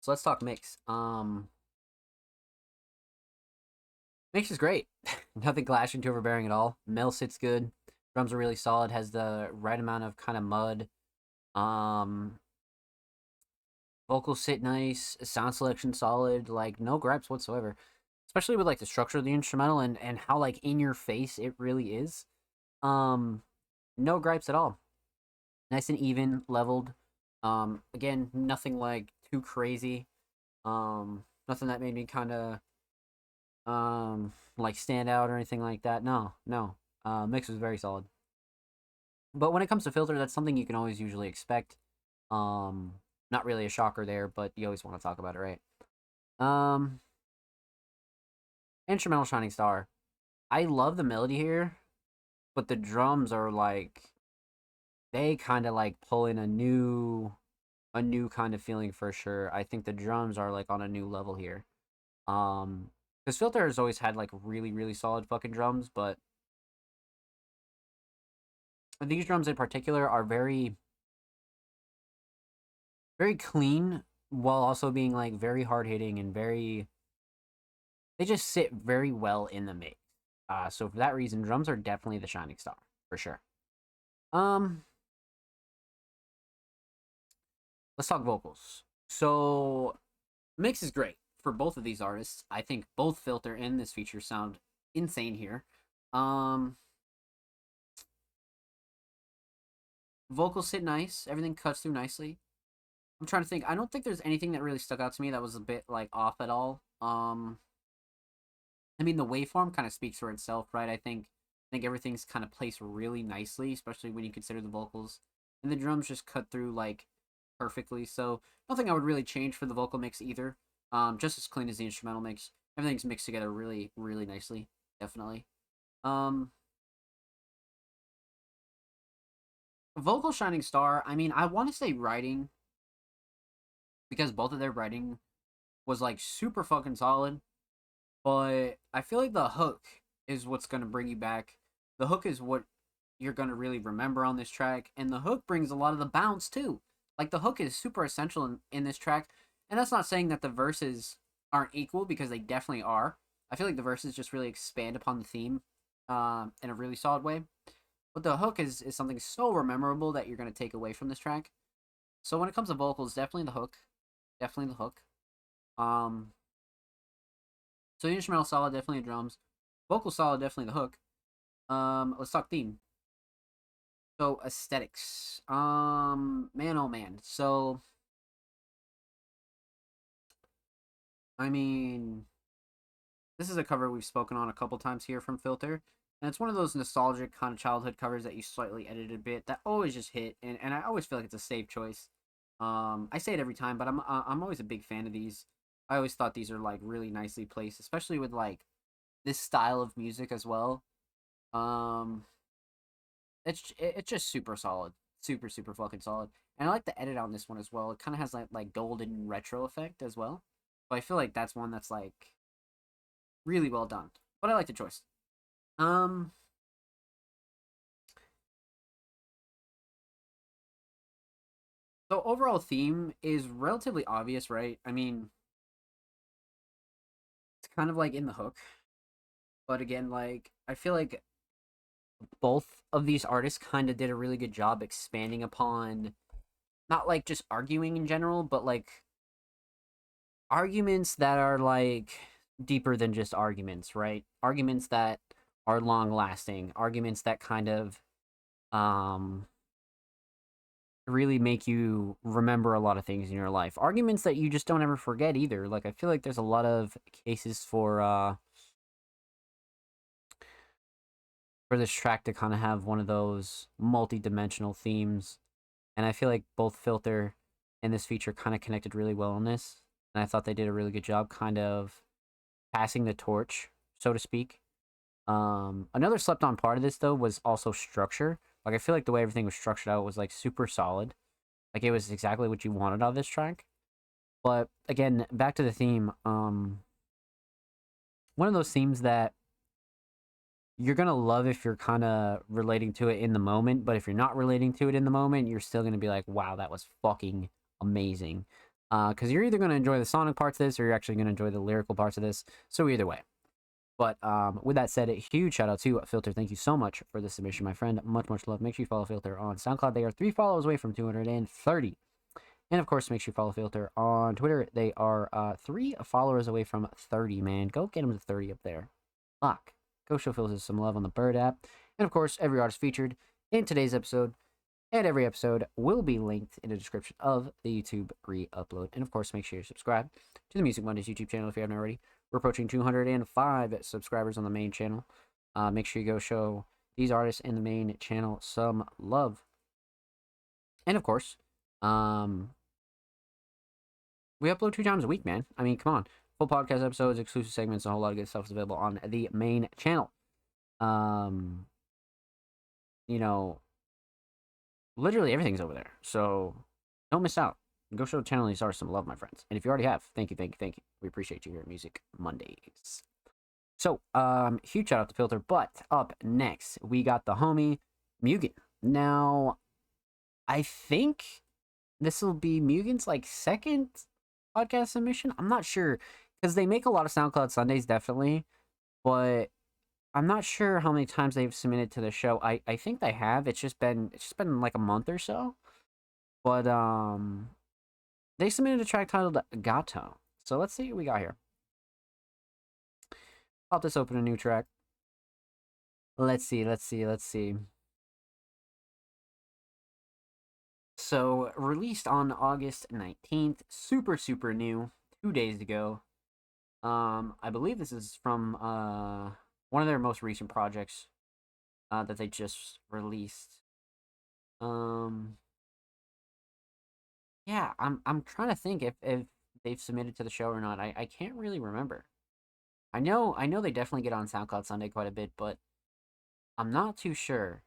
So let's talk mix. Mix is great. Nothing clashing too overbearing at all. Mel sits good. Drums are really solid, has the right amount of kind of mud. Vocals sit nice, sound selection solid, like no gripes whatsoever. Especially with like the structure of the instrumental and how like in your face it really is. No gripes at all. Nice and even, leveled. Again, nothing like too crazy. Nothing that made me kind of like stand out or anything like that. No. Mix was very solid. But when it comes to Filter, that's something you can always usually expect. Not really a shocker there, but you always want to talk about it, right? Instrumental Shining Star. I love the melody here, but the drums are like, they kind of like pull in a new kind of feeling for sure. I think the drums are like on a new level here. Because Filter has always had like really solid fucking drums, but these drums in particular are very clean while also being like very hard hitting and they just sit very well in the mix. So for that reason, drums are definitely the shining star for sure. Let's talk vocals. So mix is great for both of these artists. I think both Filter and this feature sound insane here. Vocals sit nice. Everything cuts through nicely. I'm trying to think. I don't think there's anything that really stuck out to me that was a bit like off at all. I mean, the waveform kind of speaks for itself, right? I think everything's kind of placed really nicely, especially when you consider the vocals. And the drums just cut through like perfectly. So nothing I would really change for the vocal mix either. Just as clean as the instrumental mix. Everything's mixed together really nicely. Definitely. Vocal Shining Star, I mean, I want to say writing, because both of their writing was like super fucking solid, but I feel like the hook is what's going to bring you back. The hook is what you're going to really remember on this track, and the hook brings a lot of the bounce too. Like, the hook is super essential in this track, and that's not saying that the verses aren't equal, because they definitely are. I feel like the verses just really expand upon the theme in a really solid way. But the hook is something so memorable that you're going to take away from this track. So when it comes to vocals, definitely the hook. Definitely the hook. So the instrumental solid, definitely the drums. Vocal solid, definitely the hook. Let's talk theme. So aesthetics. Man, oh man. So, I mean, this is a cover we've spoken on a couple times here from Filter. And it's one of those nostalgic kind of childhood covers that you slightly edited a bit that always just hit, and I always feel like it's a safe choice. I say it every time, but I'm always a big fan of these. I always thought these are like really nicely placed, especially with like this style of music as well. It's just super solid, super fucking solid, and I like the edit on this one as well. It kind of has like golden retro effect as well, but I feel like that's one that's like really well done. But I like the choice. So overall theme is relatively obvious, right? I mean, it's kind of like in the hook. But again, like, I feel like both of these artists kind of did a really good job expanding upon not like just arguing in general, but like arguments that are like deeper than just arguments, right? Arguments that are long lasting, arguments that kind of really make you remember a lot of things in your life. Arguments that you just don't ever forget either. Like, I feel like there's a lot of cases for this track to kind of have one of those multi-dimensional themes. And I feel like both Filter and this feature kind of connected really well on this. And I thought they did a really good job kind of passing the torch, so to speak. Another slept on part of this though was also structure. Like, I feel like the way everything was structured out was like super solid. Like, it was exactly what you wanted out of this track. But again, back to the theme. One of those themes that you're gonna love if you're kind of relating to it in the moment, but if you're not relating to it in the moment, you're still gonna be like, wow, that was fucking amazing. Because you're either gonna enjoy the sonic parts of this, or you're actually gonna enjoy the lyrical parts of this. So either way. But with that said, a huge shout out to Filter. Thank you so much for the submission, my friend. Much, much love. Make sure you follow Filter on SoundCloud. They are 3 followers away from 230. And of course, make sure you follow Filter on Twitter. They are 3 followers away from 30, man. Go get them to 30 up there. Fuck. Go show Filter some love on the Bird app. And of course, every artist featured in today's episode and every episode will be linked in the description of the YouTube re-upload. And of course, make sure you subscribe to the Music Mondays YouTube channel if you haven't already. We're approaching 205 subscribers on the main channel. Make sure you go show these artists in the main channel some love. And of course, we upload 2 times a week, man. I mean, come on. Full podcast episodes, exclusive segments, and a whole lot of good stuff is available on the main channel. You know, literally everything's over there. So don't miss out. Go show the channel these artists some love, my friends. And if you already have, thank you, thank you, thank you. We appreciate you here at Music Mondays. So, huge shout out to Filter. But up next, we got the homie Mugen. Now, I think this will be Mugen's like second podcast submission. I'm not sure, because they make a lot of SoundCloud Sundays, definitely. But I'm not sure how many times they've submitted to the show. I think they have. It's just been like a month or so. But they submitted a track titled Gato. So let's see what we got here. I'll just open a new track. Let's see. So, released on August 19th. Super, super new. 2 days ago. I believe this is from one of their most recent projects that they just released. Yeah, I'm trying to think if they've submitted to the show or not. I can't really remember. I know they definitely get on SoundCloud Sunday quite a bit, but I'm not too sure.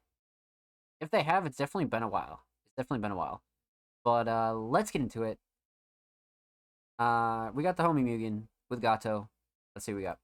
If they have, it's definitely been a while. But let's get into it. We got the homie Mugen with Gato. Let's see what we got.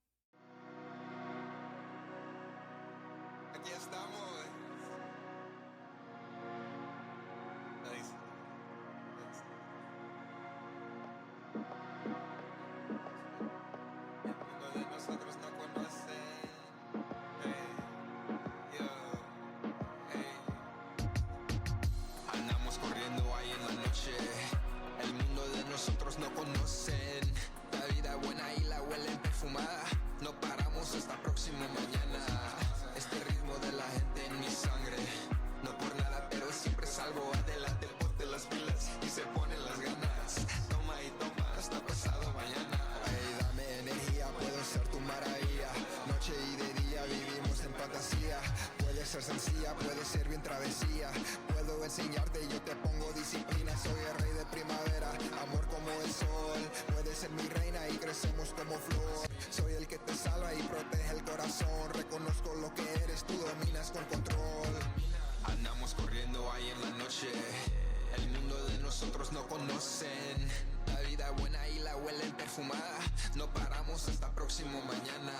Andamos corriendo ahí en la noche. El mundo de nosotros no conocen. La vida buena y la huelen perfumada. No paramos hasta próximo mañana. Este ritmo de la gente en mi sangre. No por nada, pero siempre salgo adelante. Ponte las pilas y se ponen las ganas. Toma y toma hasta pasado mañana. Hey, dame energía, puedo ser tu maravilla. Noche y de día vivimos en fantasía. Puede ser sencilla, puede ser bien travesía. Puedo enseñarte, yo te pongo disciplina. Soy el rey de primavera, amor como el sol. Puedes ser mi reina y crecemos como flor. Soy el que te salva y protege el corazón. Reconozco lo que eres, tú dominas con control. Andamos corriendo ahí en la noche. El mundo de nosotros no conocen. La vida buena y la huelen perfumada. No paramos hasta próximo mañana.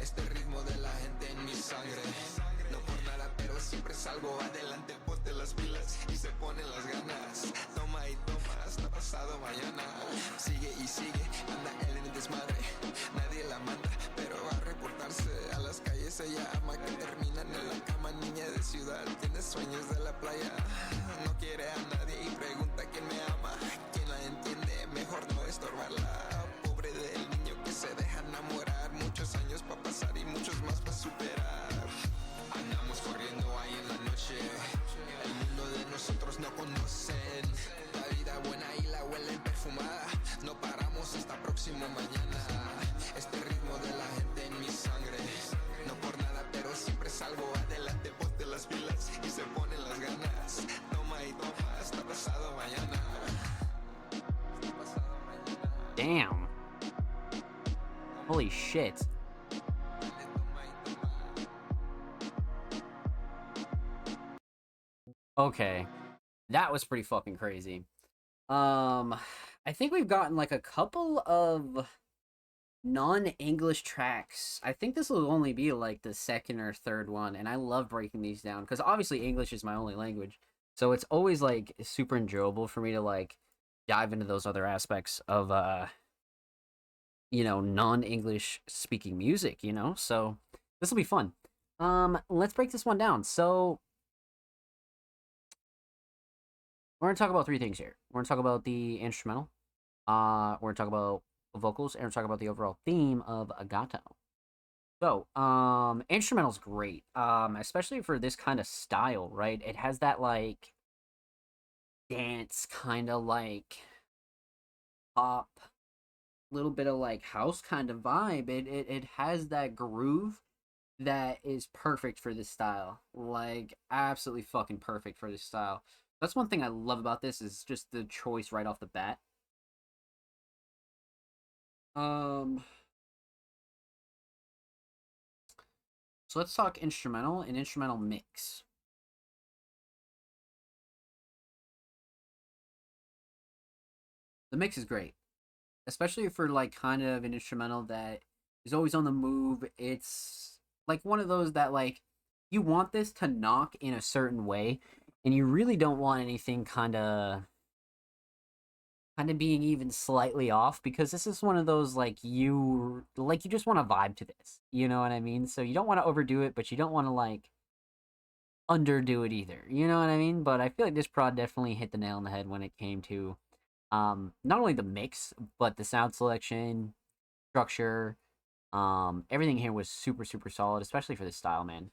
Este ritmo de la gente en mi sangre. No por nada, pero siempre salgo adelante. Ponte las pilas y se ponen las ganas. Toma y toma hasta pasado mañana. Sigue y sigue, anda él en el desmadre. Nadie la manda, pero va a reportarse a las calles. Ella ama que terminan en la cama. Niña de ciudad, tiene sueños de la playa. No quiere a nadie y pregunta quién me ama. Quién la entiende, mejor no estorbarla. Pobre del niño que se deja enamorar. Muchos años para pasar y muchos más para superar. Andamos corriendo ahí en la noche. El mundo de nosotros no conoce. te ponte las pilas y se ponen las ganas. Toma y toma, hasta pasado mañana. Damn. Holy shit. Okay. That was pretty fucking crazy. I think we've gotten like a couple of non-English tracks. I think this will only be like the second or third one, and I love breaking these down because obviously English is my only language. So it's always like super enjoyable for me to like dive into those other aspects of non-English speaking music, So this will be fun. Let's break this one down. So we're gonna talk about three things here. We're gonna talk about the instrumental. We're gonna talk about vocals, and we're gonna talk about the overall theme of Agato. So, instrumental's great. Especially for this kind of style, right? It has that like dance kind of like pop, little bit of like house kind of vibe. It has that groove that is perfect for this style. Like absolutely fucking perfect for this style. That's one thing I love about this is just the choice right off the bat. So let's talk instrumental and instrumental mix. The mix is great, especially for like kind of an instrumental that is always on the move. It's like one of those that like you want this to knock in a certain way, and you really don't want anything kind of being even slightly off, because this is one of those like you just want to vibe to this, you know what I mean? So you don't want to overdo it, but you don't want to like underdo it either, you know what I mean? But I feel like this prod definitely hit the nail on the head when it came to not only the mix but the sound selection, structure. Everything here was super super solid, especially for this style, man.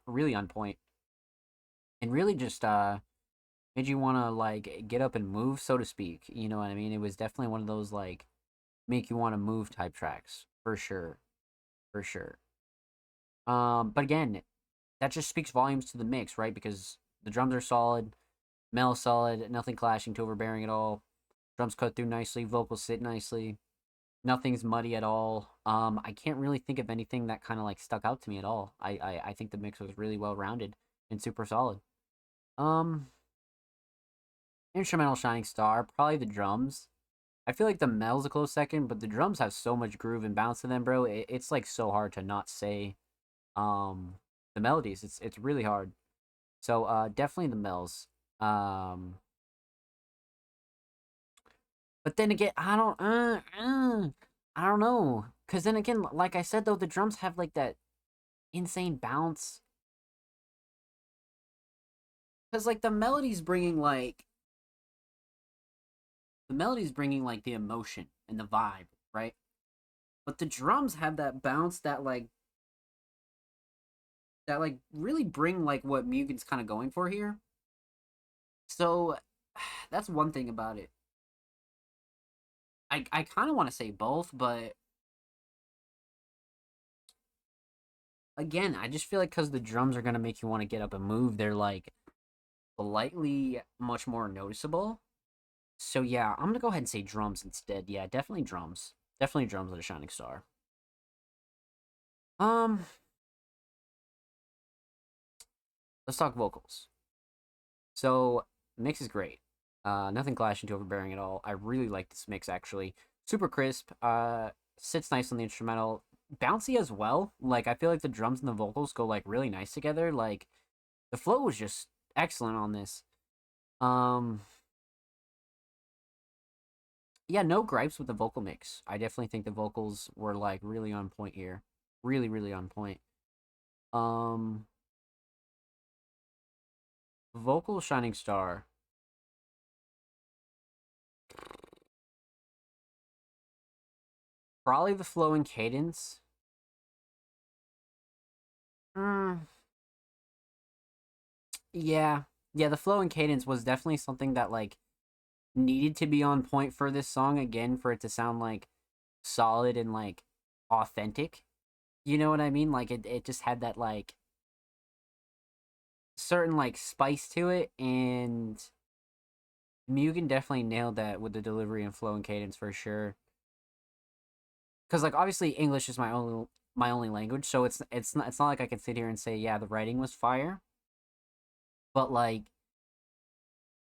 Really on point, and really just made you want to like get up and move, so to speak, you know what I mean? It was definitely one of those like make you want to move type tracks, for sure. But again, that just speaks volumes to the mix, right? Because the drums are solid, mel solid, nothing clashing to overbearing at all. Drums cut through nicely, vocals sit nicely, nothing's muddy at all. I can't really think of anything that kind of like stuck out to me at all. I think the mix was really well rounded and super solid. Instrumental shining star, probably the drums. I feel like the mel's a close second, but the drums have so much groove and bounce to them, bro. It's like so hard to not say the melodies. It's really hard. So definitely the mel's. But then again, I don't know, cause then again, like I said though, the drums have like that insane bounce. Cause like the melody's bringing like the emotion and the vibe, right? But the drums have that bounce that really bring like what Mugen's kind of going for here. So that's one thing about it. I kind of want to say both, but again, I just feel like because the drums are going to make you want to get up and move, they're like slightly much more noticeable. So yeah, I'm gonna go ahead and say drums instead. Yeah, definitely drums. Definitely drums with a shining star. Let's talk vocals. So mix is great. Nothing clashing to overbearing at all. I really like this mix actually. Super crisp. Sits nice on the instrumental. Bouncy as well. Like I feel like the drums and the vocals go like really nice together. Like the flow was just excellent on this. Yeah, no gripes with the vocal mix. I definitely think the vocals were like really on point here. Really, really on point. Vocal shining star. Probably the flow and cadence. Yeah. Yeah, the flow and cadence was definitely something that like needed to be on point for this song again, for it to sound like solid and like authentic. You know what I mean? Like it just had that like certain like spice to it, and Mugen definitely nailed that with the delivery and flow and cadence for sure. Because like obviously English is my only language, so it's not like I can sit here and say yeah the writing was fire, but like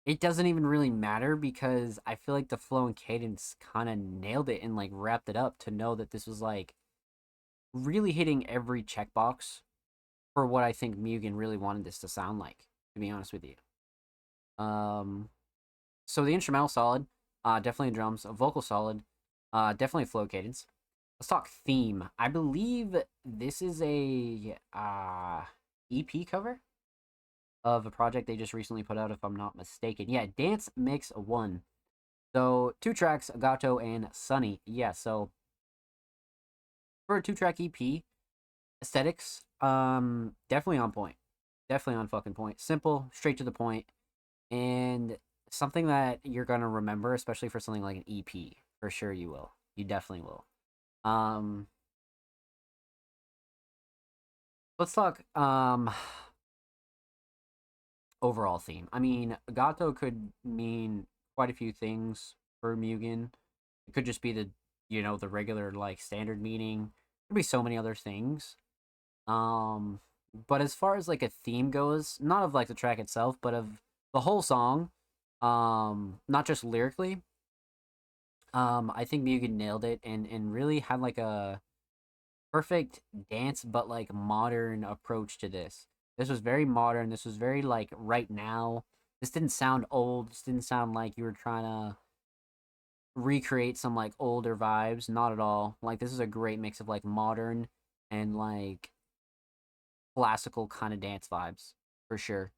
it doesn't even really matter because I feel like the flow and cadence kind of nailed it and like wrapped it up to know that this was like really hitting every checkbox for what I think Mugen really wanted this to sound like, to be honest with you. So the instrumental solid, definitely drums, vocal solid, definitely flow cadence. Let's talk theme. I believe this is a EP cover of a project they just recently put out, if I'm not mistaken. Yeah, Dance Mix 1. So 2 tracks, Gato and Sunny. Yeah, so for a 2-track EP, aesthetics, definitely on point. Definitely on fucking point. Simple, straight to the point, and something that you're gonna remember, especially for something like an EP. For sure you will. You definitely will. Let's talk overall theme. I mean, Gato could mean quite a few things for Mugen. It could just be the the regular like standard meaning. Could be so many other things. But as far as like a theme goes, not of like the track itself, but of the whole song, not just lyrically, I think Mugen nailed it and really had like a perfect dance but like modern approach to this. This was very modern. This was very like right now. This didn't sound old. This didn't sound like you were trying to recreate some like older vibes. Not at all. Like this is a great mix of like modern and like classical kind of dance vibes for sure.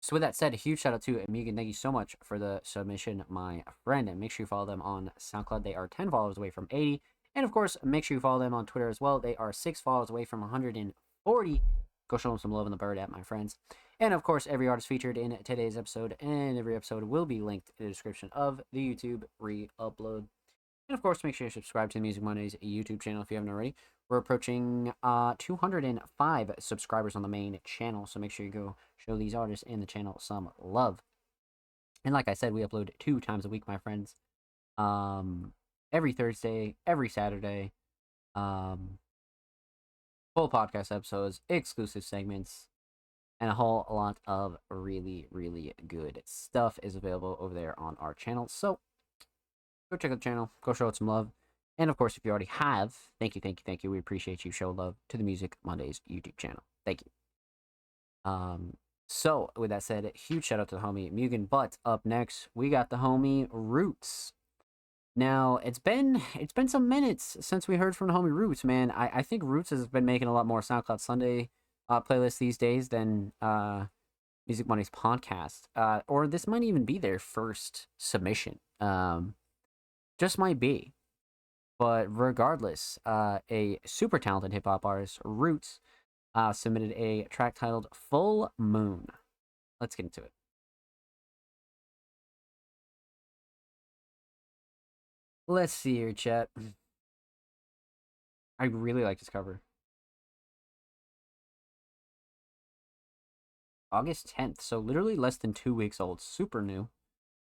So with that said, a huge shout out to Mugen. Thank you so much for the submission, my friend. And make sure you follow them on SoundCloud. They are 10 followers away from 80. And of course, make sure you follow them on Twitter as well. They are 6 followers away from 140. Go show them some love in the bird app, my friends. And of course, every artist featured in today's episode and every episode will be linked in the description of the YouTube re-upload. And of course, make sure you subscribe to the Music Mondays YouTube channel if you haven't already. We're approaching 205 subscribers on the main channel, so make sure you go show these artists in the channel some love. And like I said, we upload 2 times a week, my friends. Every Thursday, every Saturday. Full podcast episodes, exclusive segments, and a whole lot of really, really good stuff is available over there on our channel. So go check out the channel, go show it some love. And of course, if you already have, thank you, thank you, thank you. We appreciate you. Show love to the Music Mondays YouTube channel. Thank you. So with that said, huge shout out to the homie Mugen. But up next, we got the homie Roots. Now it's been some minutes since we heard from the homie Roots, man. I think Roots has been making a lot more SoundCloud Sunday playlists these days than Music Mondays podcast. Or this might even be their first submission. Just might be. But regardless, a super talented hip-hop artist, Roots, submitted a track titled Full Moon. Let's get into it. Let's see here, chat. I really like this cover. August 10th, so literally less than 2 weeks old. Super new.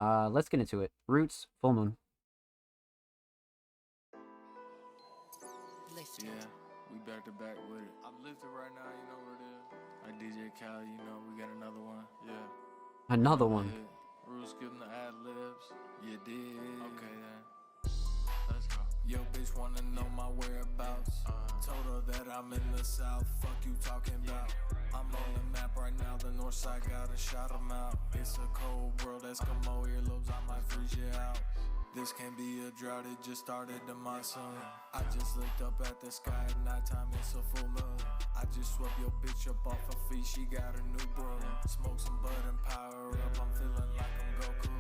Let's get into it. Roots, Full Moon. Yeah, we back to back with it. I'm lifted right now, you know what it is. Like DJ Khaled, you know, we got another one. Yeah. Another one. Rules giving the ad libs. You did. Okay then. Let's go. Yo, bitch wanna know my whereabouts. Told her that I'm in the south. Fuck you talking about. I'm on the map right now. The north side gotta shout 'em out. It's a cold world, Eskimo earlobes. I might freeze you out. This can't be a drought, it just started the monsoon. I just looked up at the sky at nighttime, it's a full moon. I just swept your bitch up off her feet, she got a new broom. Smoke some bud and power up, I'm feeling like I'm Goku.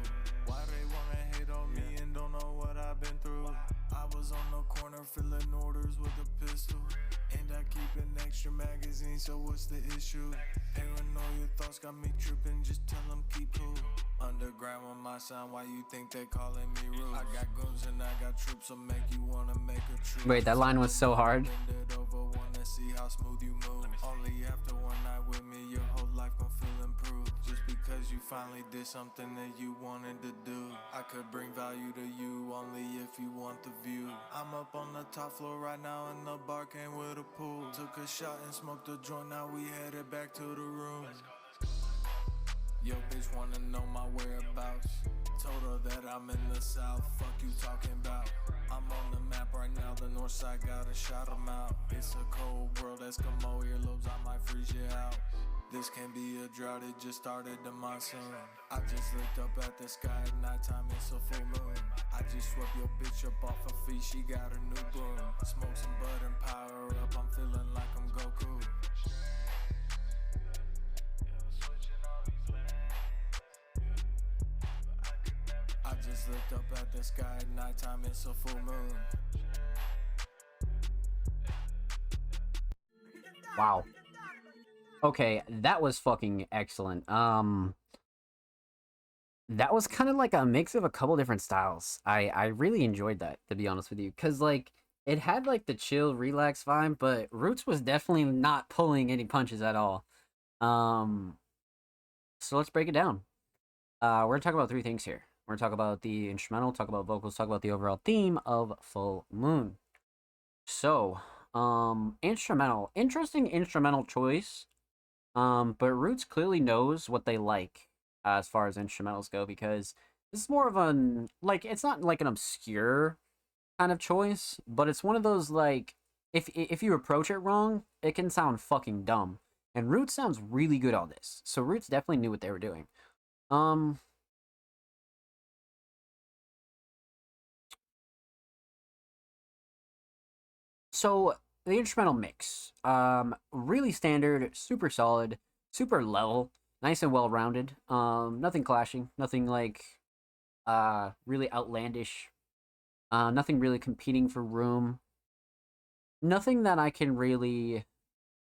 Why they wanna hate on me and don't know what I've been through? I was on the corner filling orders with a pistol. And I keep an extra magazine, so what's the issue? Paranoia thoughts got me tripping, just tell them keep cool. Underground with my sound, why you think they calling me rude? I got goons and I got troops, so make you wanna make a trip. Wait, that line was so hard. Over, wanna see how smooth you move. Only after one night with me, your whole life finally did something that you wanted to do. I could bring value to you only if you want the view. I'm up on the top floor right now and the bar came with a pool. Took a shot and smoked a joint, now we headed back to the room. Yo, bitch wanna know my whereabouts. Told her that I'm in the south, fuck you talking about. I'm on the map right now, the north side gotta shout 'em out. It's a cold world, Eskimo earlobes, I might freeze you out. This can't be a drought, it just started the monsoon. I just looked up at the sky at nighttime, it's a full moon. I just swept your bitch up off her feet, she got a new broom. Smoke some bud and power up, I'm feeling like I'm Goku. I just looked up at the sky at nighttime, it's a full moon. Wow. Okay, that was fucking excellent. That was kind of like a mix of a couple different styles. I really enjoyed that, to be honest with you, because like it had like the chill, relax vibe, but Roots was definitely not pulling any punches at all. Um, so let's break it down. We're gonna talk about three things here. We're gonna talk about the instrumental, talk about vocals, talk about the overall theme of Full Moon. So, instrumental, interesting instrumental choice. But Roots clearly knows what they like as far as instrumentals go, because this is more of an, like, it's not like an obscure kind of choice, but it's one of those, like, if you approach it wrong, it can sound fucking dumb. And Roots sounds really good on this. So Roots definitely knew what they were doing. So the instrumental mix, really standard, super solid, super level, nice and well rounded. Nothing clashing, nothing like really outlandish. Nothing really competing for room. Nothing that I can really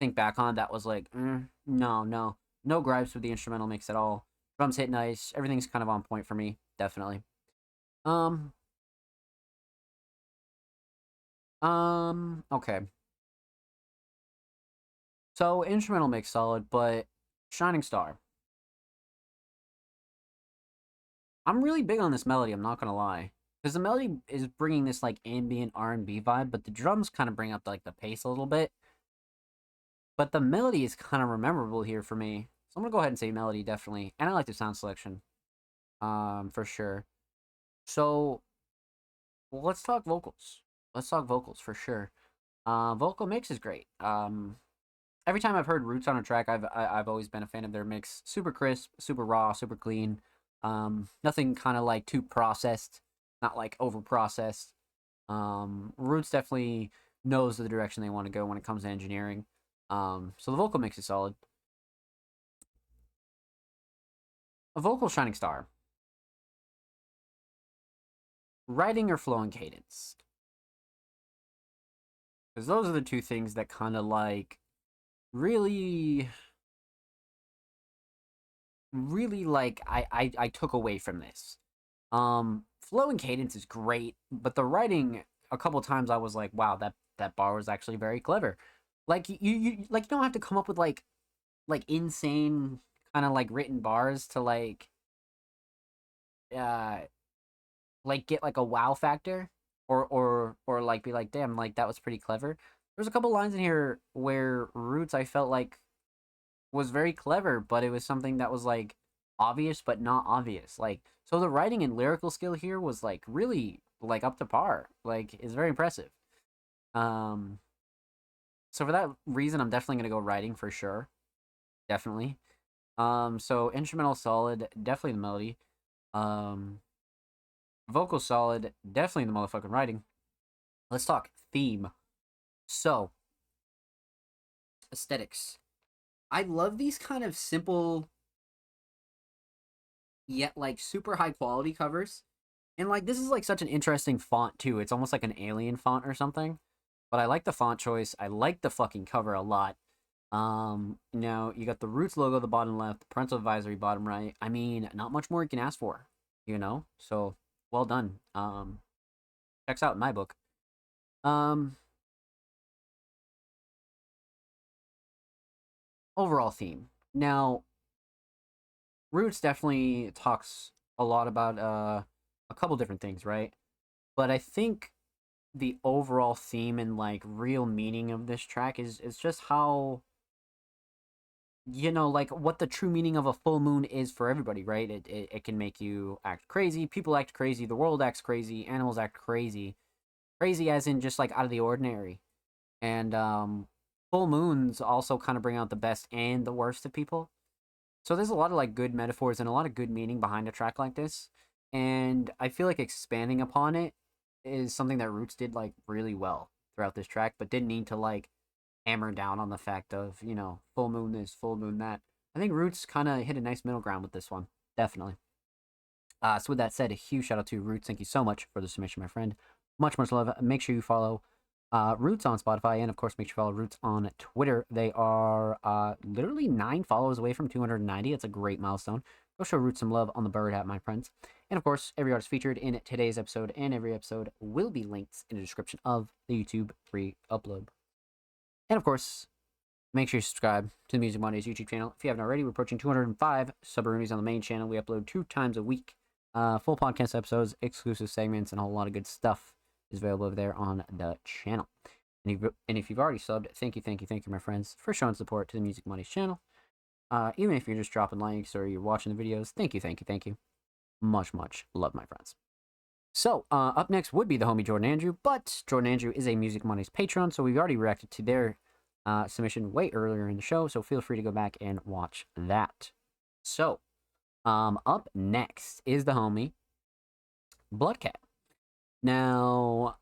think back on that was like, no gripes with the instrumental mix at all. Drums hit nice, everything's kind of on point for me, definitely. Okay. So, instrumental mix solid, but Shining Star. I'm really big on this melody, I'm not gonna lie. Because the melody is bringing this, like, ambient R&B vibe, but the drums kind of bring up, like, the pace a little bit. But the melody is kind of memorable here for me. So I'm gonna go ahead and say melody, definitely. And I like the sound selection. For sure. So, let's talk vocals. Let's talk vocals, for sure. Vocal mix is great. Every time I've heard Roots on a track, I've always been a fan of their mix. Super crisp, super raw, super clean. Nothing kind of like too processed, not like over processed. Roots definitely knows the direction they want to go when it comes to engineering. So the vocal mix is solid. A vocal Shining Star. Writing or flowing cadence. Because those are the two things that kind of like really like I took away from this. Flowing cadence is great, but the writing, a couple times I was like, wow, that bar was actually very clever. Like you like you don't have to come up with like insane kind of like written bars to like get like a wow factor, or like be like, damn, like that was pretty clever. There's a couple lines in here where Roots I felt like was very clever, but it was something that was like obvious but not obvious. Like, so the writing and lyrical skill here was like really like up to par. Like, it's very impressive. So for that reason, I'm definitely gonna go writing for sure. Definitely. So instrumental solid, definitely the melody. Vocal solid, definitely the motherfucking writing. Let's talk theme. So, aesthetics. I love these kind of simple, yet like super high quality covers. And like this is like such an interesting font too. It's almost like an alien font or something. But I like the font choice. I like the fucking cover a lot. Now you got the Roots logo the bottom left, the parental advisory bottom right. I mean, not much more you can ask for, you know? So well done. Checks out in my book. Overall theme. Now, Roots definitely talks a lot about a couple different things, right? But I think the overall theme and like real meaning of this track is just how, you know, like what the true meaning of a full moon is for everybody, right? It can make you act crazy, people act crazy, the world acts crazy, animals act crazy. Crazy as in just like out of the ordinary. And full moons also kind of bring out the best and the worst of people. So there's a lot of like good metaphors and a lot of good meaning behind a track like this. And I feel like expanding upon it is something that Roots did like really well throughout this track, but didn't need to like hammer down on the fact of, you know, full moon this, full moon that. I think Roots kind of hit a nice middle ground with this one. Definitely. So with that said, a huge shout out to Roots. Thank you so much for the submission, my friend. Much love. Make sure you follow Roots on Spotify, and of course make sure you follow Roots on Twitter. They are literally 9 followers away from 290. It's a great milestone. Go show Roots some love on the Bird app, my friends. And of course, every artist featured in today's episode and every episode will be linked in the description of the YouTube free upload. And of course, make sure you subscribe to the Music Mondays YouTube channel. If you haven't already, we're approaching 205 sub-roonies on the main channel. We upload 2 times a week. Full podcast episodes, exclusive segments, and a whole lot of good stuff is available over there on the channel. And if you've already subbed, thank you, my friends, for showing support to the Music Mondays channel. Even if you're just dropping likes or you're watching the videos, thank you. Much love, my friends. So, up next would be the homie Jordan Andrew, but Jordan Andrew is a Music Mondays patron, so we've already reacted to their submission way earlier in the show, so feel free to go back and watch that. So, up next is the homie Bloodcat. Now,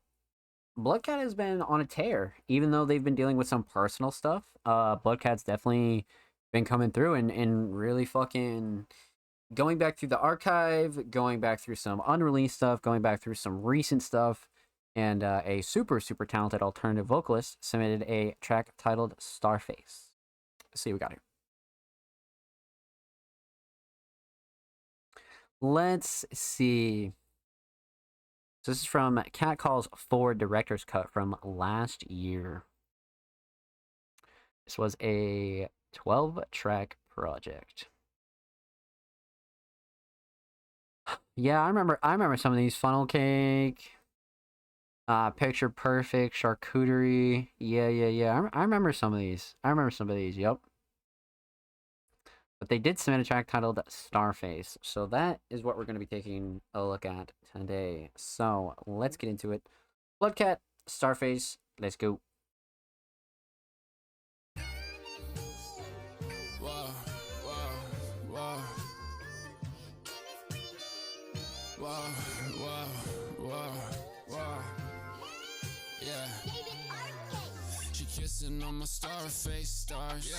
Bloodcat has been on a tear, even though they've been dealing with some personal stuff. Bloodcat's definitely been coming through and really fucking going back through the archive, going back through some unreleased stuff, going back through some recent stuff, and a super talented alternative vocalist submitted a track titled Starface. Let's see what we got here. Let's see. So this is from Cat Calls 4 Director's Cut from last year. This was a 12-track project. Yeah, I remember some of these. Funnel Cake, Picture Perfect, Charcuterie. Yeah. I remember some of these. Yep. But they did submit a track titled Starface. So that is what we're going to be taking a look at today. So let's get into it. Bloodcat, Starface, let's go. Yeah. She kissing on my Starface stars.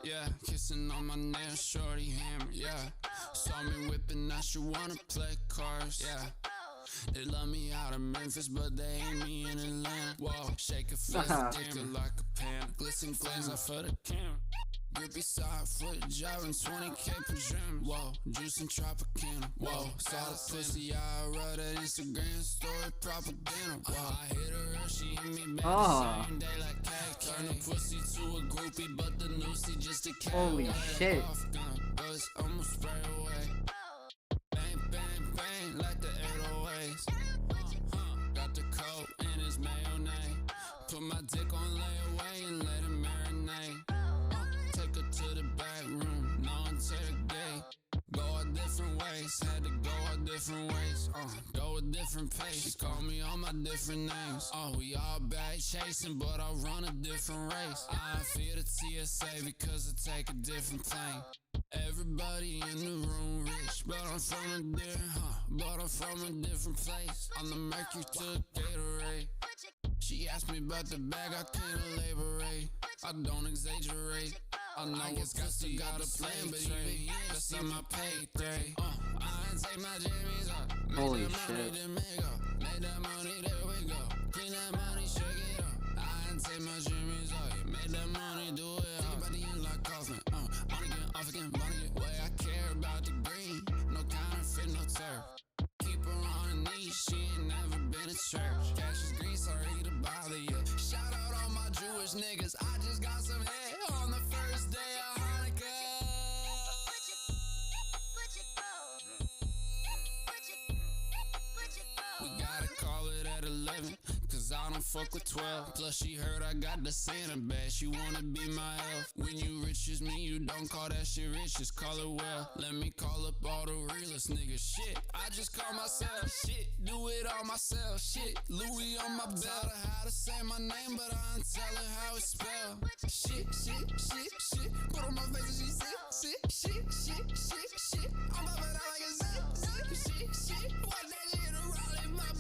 Yeah, kissing on my nail, shorty hammer, yeah. Saw me whipping, now she wanna play cars, yeah. They love me out of Memphis, but they hate me in Atlanta. Whoa, shake a fist, dick it like a pan. Glisten glaze up for the camera. Grippy side foot, driving 20K per gym. Whoa, juice and Tropicana. Whoa, saw the pussy, I wrote an Instagram story, propaganda. Whoa, I hit her, she hit me back the same day like cake. Turn the pussy to a groupie, but the noosey just a cat. Holy shit. I'ma spray away. Bang, bang, bang, like the 808s. Got the coat and his mayonnaise. Put my dick on layaway and let it marinate. Take her to the back room, no interrogate. Go a different ways, had to go a different ways. Go a different pace. She call me all my different names. We all back chasing, but I run a different race. I fear the TSA because I take a different plane. Everybody in the room rich, but I'm from a different place. On the Mercury to Gatorade. She asked me about the bag, I can't elaborate. I don't exaggerate. I know it's got a plan, but even here, that's on my payday. I ain't take my jammies up. Holy shit. Made that money, there we go. Clean that money, shake it up. I ain't take my jammies up. Made that money, do it up. Think about the end like Kaufman. On again, off again, on again. Way I care about the green. No counterfeit, no turf. Keep her on her knees, she ain't never been to church. Cash is green, sorry to bother you. Shout out all my Jewish niggas. I just got some head on the first day of Hanukkah. cause I don't fuck with 12. Plus she heard I got the Santa bag, she wanna be my elf. When you rich as me, you don't call that shit rich, just call it well. Let me call up all the realest niggas, shit, I just call myself, shit, do it all myself, shit, Louis on my belt. Tell her how to say my name, but I ain't tell her how it's spelled. Shit, put on my face and she shit, I'm up and out like a zip, shit, watch that shit roll in my love,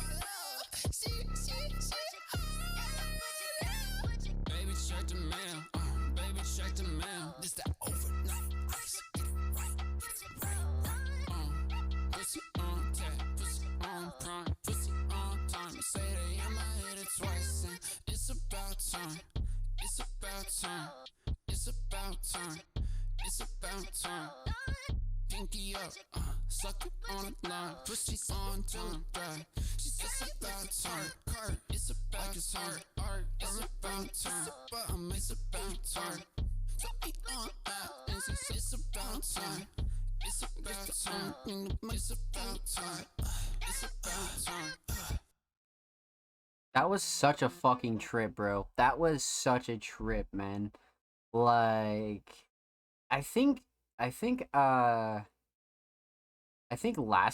shit. Baby, check the mail, baby, check the mail. This that overnight ice, get it right. Pussy on tap, pussy on prime, pussy on time. Say they in my head it twice, and it's about time. It's about time. It's about time. It's about time. Pinky up, suck it on the line. Pussy on time, right? She says it's about time. Cart, it's about time. Art, it's about time. It's about time. So we on out, and she says it's about time. It's about time. It's about time. It's about time. That was such a fucking trip, bro. That was such a trip, man. Like, I think last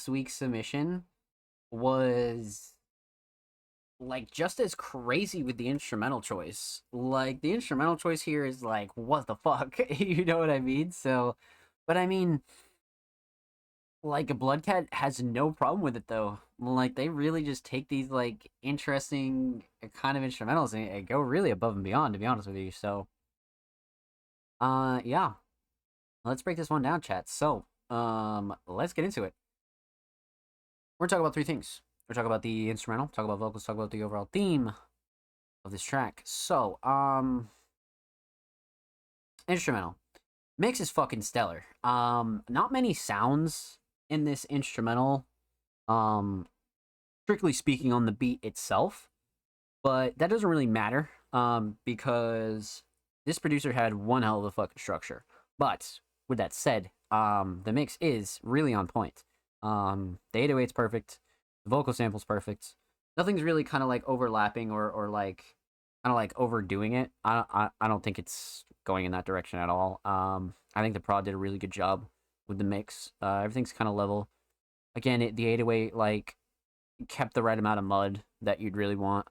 week's submission was like just as crazy with the instrumental choice. Like, the instrumental choice here is like, what the fuck? You know what I mean? So, but I mean, like, Bloodcat has no problem with it though. Like, they really just take these like interesting kind of instrumentals and go really above and beyond, to be honest with you. So, yeah, let's break this one down, chat. So, let's get into it. We're gonna talk about three things. We're talking about the instrumental, talk about vocals, talk about the overall theme of this track. So, instrumental. Mix is fucking stellar. Not many sounds in this instrumental, strictly speaking on the beat itself, but that doesn't really matter, because this producer had one hell of a fucking structure. But with that said, the mix is really on point. The 808's perfect, the vocal sample's perfect. Nothing's really kind of like overlapping or like kind of like overdoing it. I don't think it's going in that direction at all. I think the prod did a really good job with the mix. Everything's kind of level. Again, the 808 like kept the right amount of mud that you'd really want.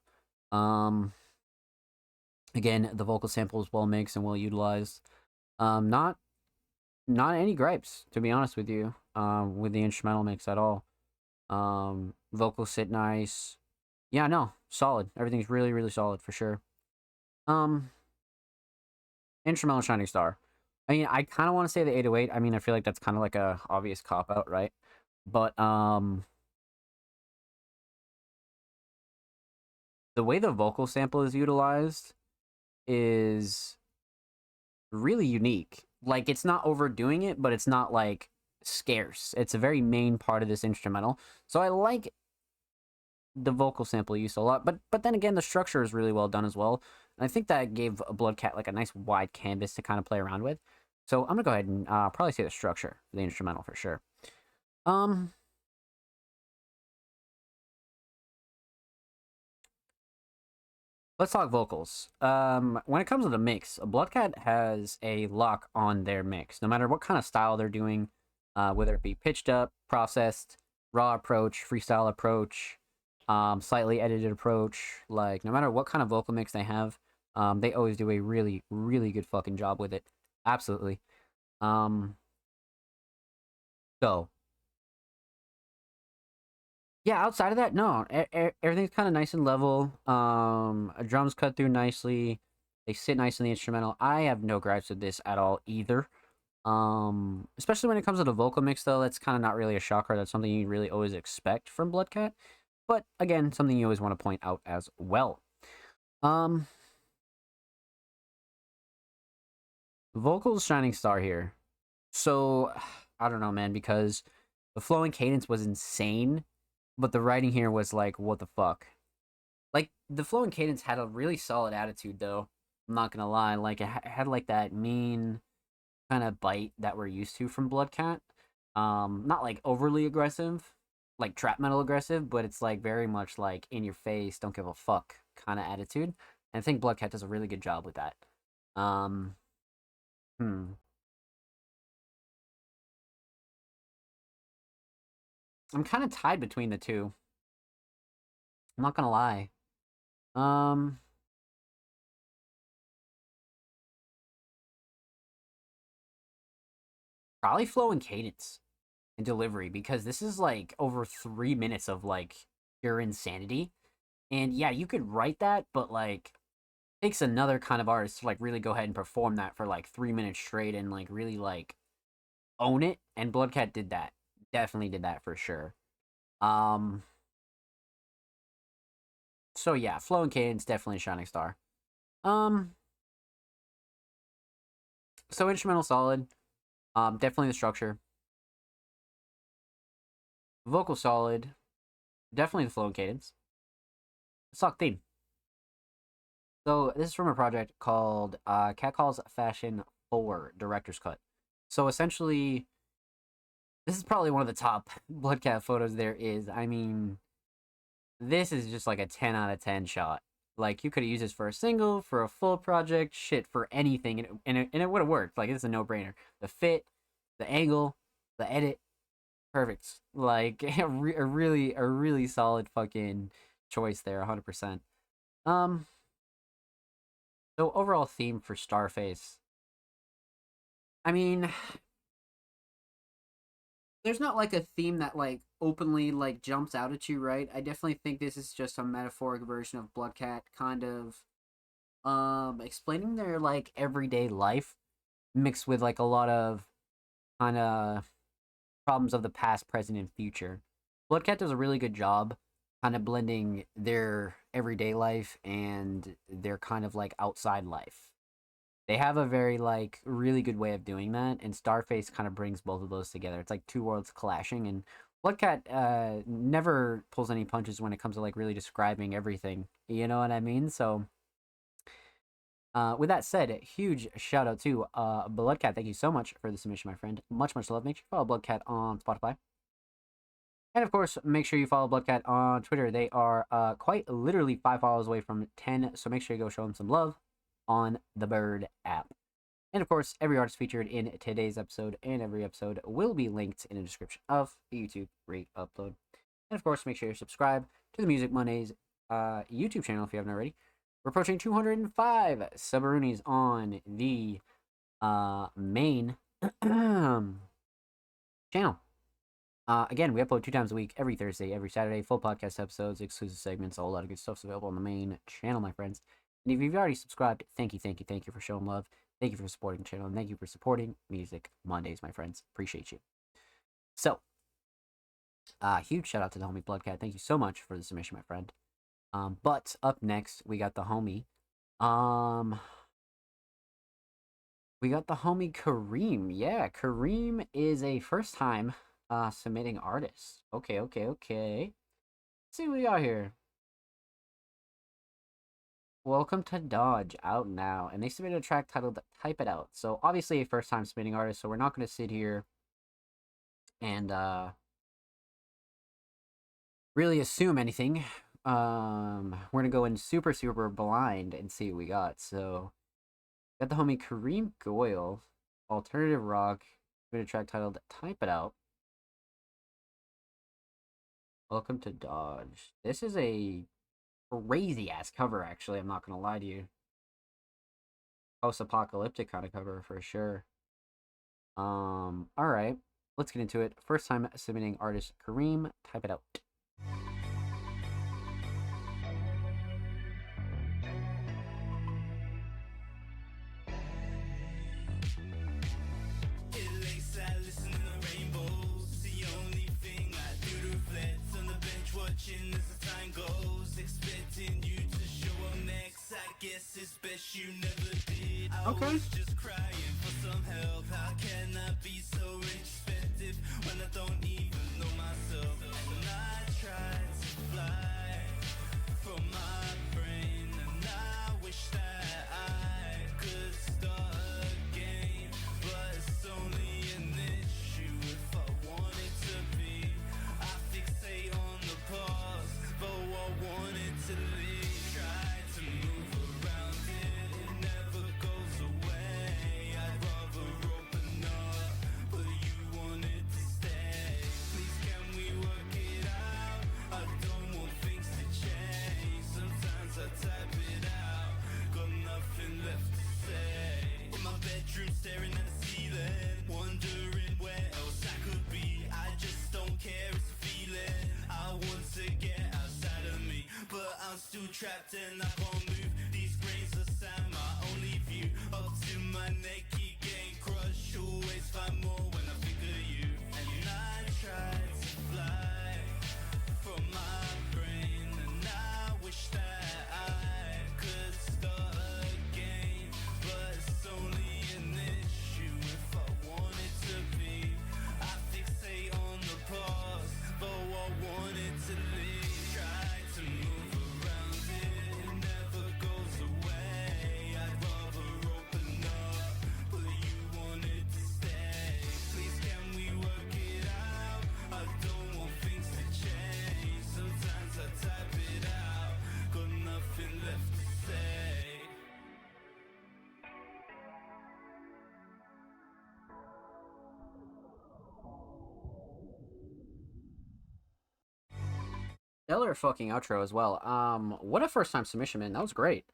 Again, the vocal sample is well mixed and well utilized. Not any gripes, to be honest with you, with the instrumental mix at all. Vocals sit nice. Yeah, no, solid. Everything's really, really solid for sure. Instrumental Shining Star. I mean, I kind of want to say the 808. I mean, I feel like that's kind of like a obvious cop out, right? But the way the vocal sample is utilized is really unique. Like, it's not overdoing it, but it's not like scarce. It's a very main part of this instrumental. So I like the vocal sample use a lot, but then again, the structure is really well done as well. And I think that gave Bloodcat like a nice wide canvas to kind of play around with. So I'm gonna go ahead and probably say the structure of the instrumental for sure. Let's talk vocals. When it comes to the mix, Bloodcat has a lock on their mix. No matter what kind of style they're doing, whether it be pitched up, processed, raw approach, freestyle approach, slightly edited approach, like no matter what kind of vocal mix they have, they always do a really, really good fucking job with it. Absolutely. So, yeah, outside of that, no, everything's kind of nice and level. Drums cut through nicely. They sit nice in the instrumental. I have no gripes with this at all either. Especially when it comes to the vocal mix, though, that's kind of not really a shocker. That's something you really always expect from Bloodcat. But again, something you always want to point out as well. Vocals Shining Star here. So, I don't know, man, because the flow and cadence was insane, but the writing here was like, what the fuck? Like, the flow and cadence had a really solid attitude, though. I'm not gonna lie. Like, it had like that mean kind of bite that we're used to from Bloodcat. Not like overly aggressive, like trap metal aggressive, but it's like very much like in your face, don't give a fuck kind of attitude. And I think Bloodcat does a really good job with that. I'm kind of tied between the two. I'm not gonna lie. Probably flow and cadence and delivery, because this is like over 3 minutes of like pure insanity. And yeah, you could write that, but like takes another kind of artist to like really go ahead and perform that for like 3 minutes straight and like really like own it. And Bloodcat did that. Definitely did that for sure. So yeah, flow and cadence, definitely a shining star. So instrumental solid. Definitely the structure. Vocal solid. Definitely the flow and cadence. Sock theme. So this is from a project called Cat Calls Fashion 4 Director's Cut. So essentially, this is probably one of the top Bloodcat photos there is. I mean, this is just like a 10 out of 10 shot. Like, you could have used this for a single, for a full project, shit, for anything, and it would have worked. Like, it's a no-brainer. The fit, the angle, the edit, perfect. Like, a really solid fucking choice there, 100%. So overall theme for Starface. I mean, there's not like a theme that like openly like jumps out at you, right? I definitely think this is just a metaphoric version of Bloodcat kind of explaining their like everyday life mixed with like a lot of kind of problems of the past, present, and future. Bloodcat does a really good job kind of blending their everyday life and their kind of like outside life. They have a very like really good way of doing that, and Starface kind of brings both of those together. It's like two worlds clashing, and Bloodcat never pulls any punches when it comes to like really describing everything. You know what I mean? So with that said, huge shout out to Bloodcat. Thank you so much for the submission, my friend. Much love. Make sure you follow Bloodcat on Spotify. And of course, make sure you follow Bloodcat on Twitter. They are quite literally 5 follows away from 10, so make sure you go show them some love on the Bird app. And of course, every artist featured in today's episode and every episode will be linked in the description of the YouTube re-upload. And of course, make sure you subscribe to the Music Mondays YouTube channel if you haven't already. We're approaching 205 Subarunis on the main channel. Again, we upload 2 times a week, every Thursday, every Saturday, full podcast episodes, exclusive segments, a whole lot of good stuff's available on the main channel, my friends. And if you've already subscribed, thank you for showing love. Thank you for supporting the channel, and thank you for supporting Music Mondays, my friends. Appreciate you. So, huge shout out to the homie Bloodcat. Thank you so much for the submission, my friend. But up next, we got the homie. We got the homie Kareem. Yeah, Kareem is a first time submitting artist. Okay. Let's see what we got here. Welcome to Dodge, out now. And they submitted a track titled Type It Out. So obviously a first time submitting artist, so we're not going to sit here and really assume anything. We're going to go in super blind and see what we got. So got the homie Kareem Goyle, alternative rock, submitted a track titled Type It Out. Welcome to Dodge. This is a crazy ass cover, actually. I'm not gonna lie to you. Post-apocalyptic kind of cover for sure. Alright. Let's get into it. First time submitting artist Kareem, Type It Out. Watching as the time goes, expecting you to show up next. I guess it's best you never did. I was just crying for some help. How can I be so introspective when I don't even know myself? And I tried to fly from my brain, and I wish that I could start again, but it's only an issue if I want it to be. I fixate on the past, but I want it to leave. Try trapped and I can't move. These grains of sand, my only view. Up to my neck, keep getting crushed. Always find more when I think of you. And I tried to fly from my brain, and I wish that I could start again. But it's only an issue if I want it to be. I fixate on the past, though I want it to leave. Try to move around it, it never goes away. I'd rather open up, but you want it to stay. Please can we work it out? I don't want things to change. Sometimes I type it out, got nothing left to say. Stellar fucking outro as well. What a first time submission, man. That was great.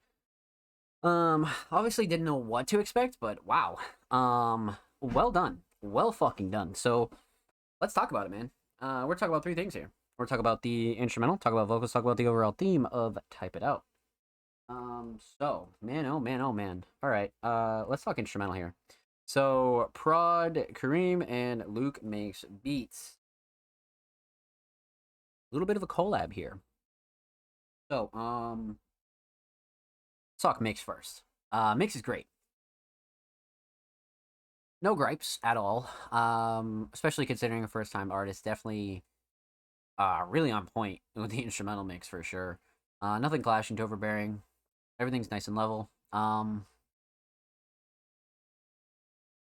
Obviously didn't know what to expect, but wow. Well done. Well fucking done. So, let's talk about it, man. We're talking about three things here. We're talking about the instrumental, talk about vocals, talk about the overall theme of Type It Out. So, man, oh man, oh man. Alright, let's talk instrumental here. So, Prod, Kareem, and Luke makes beats. A little bit of a collab here. So, let's talk mix first. Mix is great. No gripes at all. Especially considering a first-time artist. Definitely really on point with the instrumental mix for sure. Nothing clashing to overbearing. Everything's nice and level.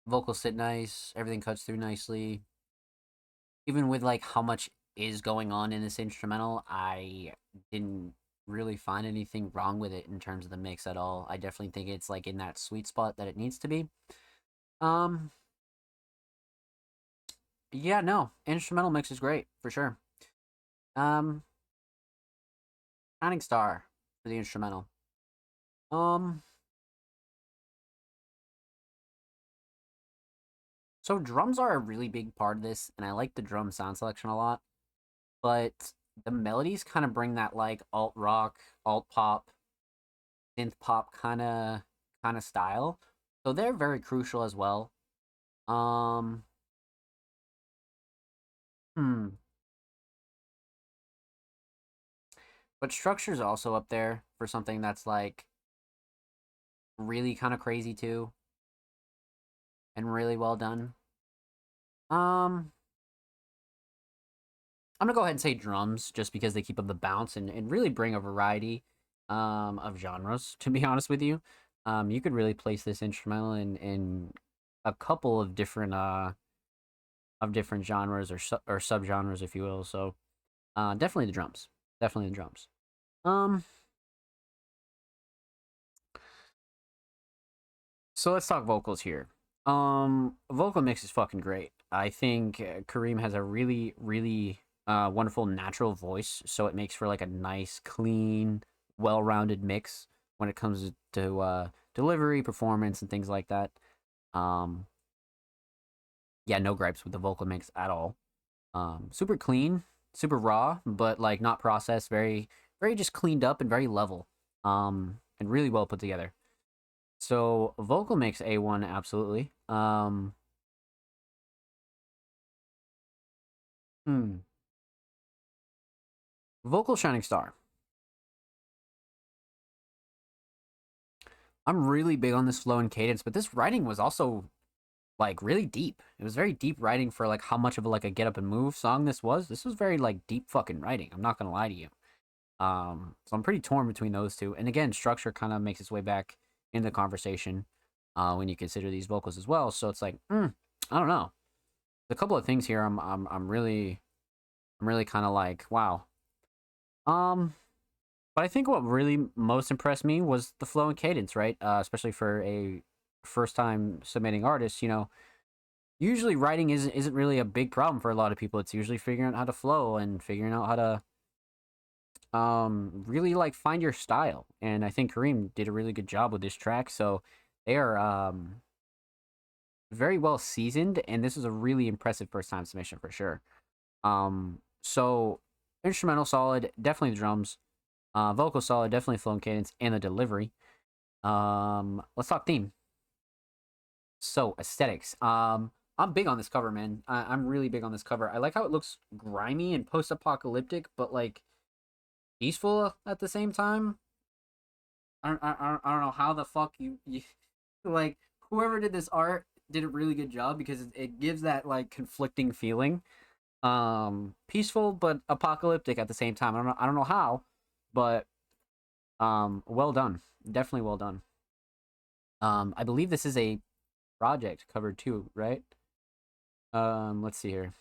Vocals sit nice. Everything cuts through nicely. Even with like how much is going on in this instrumental, I didn't really find anything wrong with it in terms of the mix at all. I definitely think it's like in that sweet spot that it needs to be. Yeah, no, instrumental mix is great for sure. Shining star for the instrumental. So drums are a really big part of this, and I like the drum sound selection a lot. But the melodies kind of bring that like alt rock, alt pop, synth pop kind of style. So they're very crucial as well. But structure's also up there for something that's like really kind of crazy too. And really well done. I'm gonna go ahead and say drums, just because they keep up the bounce and really bring a variety of genres, to be honest with you. You could really place this instrumental in a couple of different genres or subgenres, if you will. So definitely the drums. Definitely the drums. So let's talk vocals here. Vocal mix is fucking great. I think Kareem has a really, really wonderful natural voice, so it makes for like a nice, clean, well-rounded mix when it comes to delivery, performance, and things like that. Yeah, no gripes with the vocal mix at all. Super clean, super raw, but like not processed, very, very just cleaned up and very level. And really well put together. So vocal mix A1, absolutely. Vocal shining star. I'm really big on this flow and cadence, but this writing was also like really deep. It was very deep writing for like how much of like a get up and move song this was. This was very like deep fucking writing. I'm not gonna lie to you. So I'm pretty torn between those two. And again, structure kind of makes its way back in the conversation when you consider these vocals as well. So it's like, I don't know. A couple of things here. I'm really kind of like, wow. But I think what really most impressed me was the flow and cadence, right? Especially for a first-time submitting artist, you know, usually writing isn't really a big problem for a lot of people. It's usually figuring out how to flow and figuring out how to really like find your style. And I think Kareem did a really good job with this track. So they are very well seasoned, and this is a really impressive first-time submission for sure. So instrumental solid, definitely the drums. Vocal solid, definitely flow and cadence, and the delivery. Let's talk theme. So aesthetics. I'm big on this cover, man. I'm really big on this cover. I like how it looks grimy and post-apocalyptic, but like peaceful at the same time. I don't know how the fuck you like whoever did this art did a really good job because it gives that like conflicting feeling. Peaceful but apocalyptic at the same time. I don't know how, but well done. Definitely well done. I believe this is a project cover too, right? Let's see here.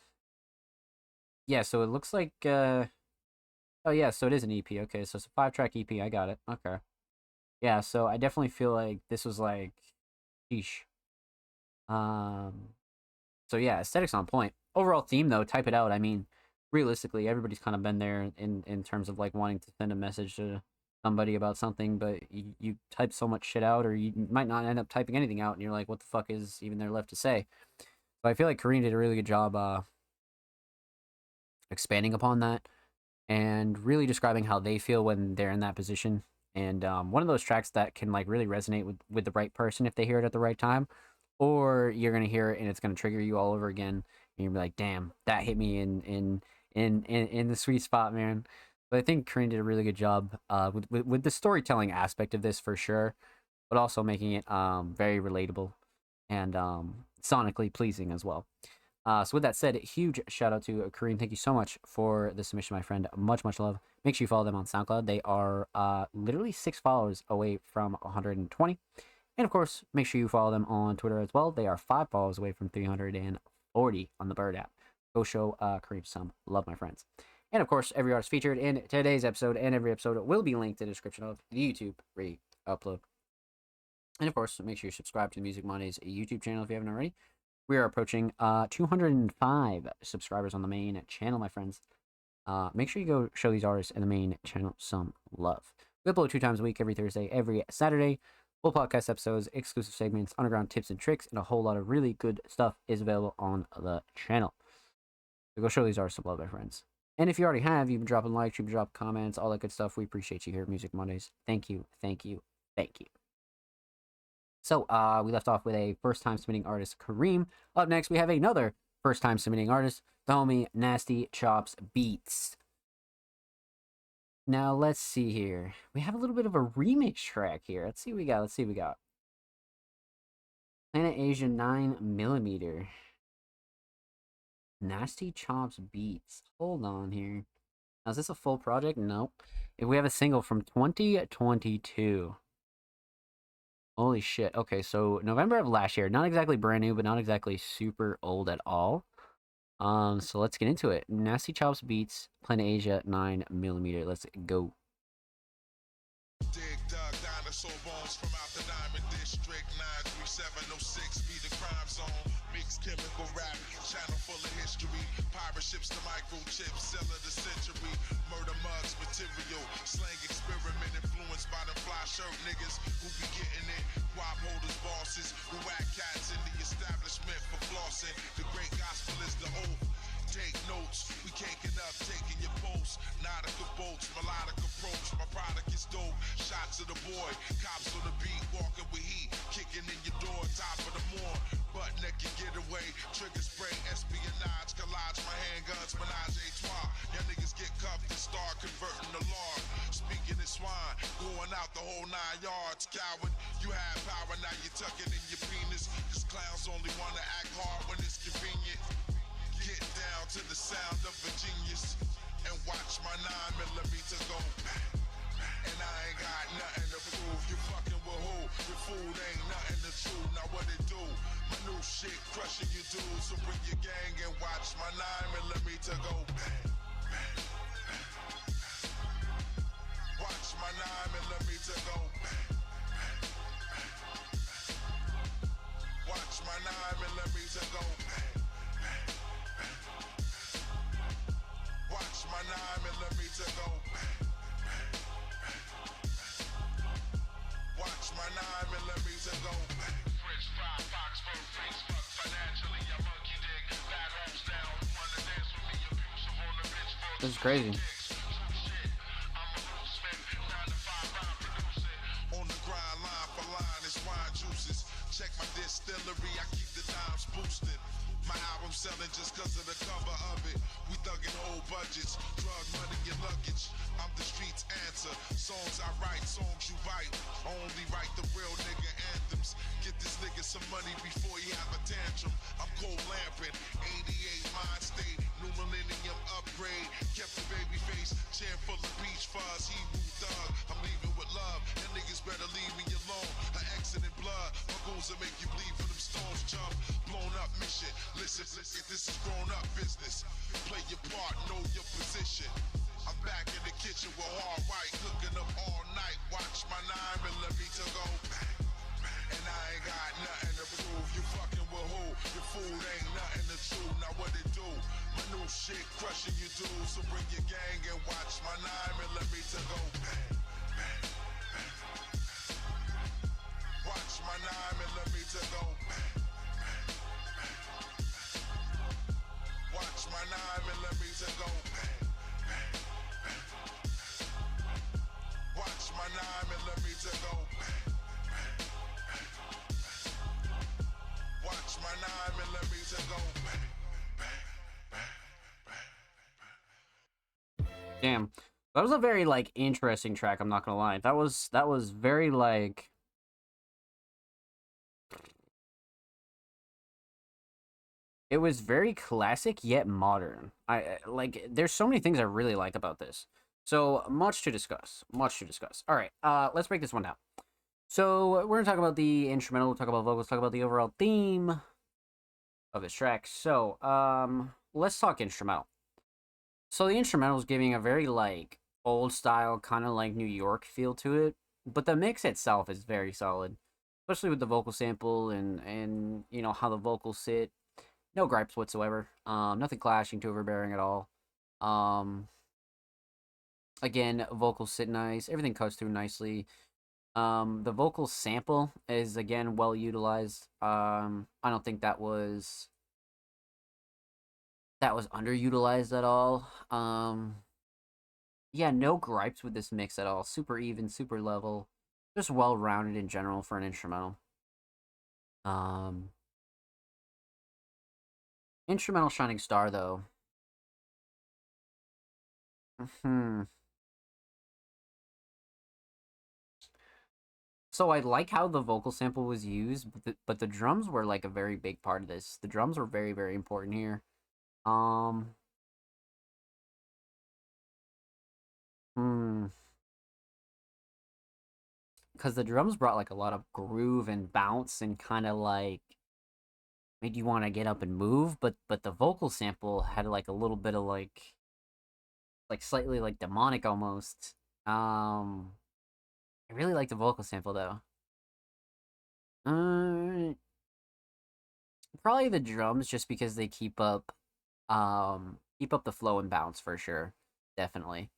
Yeah, so it looks like oh yeah, so it is an EP. Okay, so it's a 5-track EP. I got it. Okay. Yeah, so I definitely feel like this was like sheesh. So yeah, aesthetics on point. Overall theme though, type it out. I mean, realistically, everybody's kind of been there in terms of like wanting to send a message to somebody about something, but you type so much shit out, or you might not end up typing anything out, and you're like, what the fuck is even there left to say? So I feel like Kareem did a really good job expanding upon that and really describing how they feel when they're in that position. And one of those tracks that can like really resonate with the right person if they hear it at the right time, or you're gonna hear it and it's gonna trigger you all over again, and you'll be like, damn, that hit me in the sweet spot, man. But I think Kareem did a really good job with the storytelling aspect of this for sure, but also making it very relatable and sonically pleasing as well. So with that said, huge shout out to Kareem. Thank you so much for the submission, my friend. Much love. Make sure you follow them on SoundCloud. They are literally 6 followers away from 120. And of course, make sure you follow them on Twitter as well. They are 5 followers away from 340 on the Bird app. Go show Kareem some love, my friends. And of course, every artist featured in today's episode and every episode will be linked in the description of the YouTube re-upload. And of course, make sure you subscribe to the Music Mondays YouTube channel if you haven't already. We are approaching 205 subscribers on the main channel, my friends. Make sure you go show these artists in the main channel some love. We upload 2 times a week, every Thursday, every Saturday. Full podcast episodes, exclusive segments, underground tips and tricks, and a whole lot of really good stuff is available on the channel. So go show these artists some love, my friends. And if you already have, you've been dropping likes, you've been dropping comments, all that good stuff. We appreciate you here at Music Mondays. Thank you, thank you, thank you. So, we left off with a first-time submitting artist, Kareem. Up next, we have another first-time submitting artist, the homie Nasty Chops Beats. Now, let's see here. We have a little bit of a remix track here. Let's see what we got. Planet Asia 9mm. Nasty Chops Beats. Hold on here. Now, is this a full project? Nope. If we have a single from 2022. Holy shit. Okay, so November of last year. Not exactly brand new, but not exactly super old at all. So let's get into it. Nasty Chops Beats, Planet Asia 9mm. Let's go. Dig dug dinosaur bones from out the Diamond District. 93706 be the crime zone. Mixed chemical rap, channel full of history. Pirate ships to microchips, sell of the century. Murder mugs, material, slang experiment influenced by the fly shirt niggas who be getting it. Guap holders, bosses, who whack cats in the establishment for flossing. The great gospel is the oath. Take notes, we caking up, taking your posts. Nautica bolts, melodic approach. My product is dope. Shots of the boy, cops on the beat, walking with heat, kicking in your door, top of the morn. Butt naked getaway, trigger spray, espionage, collage, my handguns, menage a trois. Y'all niggas get cuffed and start converting the law. Speaking in swine, going out the whole 9 yards. Coward, you have power, now you tuck it in your penis. Cause clowns only wanna act hard when it's convenient. Get down to the sound of a genius and watch my 9mm go. And I ain't got nothing to prove. You fucking with who? Your food ain't nothing to chew. Now what it do? My new shit crushing you dudes. So bring your gang and watch my 9mm go. Watch my 9mm go. Watch my 9mm go. Watch my 9mm go. Watch my 9mm go. French fry, Foxburg, Facebook, financially, I monkey dig, bad homes down, wanna dance with me, abusive on the bench for this is crazy. selling just cause of the cover of it. We thuggin' whole budgets, drug money, your luggage. I'm the street's answer. Songs I write, songs you bite. I only write the real nigga anthems. Get this nigga some money before he have a tantrum. I'm cold lamping, 88 mind state, new millennium upgrade. Kept the baby face, chair full of beach fuzz. He woo thug, I'm leaving with love. And niggas better leave me alone. An accident blood, my goals will make you bleed for them stones. Jump, blown up mission. Listen, this is grown up business. Play your part, know your position. I'm back in the kitchen with hard white, cooking up all night. Watch my 9mm go bang, bang. And I ain't got nothing to prove. You fucking with who? Your food ain't nothing to chew. Now what it do? My new shit crushing you dudes. So bring your gang and watch my 9mm go bang, bang, bang. Watch my 9mm go bang, bang, bang. Watch my 9mm go bang. Watch my 9mm go bang, bang, bang. Watch my 9mm go bang, bang, bang. Damn. That was a very, like, interesting track, I'm not gonna lie. That was very, like... It was very classic, yet modern. Like, there's so many things I really like about this. So, much to discuss. Much to discuss. Alright, let's break this one down. So, we're gonna talk about the instrumental, we'll talk about vocals, talk about the overall theme of this track. So, let's talk instrumental. So, the instrumental is giving a very, like, old style, kind of like New York feel to it. But the mix itself is very solid. Especially with the vocal sample and you know, how the vocals sit. No gripes whatsoever. Nothing clashing, too overbearing at all. Again, vocals sit nice. Everything cuts through nicely. The vocal sample is, again, well utilized. I don't think that was underutilized at all. Yeah, no gripes with this mix at all. Super even, super level. Just well-rounded in general for an instrumental. Instrumental Shining Star, though. So I like how the vocal sample was used, but the drums were, like, a very big part of this. The drums were very, very important here. Because the drums brought, like, a lot of groove and bounce and kind of, like, made you want to get up and move, but the vocal sample had, like, a little bit of, like slightly, like, demonic almost. I really like the vocal sample, though. Probably the drums, just because they keep up the flow and bounce for sure. Definitely.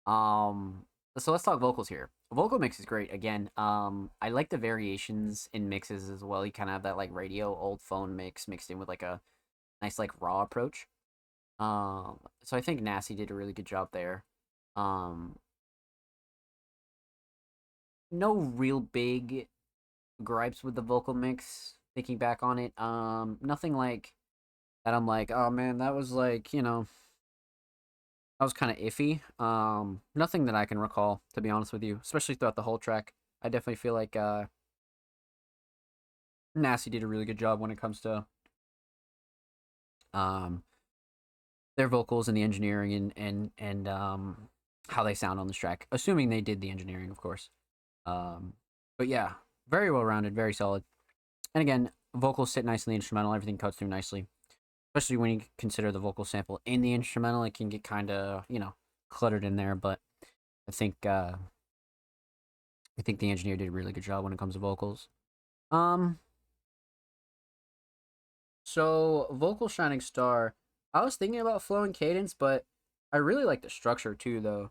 So let's talk vocals here. Vocal mix is great. Again, I like the variations in mixes as well. You kind of have that, like, radio old phone mix mixed in with, like, a nice, like, raw approach. So I think Nasty did a really good job there. No real big gripes with the vocal mix, thinking back on it. Nothing like that I'm like, oh man, that was, like, you know, that was kind of iffy. Nothing that I can recall, to be honest with you, especially throughout the whole track. I definitely feel like Nasty did a really good job when it comes to their vocals and the engineering and how they sound on this track, assuming they did the engineering, of course. But yeah, very well rounded, very solid. And again, vocals sit nicely in the instrumental, everything cuts through nicely. Especially when you consider the vocal sample in the instrumental, it can get kind of, you know, cluttered in there, but I think the engineer did a really good job when it comes to vocals. So vocal Shining Star, I was thinking about flow and cadence, but I really like the structure too, though.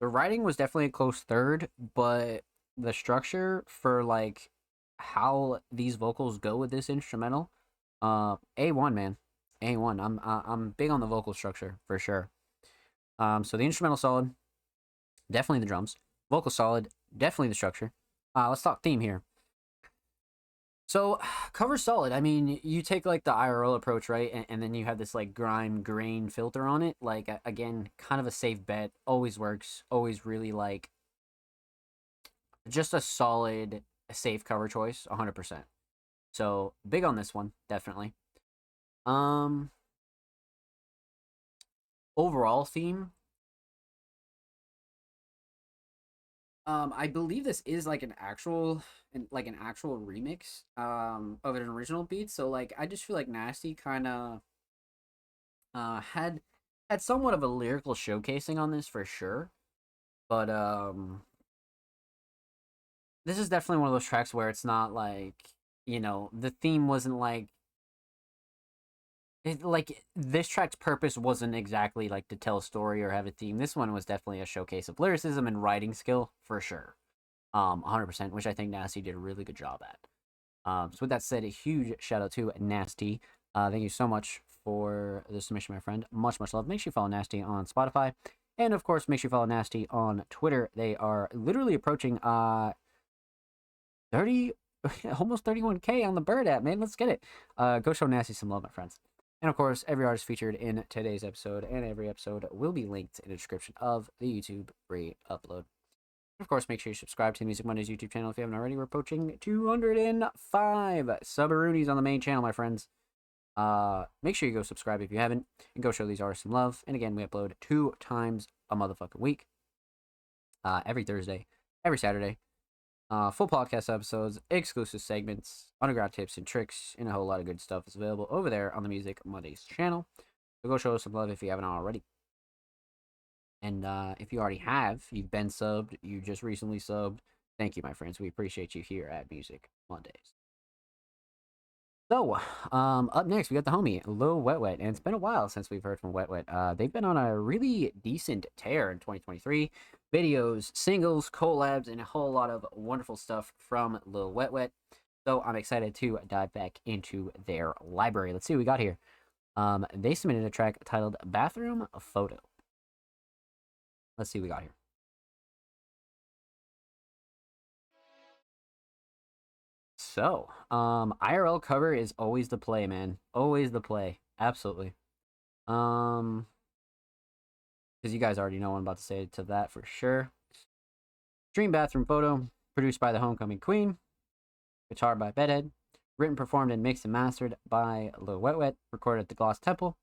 The writing was definitely a close third, but the structure for, like, how these vocals go with this instrumental, A1, man. A1. I'm big on the vocal structure for sure. So the instrumental solid, definitely the drums. Vocal solid, definitely the structure. Let's talk theme here. So, cover solid. I mean, you take like the IRL approach, right? And then you have this like grime grain filter on it. Like, again, kind of a safe bet. Always works. Always really like just a solid, safe cover choice, 100%. So, big on this one, definitely. Overall theme. I believe this is like an actual remix of an original beat. So like I just feel like Nasty kind of had somewhat of a lyrical showcasing on this for sure. But this is definitely one of those tracks where it's not like, the theme wasn't like this track's purpose wasn't exactly like to tell a story or have a theme. This one was definitely a showcase of lyricism and writing skill for sure. 100%, which I think Nasty did a really good job at. So with that said, a huge shout out to Nasty. Thank you so much for the submission, my friend. Much love. Make sure you follow Nasty on Spotify, and of course, make sure you follow Nasty on Twitter. They are literally approaching 30, almost 31K on the Bird app, man. Let's get it. Go show Nasty some love, my friends. And of course, every artist featured in today's episode and every episode will be linked in the description of the YouTube free upload. Of course, make sure you subscribe to the Music Mondays YouTube channel if you haven't already. We're approaching 205 subaroonies on the main channel, my friends. Make sure you go subscribe if you haven't, and go show these artists some love. And again, we upload 2 times a motherfucking week. Every Thursday, every Saturday. Full podcast episodes, exclusive segments, underground tips and tricks, and a whole lot of good stuff is available over there on the Music Mondays channel. So go show us some love if you haven't already. And if you already have, you've been subbed, you just recently subbed, thank you, my friends. We appreciate you here at Music Mondays. So, up next, we got the homie, Lil Wet Wet, and it's been a while since we've heard from Wet Wet. They've been on a really decent tear in 2023. Videos, singles, collabs, and a whole lot of wonderful stuff from Lil Wet Wet. So, I'm excited to dive back into their library. Let's see what we got here. They submitted a track titled Bathroom Photo. Let's see what we got here. So, IRL cover is always the play, man. Always the play. Absolutely. Because you guys already know what I'm about to say to that for sure. Dream Bathroom Photo, produced by the Homecoming Queen. Guitar by Bedhead. Written, performed, and mixed and mastered by Lil Wet Wet. Recorded at the Gloss Temple.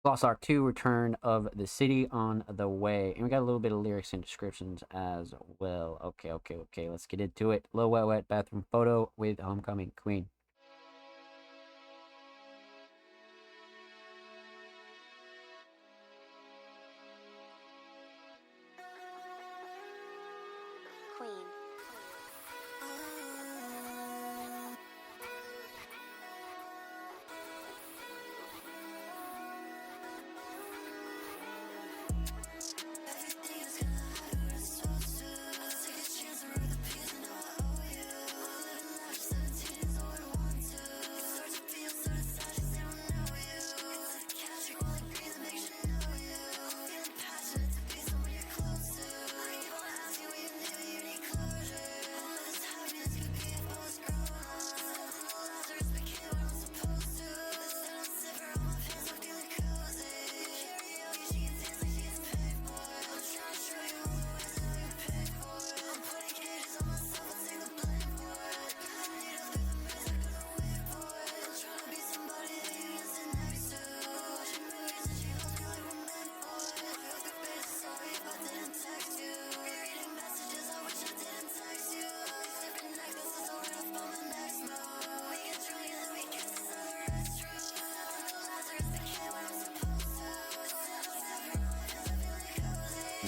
Gloss Arc 2, Return of the City on the Way. And we got a little bit of lyrics and descriptions as well. Okay. Let's get into it. Lil Wet Wet, Bathroom Photo with Homecoming Queen. Queen.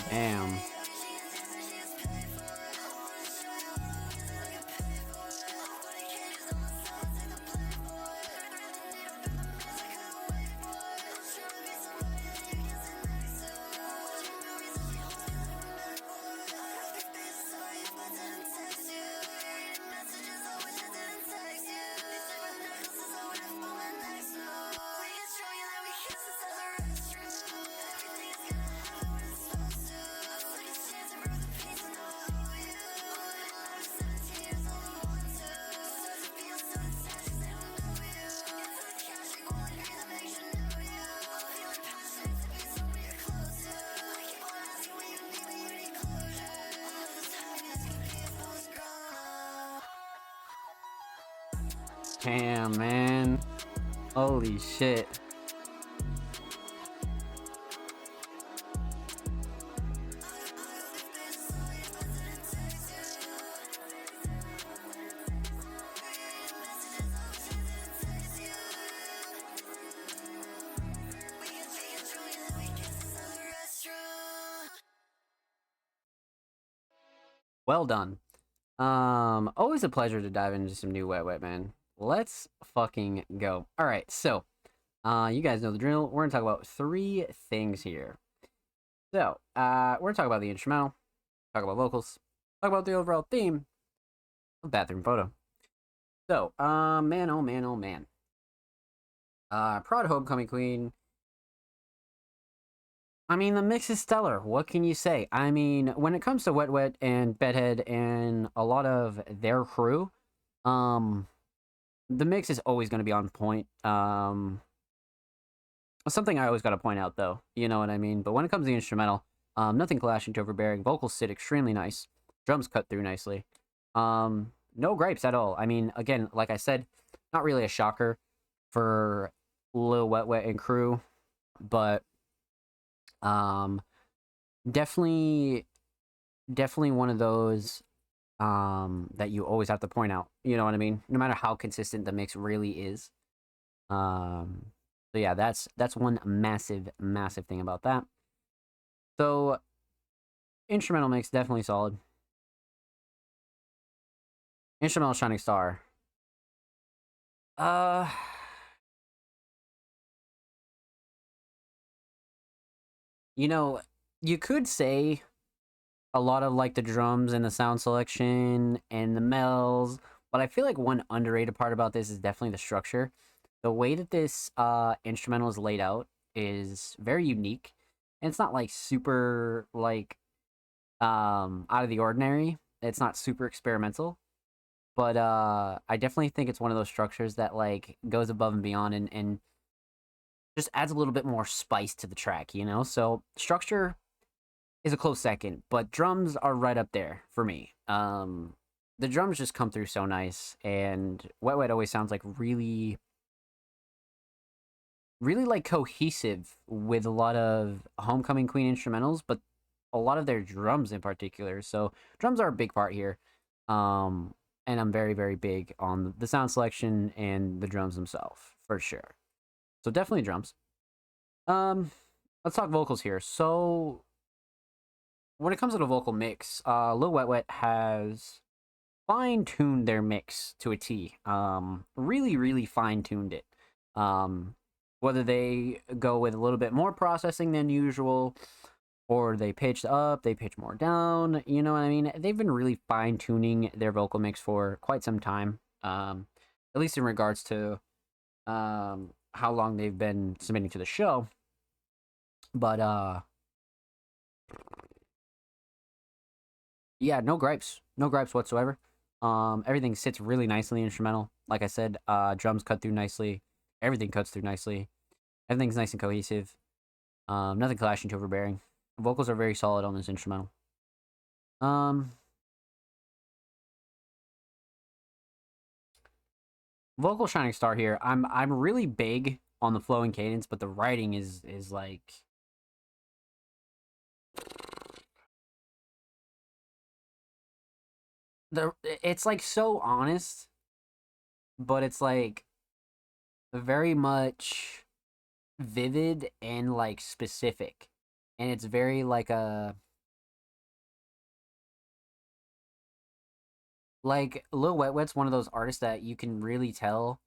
Damn. Damn, man. Holy shit. Well done. Always a pleasure to dive into some new Wet Wet, man. Let's fucking go. All right, so, you guys know the drill. We're gonna talk about 3 things here. So, we're gonna talk about the instrumental, talk about vocals, talk about the overall theme of Bathroom Photo. So, man, oh man, oh man. Prod Homecoming Queen. I mean, the mix is stellar. What can you say? I mean, when it comes to Wet Wet and Bedhead and a lot of their crew, the mix is always going to be on point. Something I always got to point out, though. You know what I mean? But when it comes to the instrumental, nothing clashing to overbearing. Vocals sit extremely nice. Drums cut through nicely. No gripes at all. I mean, again, like I said, not really a shocker for Lil Wet Wet and crew, but definitely one of those that you always have to point out. You know what I mean? No matter how consistent the mix really is. So yeah, that's one massive thing about that. So instrumental mix definitely solid. Instrumental Shining Star. You know, you could say a lot of like the drums and the sound selection and the mells, but I feel like one underrated part about this is definitely the structure. The way that this instrumental is laid out is very unique, and it's not like super like out of the ordinary. It's not super experimental, but I definitely think it's one of those structures that like goes above and beyond and just adds a little bit more spice to the track, you know? So structure is a close second, but drums are right up there for me. The drums just come through so nice, and Wet Wet always sounds like really like cohesive with a lot of Homecoming Queen instrumentals, but a lot of their drums in particular. So drums are a big part here. And I'm very, very big on the sound selection and the drums themselves, for sure. So definitely drums. Let's talk vocals here. So when it comes to the vocal mix, Lil Wet Wet has fine-tuned their mix to a T. Really fine-tuned it. Whether they go with a little bit more processing than usual, or they pitch up, they pitch more down, you know what I mean? They've been really fine-tuning their vocal mix for quite some time, at least in regards to how long they've been submitting to the show. But yeah, no gripes whatsoever. Everything sits really nicely in the instrumental. Like I said, drums cut through nicely, everything cuts through nicely, everything's nice and cohesive. Nothing clashing to overbearing. Vocals are very solid on this instrumental. Vocal Shining Star here. I'm really big on the flow and cadence, but the writing is like it's like so honest, but it's like very much vivid and like specific, and it's very like Lil Wet Wet's one of those artists that you can really tell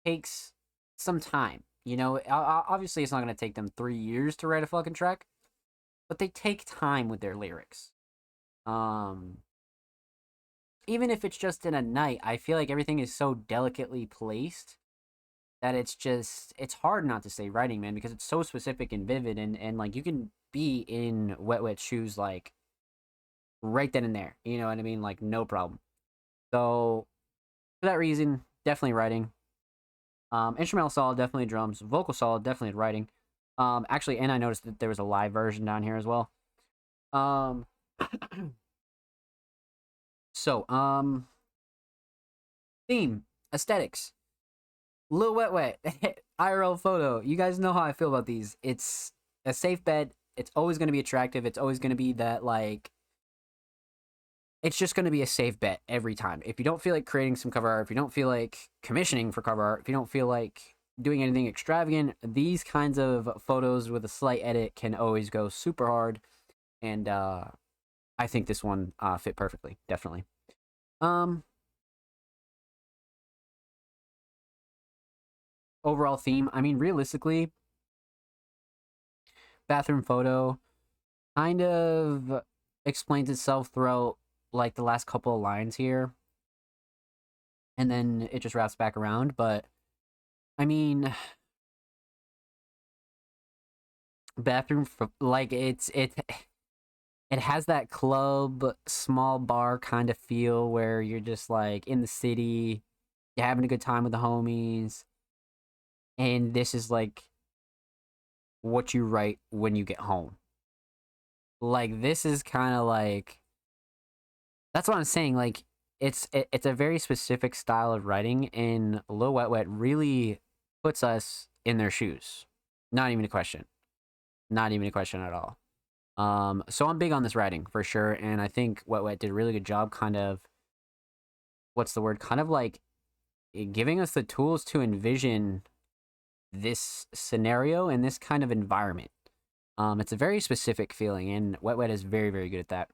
takes some time. You know, obviously it's not going to take them 3 years to write a fucking track, but they take time with their lyrics. Even if it's just in a night, I feel like everything is so delicately placed that it's hard not to say writing, man, because it's so specific and vivid, and like you can be in Wet Wet's shoes like right then and there, you know what I mean? Like no problem. So for that reason, definitely writing. Instrumental solid, definitely drums. Vocal solid, definitely writing. Actually, and I noticed that there was a live version down here as well. So, Theme, aesthetics. Lil Wet Wet, IRL photo. You guys know how I feel about these. It's a safe bet. It's always going to be attractive. It's always going to be that, like, it's just going to be a safe bet every time. If you don't feel like creating some cover art, if you don't feel like commissioning for cover art, if you don't feel like doing anything extravagant, these kinds of photos with a slight edit can always go super hard. And I think this one fit perfectly, definitely. Overall theme, I mean, realistically, bathroom photo kind of explains itself throughout, like, the last couple of lines here, and then it just wraps back around. But I mean, bathroom, like, it has that club small bar kind of feel where you're just like in the city, you're having a good time with the homies, and this is like what you write when you get home. Like, this is kind of like, that's what I'm saying. Like, it's a very specific style of writing, and Lil Wet Wet really puts us in their shoes. Not even a question. Not even a question at all. So I'm big on this writing for sure, and I think Wet Wet did a really good job kind of, what's the word? Kind of like giving us the tools to envision this scenario and this kind of environment. It's a very specific feeling, and Wet Wet is very, very good at that.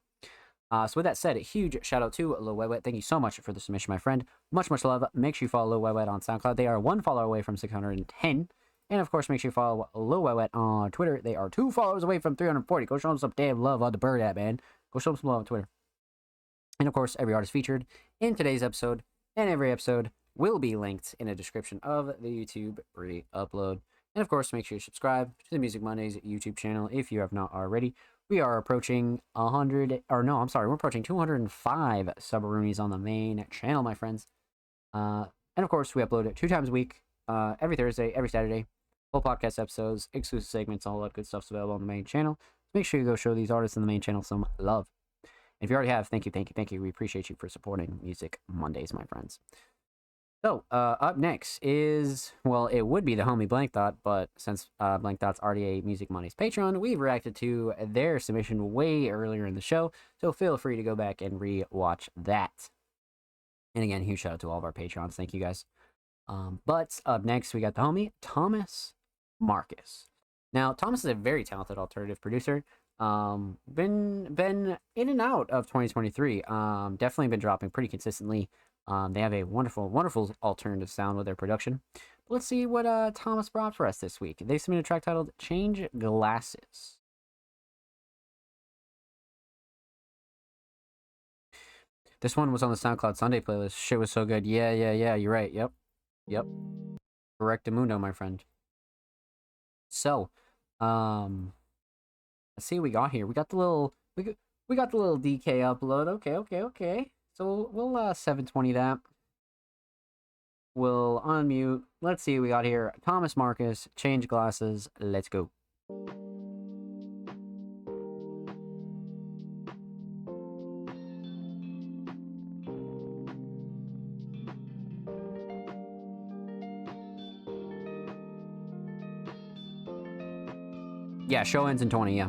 So with that said, a huge shout out to Lil Wet Wet. Thank you so much for the submission, my friend. Much, much love. Make sure you follow Lil Wet Wet on SoundCloud. They are 1 follower away from 610. And of course, make sure you follow Lil Wet Wet on Twitter. They are 2 followers away from 340. Go show them some damn love on the bird app, man. Go show them some love on Twitter. And of course, every artist featured in today's episode and every episode will be linked in a description of the YouTube re-upload. And of course, make sure you subscribe to the Music Mondays YouTube channel if you have not already. We are approaching 100, or no, I'm sorry, we're approaching 205 sub-roonies on the main channel, my friends. And of course, we upload it 2 times a week, every Thursday, every Saturday. Full podcast episodes, exclusive segments, all that good stuff's available on the main channel. Make sure you go show these artists in the main channel some love. If you already have, thank you, thank you, thank you. We appreciate you for supporting Music Mondays, my friends. So, up next is, well, it would be the homie Blank Thought, but since Blank Thought's already a Music Mondays Patreon, we've reacted to their submission way earlier in the show, so feel free to go back and re-watch that. And again, huge shout out to all of our Patrons. Thank you, guys. But up next, we got the homie Thomas Marcus. Now, Thomas is a very talented alternative producer. Been in and out of 2023. Definitely been dropping pretty consistently. They have a wonderful alternative sound with their production. But let's see what Thomas brought for us this week. They submitted a track titled Change Glasses. This one was on the SoundCloud Sunday playlist. Shit was so good. Yeah, you're right. Yep. Correctamundo, my friend. So, let's see what we got here. We got the little we got the little DK upload. Okay. So we'll 720 that. We'll unmute. Let's see what we got here. Thomas Marcus, Change Glasses. Let's go. Yeah, show ends in 20, yeah.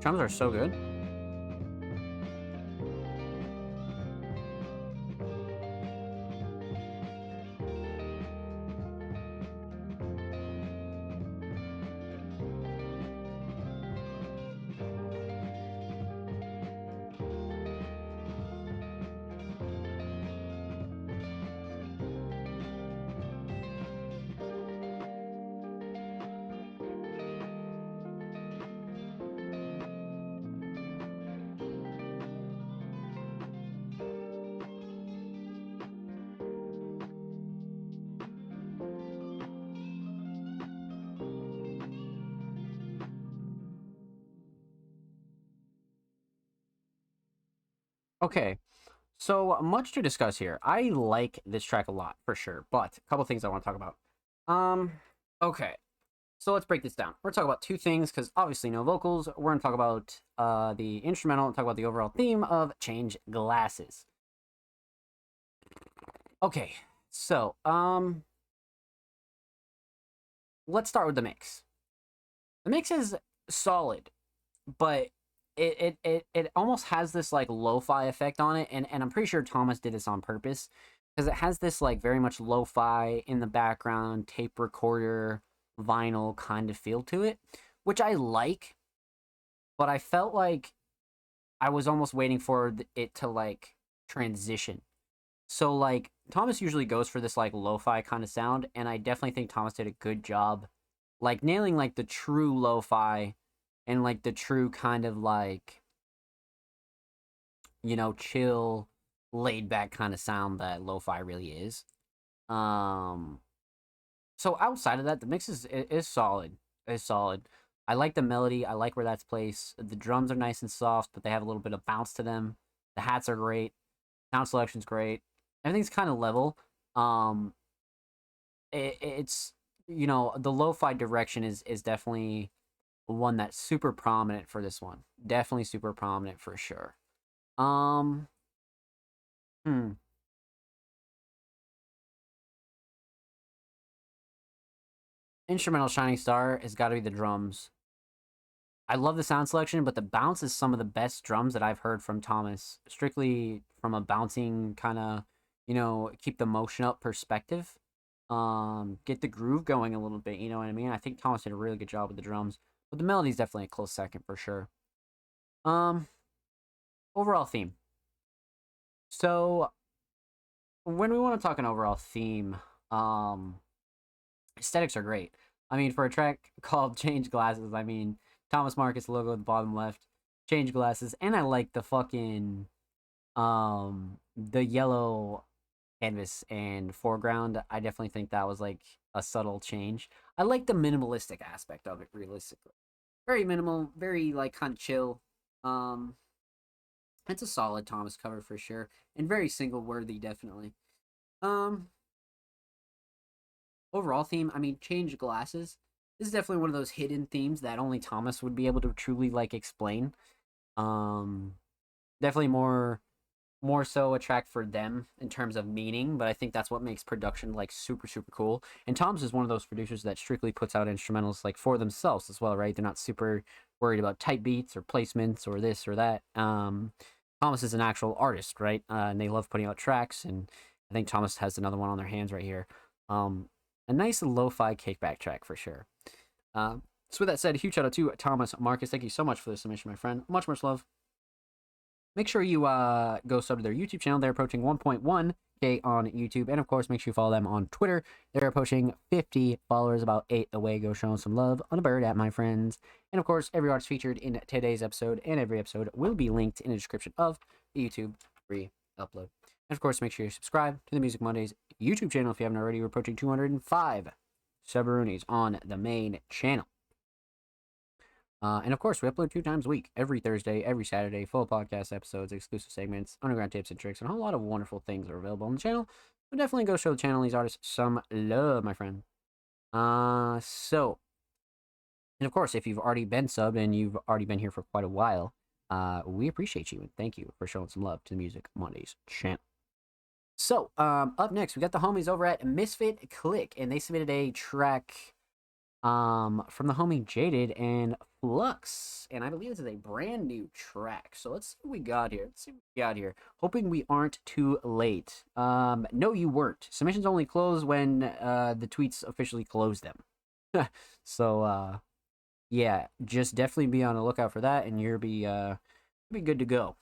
Drums are so good. Okay, so much to discuss here. I like this track a lot for sure, but a couple things I want to talk about. Okay, so let's break this down. We're gonna talk about two things because obviously no vocals. We're gonna talk about the instrumental and talk about the overall theme of Change Glasses. Okay, so let's start with the mix. The mix is solid, but it almost has this like lo-fi effect on it, and I'm pretty sure Thomas did this on purpose because it has this like very much lo-fi in the background, tape recorder, vinyl kind of feel to it, which I like, but I felt like I was almost waiting for it to like transition. So like Thomas usually goes for this like lo-fi kind of sound, and I definitely think Thomas did a good job like nailing like the true lo-fi and like the true kind of like, you know, chill, laid back kind of sound that lo-fi really is. So outside of that, the mix is solid. Is solid. I like the melody. I like where that's placed. The drums are nice and soft, but they have a little bit of bounce to them. The hats are great. Sound selection's great. Everything's kind of level. It's, you know, the lo-fi direction is definitely one that's super prominent for this one. Definitely super prominent for sure. Instrumental Shining Star has got to be the drums. I love the sound selection, but the bounce is some of the best drums that I've heard from Thomas. Strictly from a bouncing kind of, you know, keep the motion up perspective. Get the groove going a little bit, you know what I mean? I think Thomas did a really good job with the drums. But the melody's definitely a close second for sure. Overall theme. So when we want to talk an overall theme, aesthetics are great. I mean, for a track called Change Glasses, I mean, Thomas Marcus logo at the bottom left, Change Glasses, and I like the fucking the yellow canvas and foreground. I definitely think that was like a subtle change. I like the minimalistic aspect of it, realistically. Very minimal, very like kind of chill. It's a solid Thomas cover for sure, and very single worthy, definitely. Overall theme, I mean, Change Glasses. This is definitely one of those hidden themes that only Thomas would be able to truly like explain. Definitely more so a track for them in terms of meaning, but I think that's what makes production like super cool. And Thomas is one of those producers that strictly puts out instrumentals like for themselves as well, right? They're not super worried about type beats or placements or this or that. Thomas is an actual artist, right? And they love putting out tracks, and I think Thomas has another one on their hands right here. A nice lo-fi kickback track for sure. So with that said, a huge shout out to Thomas Marcus. Thank you so much for the submission, my friend. Much love. Make sure you go sub to their YouTube channel. They're approaching 1.1K on YouTube. And, of course, make sure you follow them on Twitter. They're approaching 50 followers, about 8 away. Go show them some love on a bird at my friends. And, of course, every artist featured in today's episode and every episode will be linked in the description of the YouTube re-upload. And, of course, make sure you subscribe to the Music Mondays YouTube channel if you haven't already. We're approaching 205 Subaroonies on the main channel. And of course, we upload 2 times a week, every Thursday, every Saturday, full podcast episodes, exclusive segments, underground tips and tricks, and a whole lot of wonderful things are available on the channel. So definitely go show the channel and these artists some love, my friend. And of course, if you've already been subbed and you've already been here for quite a while, we appreciate you and thank you for showing some love to the Music Mondays channel. So, up next, we got the homies over at Misfit Click, and they submitted a track from the homie Jaded and Flux. And I believe this is a brand new track. So let's see what we got here. Hoping we aren't too late. No, you weren't. Submissions only close when the tweets officially close them. So yeah, just definitely be on the lookout for that, and you'll be good to go.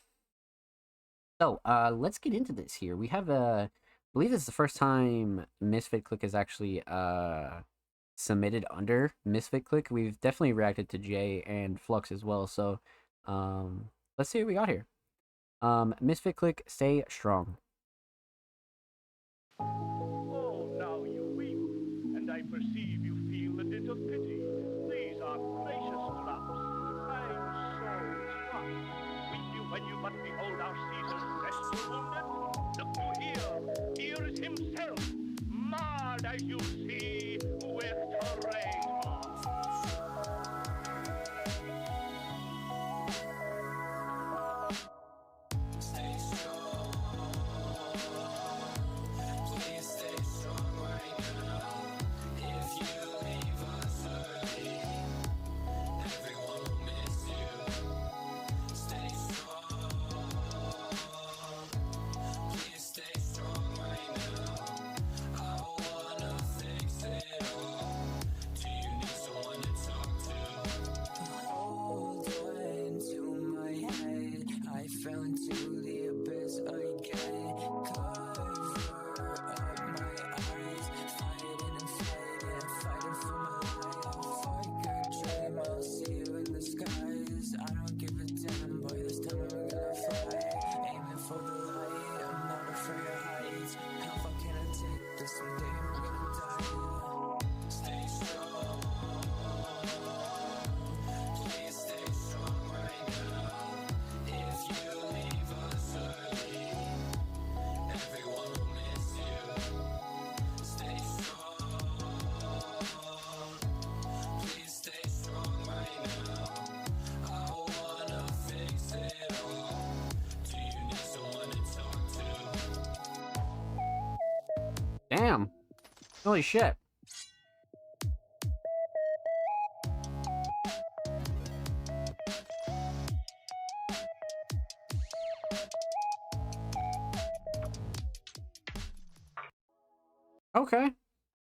So let's get into this here. We have I believe this is the first time Misfit Click is actually submitted under Misfit Click. We've definitely reacted to Jay and Flux as well. So let's see what we got here. Misfit Click, Stay Strong. Oh, now you weep, and I perceive you feel a bit of pity. These are gracious drops. I'm so struck. Weep you when you but behold our Caesar's dreadful wounded? Look to here. Here is himself, marred as you see with terrain moss. Stay strong. Please stay strong right now. If you leave us early, everyone will miss you. Stay strong. Please stay strong right now. I wanna fix it all. Do you need someone to talk to? Hold on to my head. I fell into the abyss again. Cover up my eyes. Fighting and fighting for my life. Fuck a dream, I'll see you in the skies. I don't give a damn, boy, this time I'm gonna fly. Aiming for the light, I'm not afraid of heights. How far can I take this? Someday I'm gonna die. Stay strong. Please stay strong right now. If you leave us early, everyone will miss you. Stay strong. Please stay strong right now. I wanna fix it all. Do you need someone to talk to? Damn. Holy shit. Okay.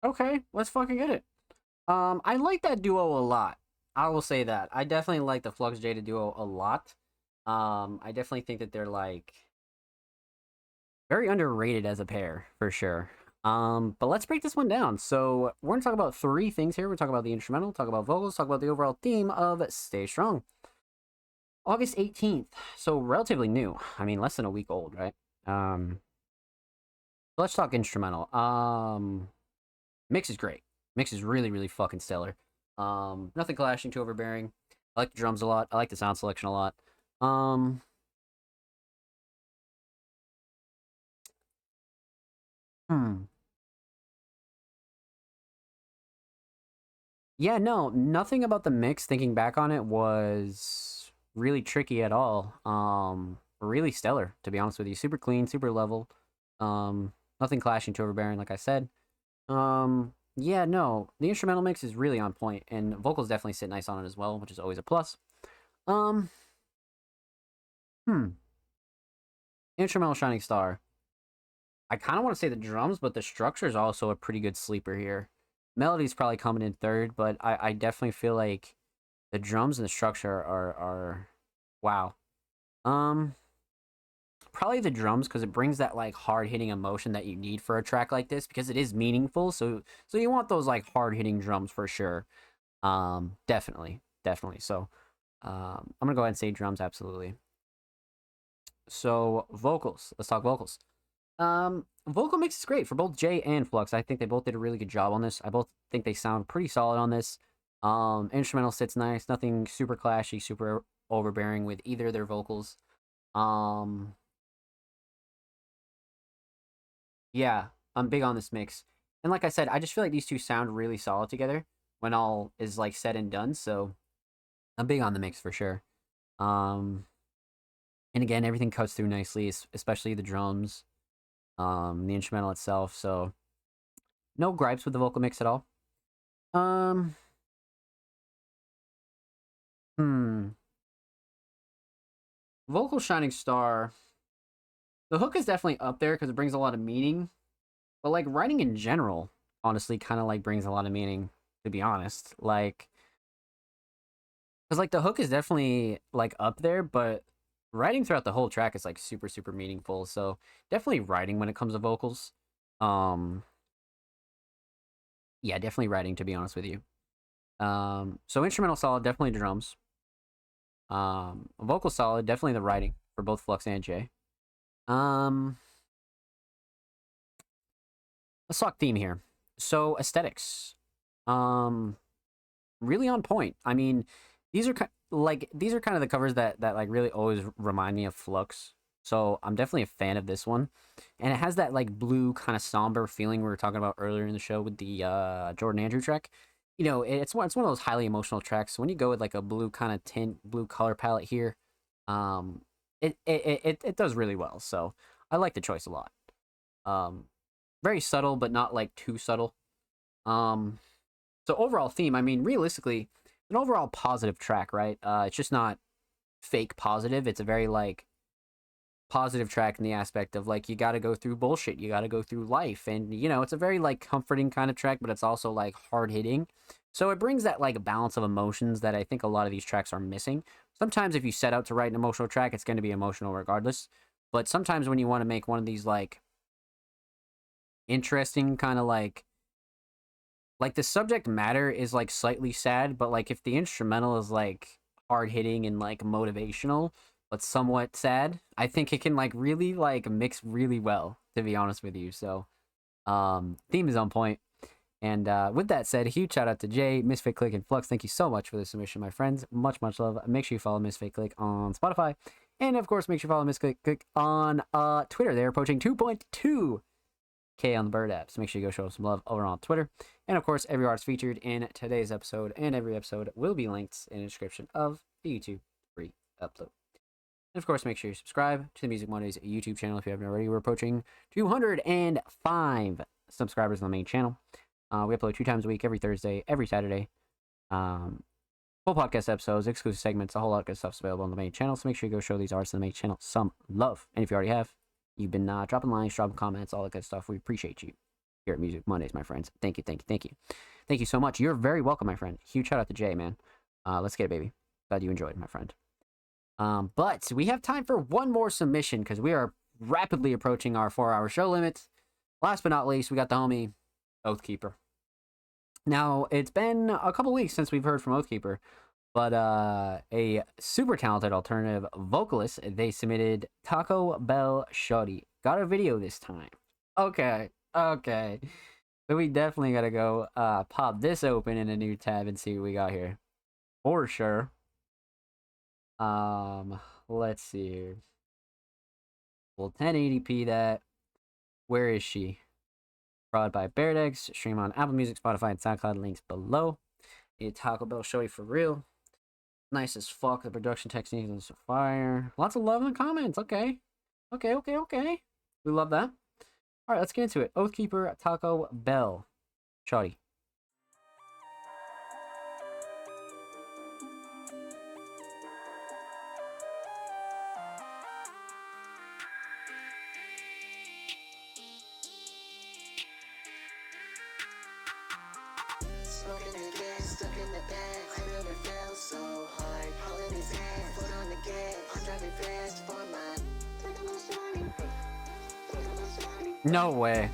Okay, let's fucking get it. I like that duo a lot. I will say that. I definitely like the Flux Jada duo a lot. I definitely think that they're like very underrated as a pair for sure. But let's break this one down. So we're gonna talk about three things here. We're talking about the instrumental, talk about vocals, talk about the overall theme of Stay Strong. August 18th, so relatively new. I mean, less than a week old, right? Let's talk instrumental. Mix is great. Mix is really, really fucking stellar. Nothing clashing, too overbearing. I like the drums a lot. I like the sound selection a lot. Yeah, no, nothing about the mix, thinking back on it, was really tricky at all. Really stellar, to be honest with you. Super clean, super level. Nothing clashing, too overbearing, like I said. Yeah, no, the instrumental mix is really on point, and vocals definitely sit nice on it as well, which is always a plus. Instrumental Shining Star. I kind of want to say the drums, but the structure is also a pretty good sleeper here. Melody's probably coming in third, but I definitely feel like the drums and the structure are wow. Probably the drums, because it brings that like hard hitting emotion that you need for a track like this, because it is meaningful. So you want those like hard hitting drums for sure. Definitely. So I'm gonna go ahead and say drums, absolutely. So vocals. Let's talk vocals. Vocal mix is great for both Jay and Flux. I think they both did a really good job on this. I both think they sound pretty solid on this. Instrumental sits nice. Nothing super clashy, super overbearing with either of their vocals. Yeah, I'm big on this mix. And like I said, I just feel like these two sound really solid together when all is like said and done. So I'm big on the mix for sure. And again, everything cuts through nicely, especially the drums, the instrumental itself. So no gripes with the vocal mix at all. Vocal shining star. The hook is definitely up there because it brings a lot of meaning. But like writing in general, honestly, kind of like brings a lot of meaning, to be honest. Like, because like the hook is definitely like up there, but writing throughout the whole track is like super, super meaningful. So definitely writing when it comes to vocals. Yeah, definitely writing, to be honest with you. So instrumental solid, definitely drums. Vocal solid, definitely the writing for both Flux and Jay. Let's talk theme here. So aesthetics, really on point. I mean, these are kind of the covers that like really always remind me of Flux. So I'm definitely a fan of this one, and it has that like blue kind of somber feeling we were talking about earlier in the show with the Jordan Andrew track. You know, it's one of those highly emotional tracks. So when you go with like a blue kind of tint, blue color palette here, it does really well. So I like the choice a lot. Very subtle, but not like too subtle. So overall theme, I mean, realistically, an overall positive track, right? It's just not fake positive. It's a very like positive track in the aspect of like you got to go through bullshit, you got to go through life, and you know, it's a very like comforting kind of track, but it's also like hard hitting. So it brings that like balance of emotions that I think a lot of these tracks are missing. Sometimes if you set out to write an emotional track, it's going to be emotional regardless. But sometimes when you want to make one of these like interesting kind of like the subject matter is like slightly sad, but like if the instrumental is like hard hitting and like motivational but somewhat sad, I think it can like really like mix really well, to be honest with you. So theme is on point. And with that said, a huge shout out to Jay, Misfit Click, and Flux. Thank you so much for the submission, my friends. Much love. Make sure you follow Misfit Click on Spotify, and of course make sure you follow Misfit Click on Twitter. They're approaching 2.2K on the Bird app, so make sure you go show them some love over on Twitter. And of course, every artist featured in today's episode and every episode will be linked in the description of the YouTube free upload. And of course, make sure you subscribe to the Music Mondays YouTube channel if you haven't already. We're approaching 205 subscribers on the main channel. We upload 2 times a week, every Thursday, every Saturday. Full podcast episodes, exclusive segments, a whole lot of good stuff's available on the main channel. So make sure you go show these artists on the main channel some love. And if you already have, you've been dropping lines, dropping comments, all that good stuff. We appreciate you here at Music Mondays, my friends. Thank you. Thank you so much. You're very welcome, my friend. Huge shout out to Jay, man. Let's get it, baby. Glad you enjoyed, my friend. But we have time for one more submission because we are rapidly approaching our 4-hour show limit. Last but not least, we got the homie Oathkeeper. Now, it's been a couple weeks since we've heard from Oathkeeper, but a super talented alternative vocalist, they submitted Taco Bell Shorty. Got a video this time. Okay. So we definitely gotta go pop this open in a new tab and see what we got here. For sure. Let's see here. We'll 1080p that. Where is she? Brought by Beardex. Stream on Apple Music, Spotify, and SoundCloud. Links below. Need Taco Bell Shorty for real. Nice as fuck. The production techniques is fire. Lots of love in the comments. Okay. We love that. Alright, let's get into it. Oathkeeper, Taco Bell Shorty. Smoking the gas, stuck in the bag. I never felt so hard. Hauling his ass, foot on the gas. I'm driving fast for my. No way.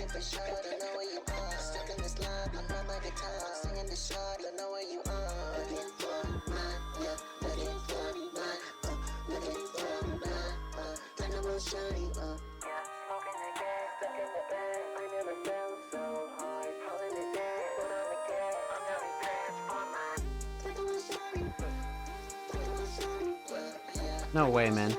For sure, I know where you are. Stuck in this love, I'm on my guitar. Singing this short, I know where you are. Looking for my, yeah, looking for my, looking for my, talking about shorty, yeah. Smoking the gas, stuck in the bag. I never felt so No way, man.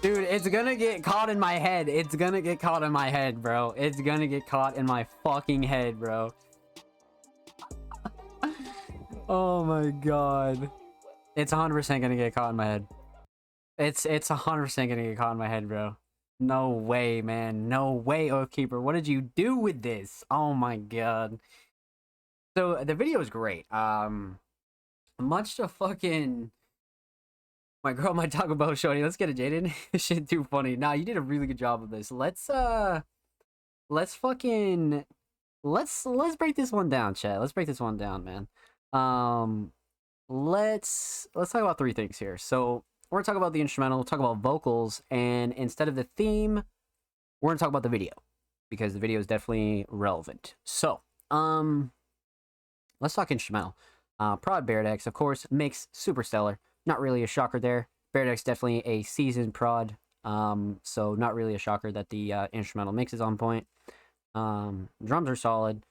Dude, it's gonna get caught in my head. It's gonna get caught in my head, bro. It's gonna get caught in my fucking head, bro. Oh my god. It's 100% gonna get caught in my head. It's 100% gonna get caught in my head, bro. No way, man. No way, Oathkeeper. What did you do with this? Oh my god. So, the video is great. Much to fucking... My girl might talk about shorty. Let's get it, Jaden. Shit too funny. Nah, you did a really good job of this. Let's break this one down, chat. Let's break this one down, man. Let's talk about three things here. So we're gonna talk about the instrumental, talk about vocals, and instead of the theme, we're gonna talk about the video because the video is definitely relevant. So, let's talk instrumental. Prod Beardex, of course, makes super stellar. Not really a shocker there. Beardex definitely a seasoned prod, so not really a shocker that the instrumental mix is on point. Drums are solid.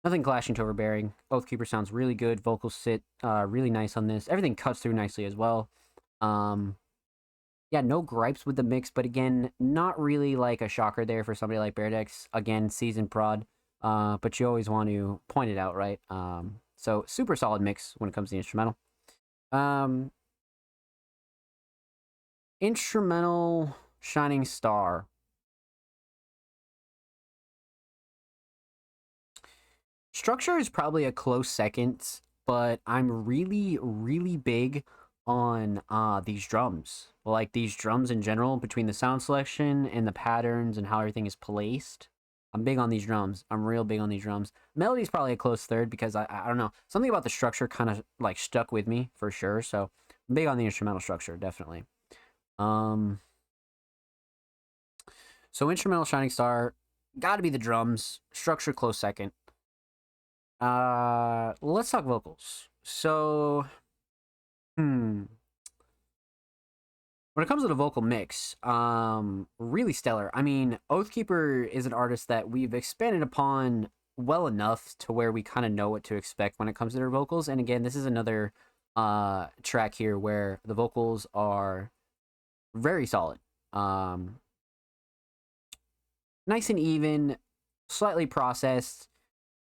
Nothing clashing to overbearing. Oathkeeper sounds really good. Vocals sit really nice on this. Everything cuts through nicely as well. Yeah, no gripes with the mix, but again, not really like a shocker there for somebody like Beardex. Again, seasoned prod, but you always want to point it out, right? So super solid mix when it comes to the instrumental. Instrumental Shining Star. Structure is probably a close second, but I'm really, really big on these drums. Like these drums in general, between the sound selection and the patterns and how everything is placed. I'm big on these drums. I'm real big on these drums. Melody's probably a close third because I don't know. Something about the structure kind of like stuck with me for sure. So I'm big on the instrumental structure, definitely. So instrumental Shining Star, gotta be the drums. Structure close second. Let's talk vocals. So, when it comes to the vocal mix, really stellar. I mean, Oathkeeper is an artist that we've expanded upon well enough to where we kind of know what to expect when it comes to their vocals. And again, this is another track here where the vocals are very solid. Nice and even, slightly processed.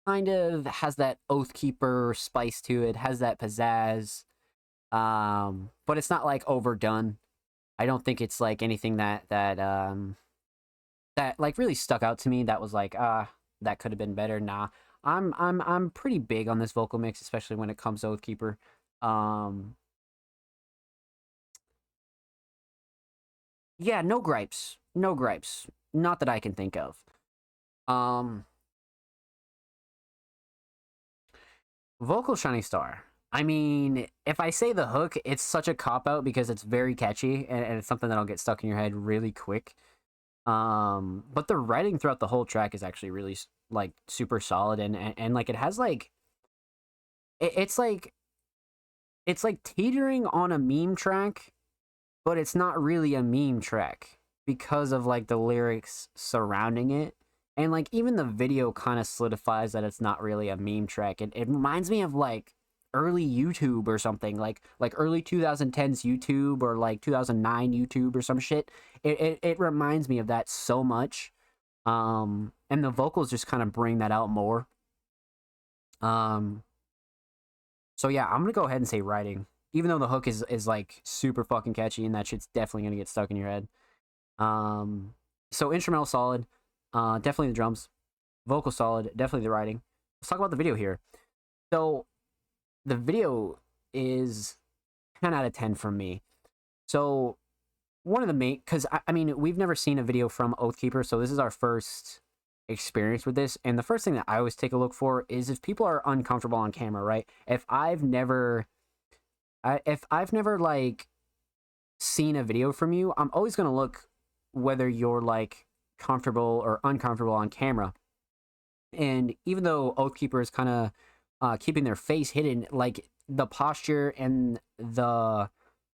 Kind of has that Oathkeeper spice to it, has that pizzazz, but it's not like overdone. I don't think it's like anything that like really stuck out to me that was like that could have been better. Nah, I'm pretty big on this vocal mix, especially when it comes to Oathkeeper. Yeah, no gripes, not that I can think of. Vocal Shining Star. I mean, if I say the hook, it's such a cop-out because it's very catchy, and it's something that'll get stuck in your head really quick. But the writing throughout the whole track is actually really, like, super solid, and like, it has, like... It's like teetering on a meme track, but it's not really a meme track because of, like, the lyrics surrounding it. And, like, even the video kind of solidifies that it's not really a meme track. It reminds me of, like, early YouTube or something. Like early 2010s YouTube or, like, 2009 YouTube or some shit. It reminds me of that so much. And the vocals just kind of bring that out more. So, yeah, I'm going to go ahead and say writing. Even though the hook is, like, super fucking catchy and that shit's definitely going to get stuck in your head. So, instrumental solid. Definitely the drums. Vocal solid. Definitely the writing. Let's talk about the video here. So, the video is 10 out of 10 from me. So, one of the main... Because, I mean, we've never seen a video from Oathkeeper, so this is our first experience with this. And the first thing that I always take a look for is if people are uncomfortable on camera, right? If I've never, like, seen a video from you, I'm always going to look whether you're, like, comfortable or uncomfortable on camera. And even though Oathkeeper is kind of keeping their face hidden, like, the posture and the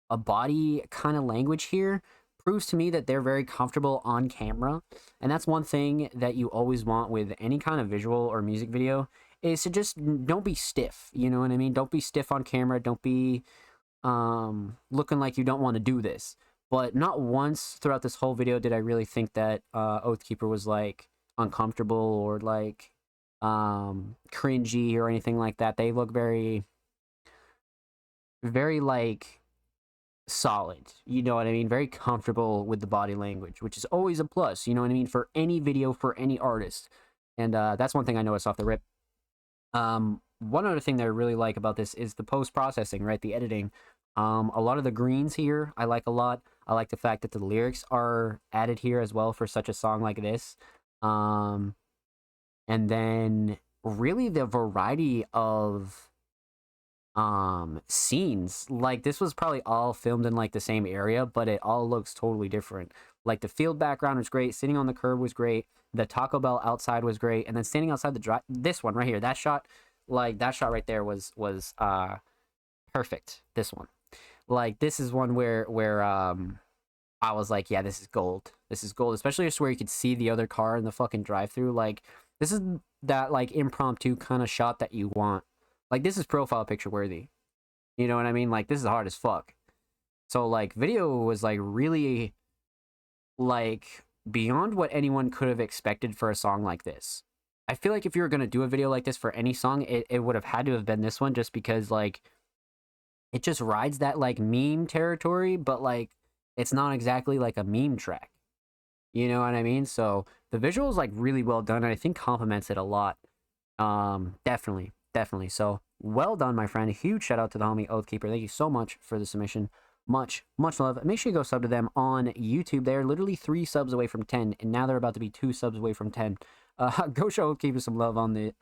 a body kind of language here proves to me that they're very comfortable on camera. And that's one thing that you always want with any kind of visual or music video, is to just don't be stiff. You know what I mean? Don't be stiff on camera. Don't be looking like you don't want to do this. But not once throughout this whole video did I really think that Oathkeeper was like uncomfortable or like cringy or anything like that. They look very like solid, you know what I mean? Very comfortable with the body language, which is always a plus, you know what I mean, for any video, for any artist. And that's one thing I noticed off the rip. One other thing that I really like about this is the post-processing, right? The editing. A lot of the greens here I like a lot. I like the fact that the lyrics are added here as well for such a song like this. And then really the variety of scenes. Like, this was probably all filmed in like the same area, but it all looks totally different. Like, the field background was great, sitting on the curb was great, the Taco Bell outside was great, and then standing outside the drive, this one right here, that shot, like that shot right there was perfect. This one, like, this is one where I was like, yeah, this is gold. This is gold, especially just where you could see the other car in the fucking drive-through. Like, this is that like impromptu kind of shot that you want. Like, this is profile picture worthy. You know what I mean? Like, this is hard as fuck. So, like, video was, like, really, like, beyond what anyone could have expected for a song like this. I feel like if you were going to do a video like this for any song, it would have had to have been this one, just because, like, it just rides that, like, meme territory, but, like, it's not exactly, like, a meme track. You know what I mean? So, the visual is, like, really well done, and I think complements it a lot. Definitely. So, well done, my friend. A huge shout out to the homie Oathkeeper. Thank you so much for the submission. Much love. Make sure you go sub to them on YouTube. They're literally 3 subs away from 10, and now they're about to be 2 subs away from 10. Go show Oathkeeper some love on the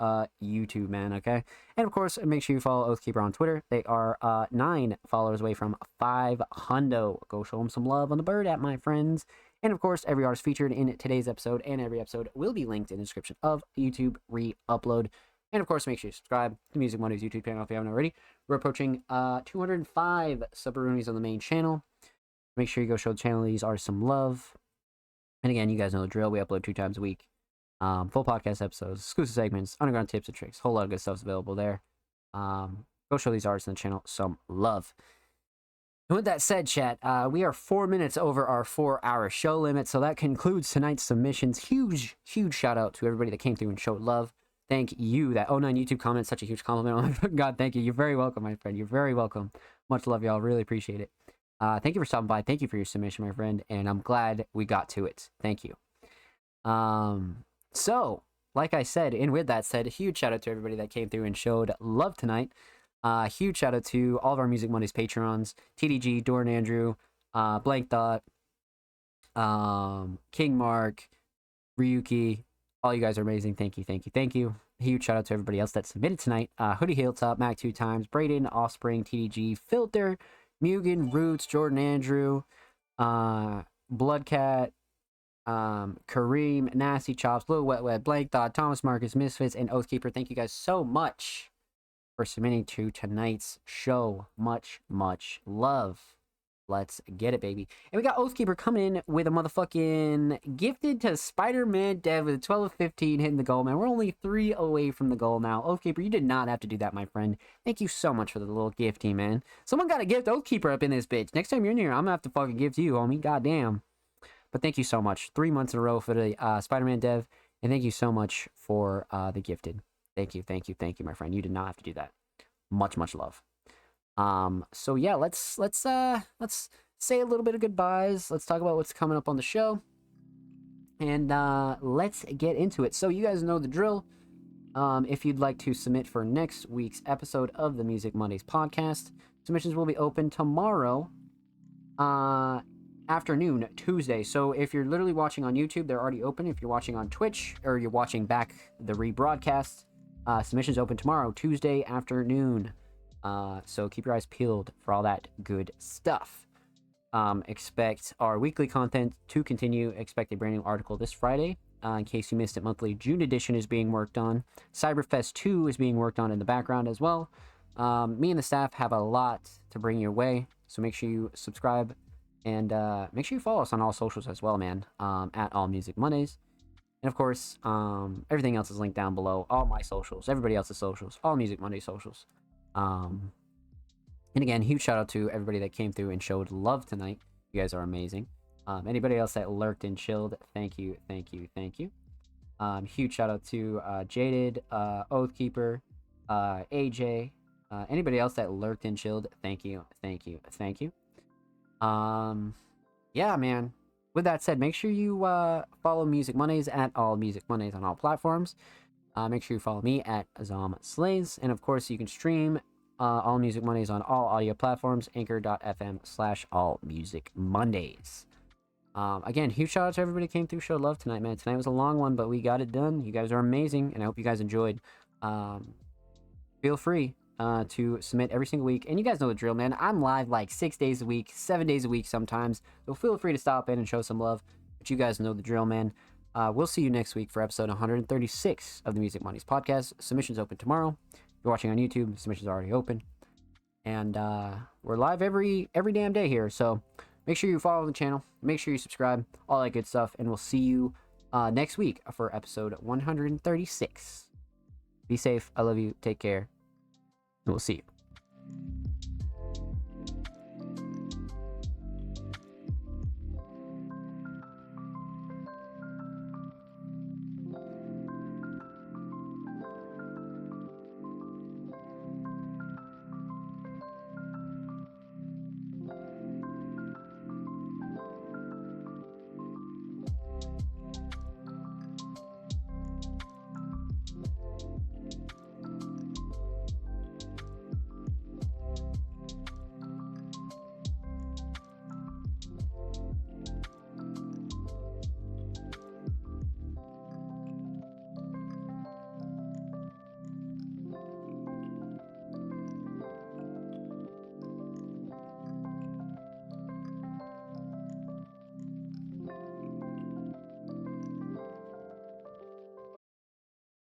YouTube, man, okay? And of course, make sure you follow Oathkeeper on Twitter. They are 9 followers away from 500. Go show them some love on the bird app, my friends. And of course, every artist featured in today's episode and every episode will be linked in the description of the YouTube re-upload. And of course, make sure you subscribe to Music Mondays YouTube channel if you haven't already. We're approaching 205 subroonies on the main channel. Make sure you go show the channel these artists some love. And again, you guys know the drill. We upload 2 times a week. Full podcast episodes, exclusive segments, underground tips and tricks. Whole lot of good stuff's available there. Go show these artists on the channel some love. And with that said, chat, we are 4 minutes over our 4-hour show limit. So that concludes tonight's submissions. Huge shout out to everybody that came through and showed love. Thank you. That 09 YouTube comment, such a huge compliment. Oh my God, thank you. You're very welcome, my friend. You're very welcome. Much love, y'all. Really appreciate it. Thank you for stopping by. Thank you for your submission, my friend. And I'm glad we got to it. Thank you. So, like I said, and with that said, a huge shout out to everybody that came through and showed love tonight. Huge shout out to all of our Music Mondays patrons, TDG, Doran Andrew, Blank Thought, King Mark, Ryuki. All you guys are amazing. Thank you. Huge shout out to everybody else that submitted tonight. Hoodie Hilltop, Mac 2 times, Brayden, Offspring, TDG, Filter, Mugen, Roots, Jordan Andrew, Bloodcat, Kareem, Nasty Chops, Blue Wet, Blank Thought, Thomas Marcus, Misfits, and Oathkeeper. Thank you guys so much for submitting to tonight's show. Much love. Let's get it, baby. And we got Oathkeeper coming in with a motherfucking gifted to Spider-Man Dev with a 12 of 15 hitting the goal, man. We're only 3 away from the goal now. Oathkeeper, you did not have to do that, my friend. Thank you so much for the little gifty, man. Someone got to gift Oathkeeper up in this bitch. Next time you're in here, I'm gonna have to fucking gift you, homie. Goddamn. But thank you so much. 3 months in a row for the Spider-Man Dev. And thank you so much for the gifted. Thank you, my friend. You did not have to do that. Much love. So yeah, let's say a little bit of goodbyes. Let's talk about what's coming up on the show. And let's get into it. So you guys know the drill. If you'd like to submit for next week's episode of the Music Mondays podcast, submissions will be open tomorrow afternoon, Tuesday. So if you're literally watching on YouTube, they're already open. If you're watching on Twitch or you're watching back the rebroadcast, submissions open tomorrow, Tuesday afternoon. So keep your eyes peeled for all that good stuff. Expect our weekly content to continue. Expect a brand new article this Friday. In case you missed it, monthly June edition is being worked on. Cyberfest 2 is being worked on in the background as well. Me and the staff have a lot to bring your way, so make sure you subscribe and make sure you follow us on all socials as well, man. At All Music Mondays. And of course, everything else is linked down below. All my socials, everybody else's socials, All Music Monday socials. And again, huge shout out to everybody that came through and showed love tonight. You guys are amazing. Anybody else that lurked and chilled, thank you, thank you, thank you. Huge shout out to Jaded, Oathkeeper, AJ, anybody else that lurked and chilled, thank you, thank you, thank you. Yeah, man. With that said, make sure you follow Music Mondays at All Music Mondays on all platforms. Make sure you follow me at Azam Slays. And of course, you can stream All Music Mondays on all audio platforms, anchor.fm/All Music Mondays. Again, huge shout out to everybody who came through, showed love tonight, man. Tonight was a long one, but we got it done. You guys are amazing, and I hope you guys enjoyed. Feel free to submit every single week. And you guys know the drill, man. I'm live like 6 days a week, 7 days a week sometimes. So feel free to stop in and show some love. But you guys know the drill, man. We'll see you next week for episode 136 of the Music Mondays podcast. Submissions open tomorrow. If you're watching on YouTube, submissions are already open. And we're live every damn day here. So make sure you follow the channel. Make sure you subscribe. All that good stuff. And we'll see you next week for episode 136. Be safe. I love you. Take care. And we'll see you.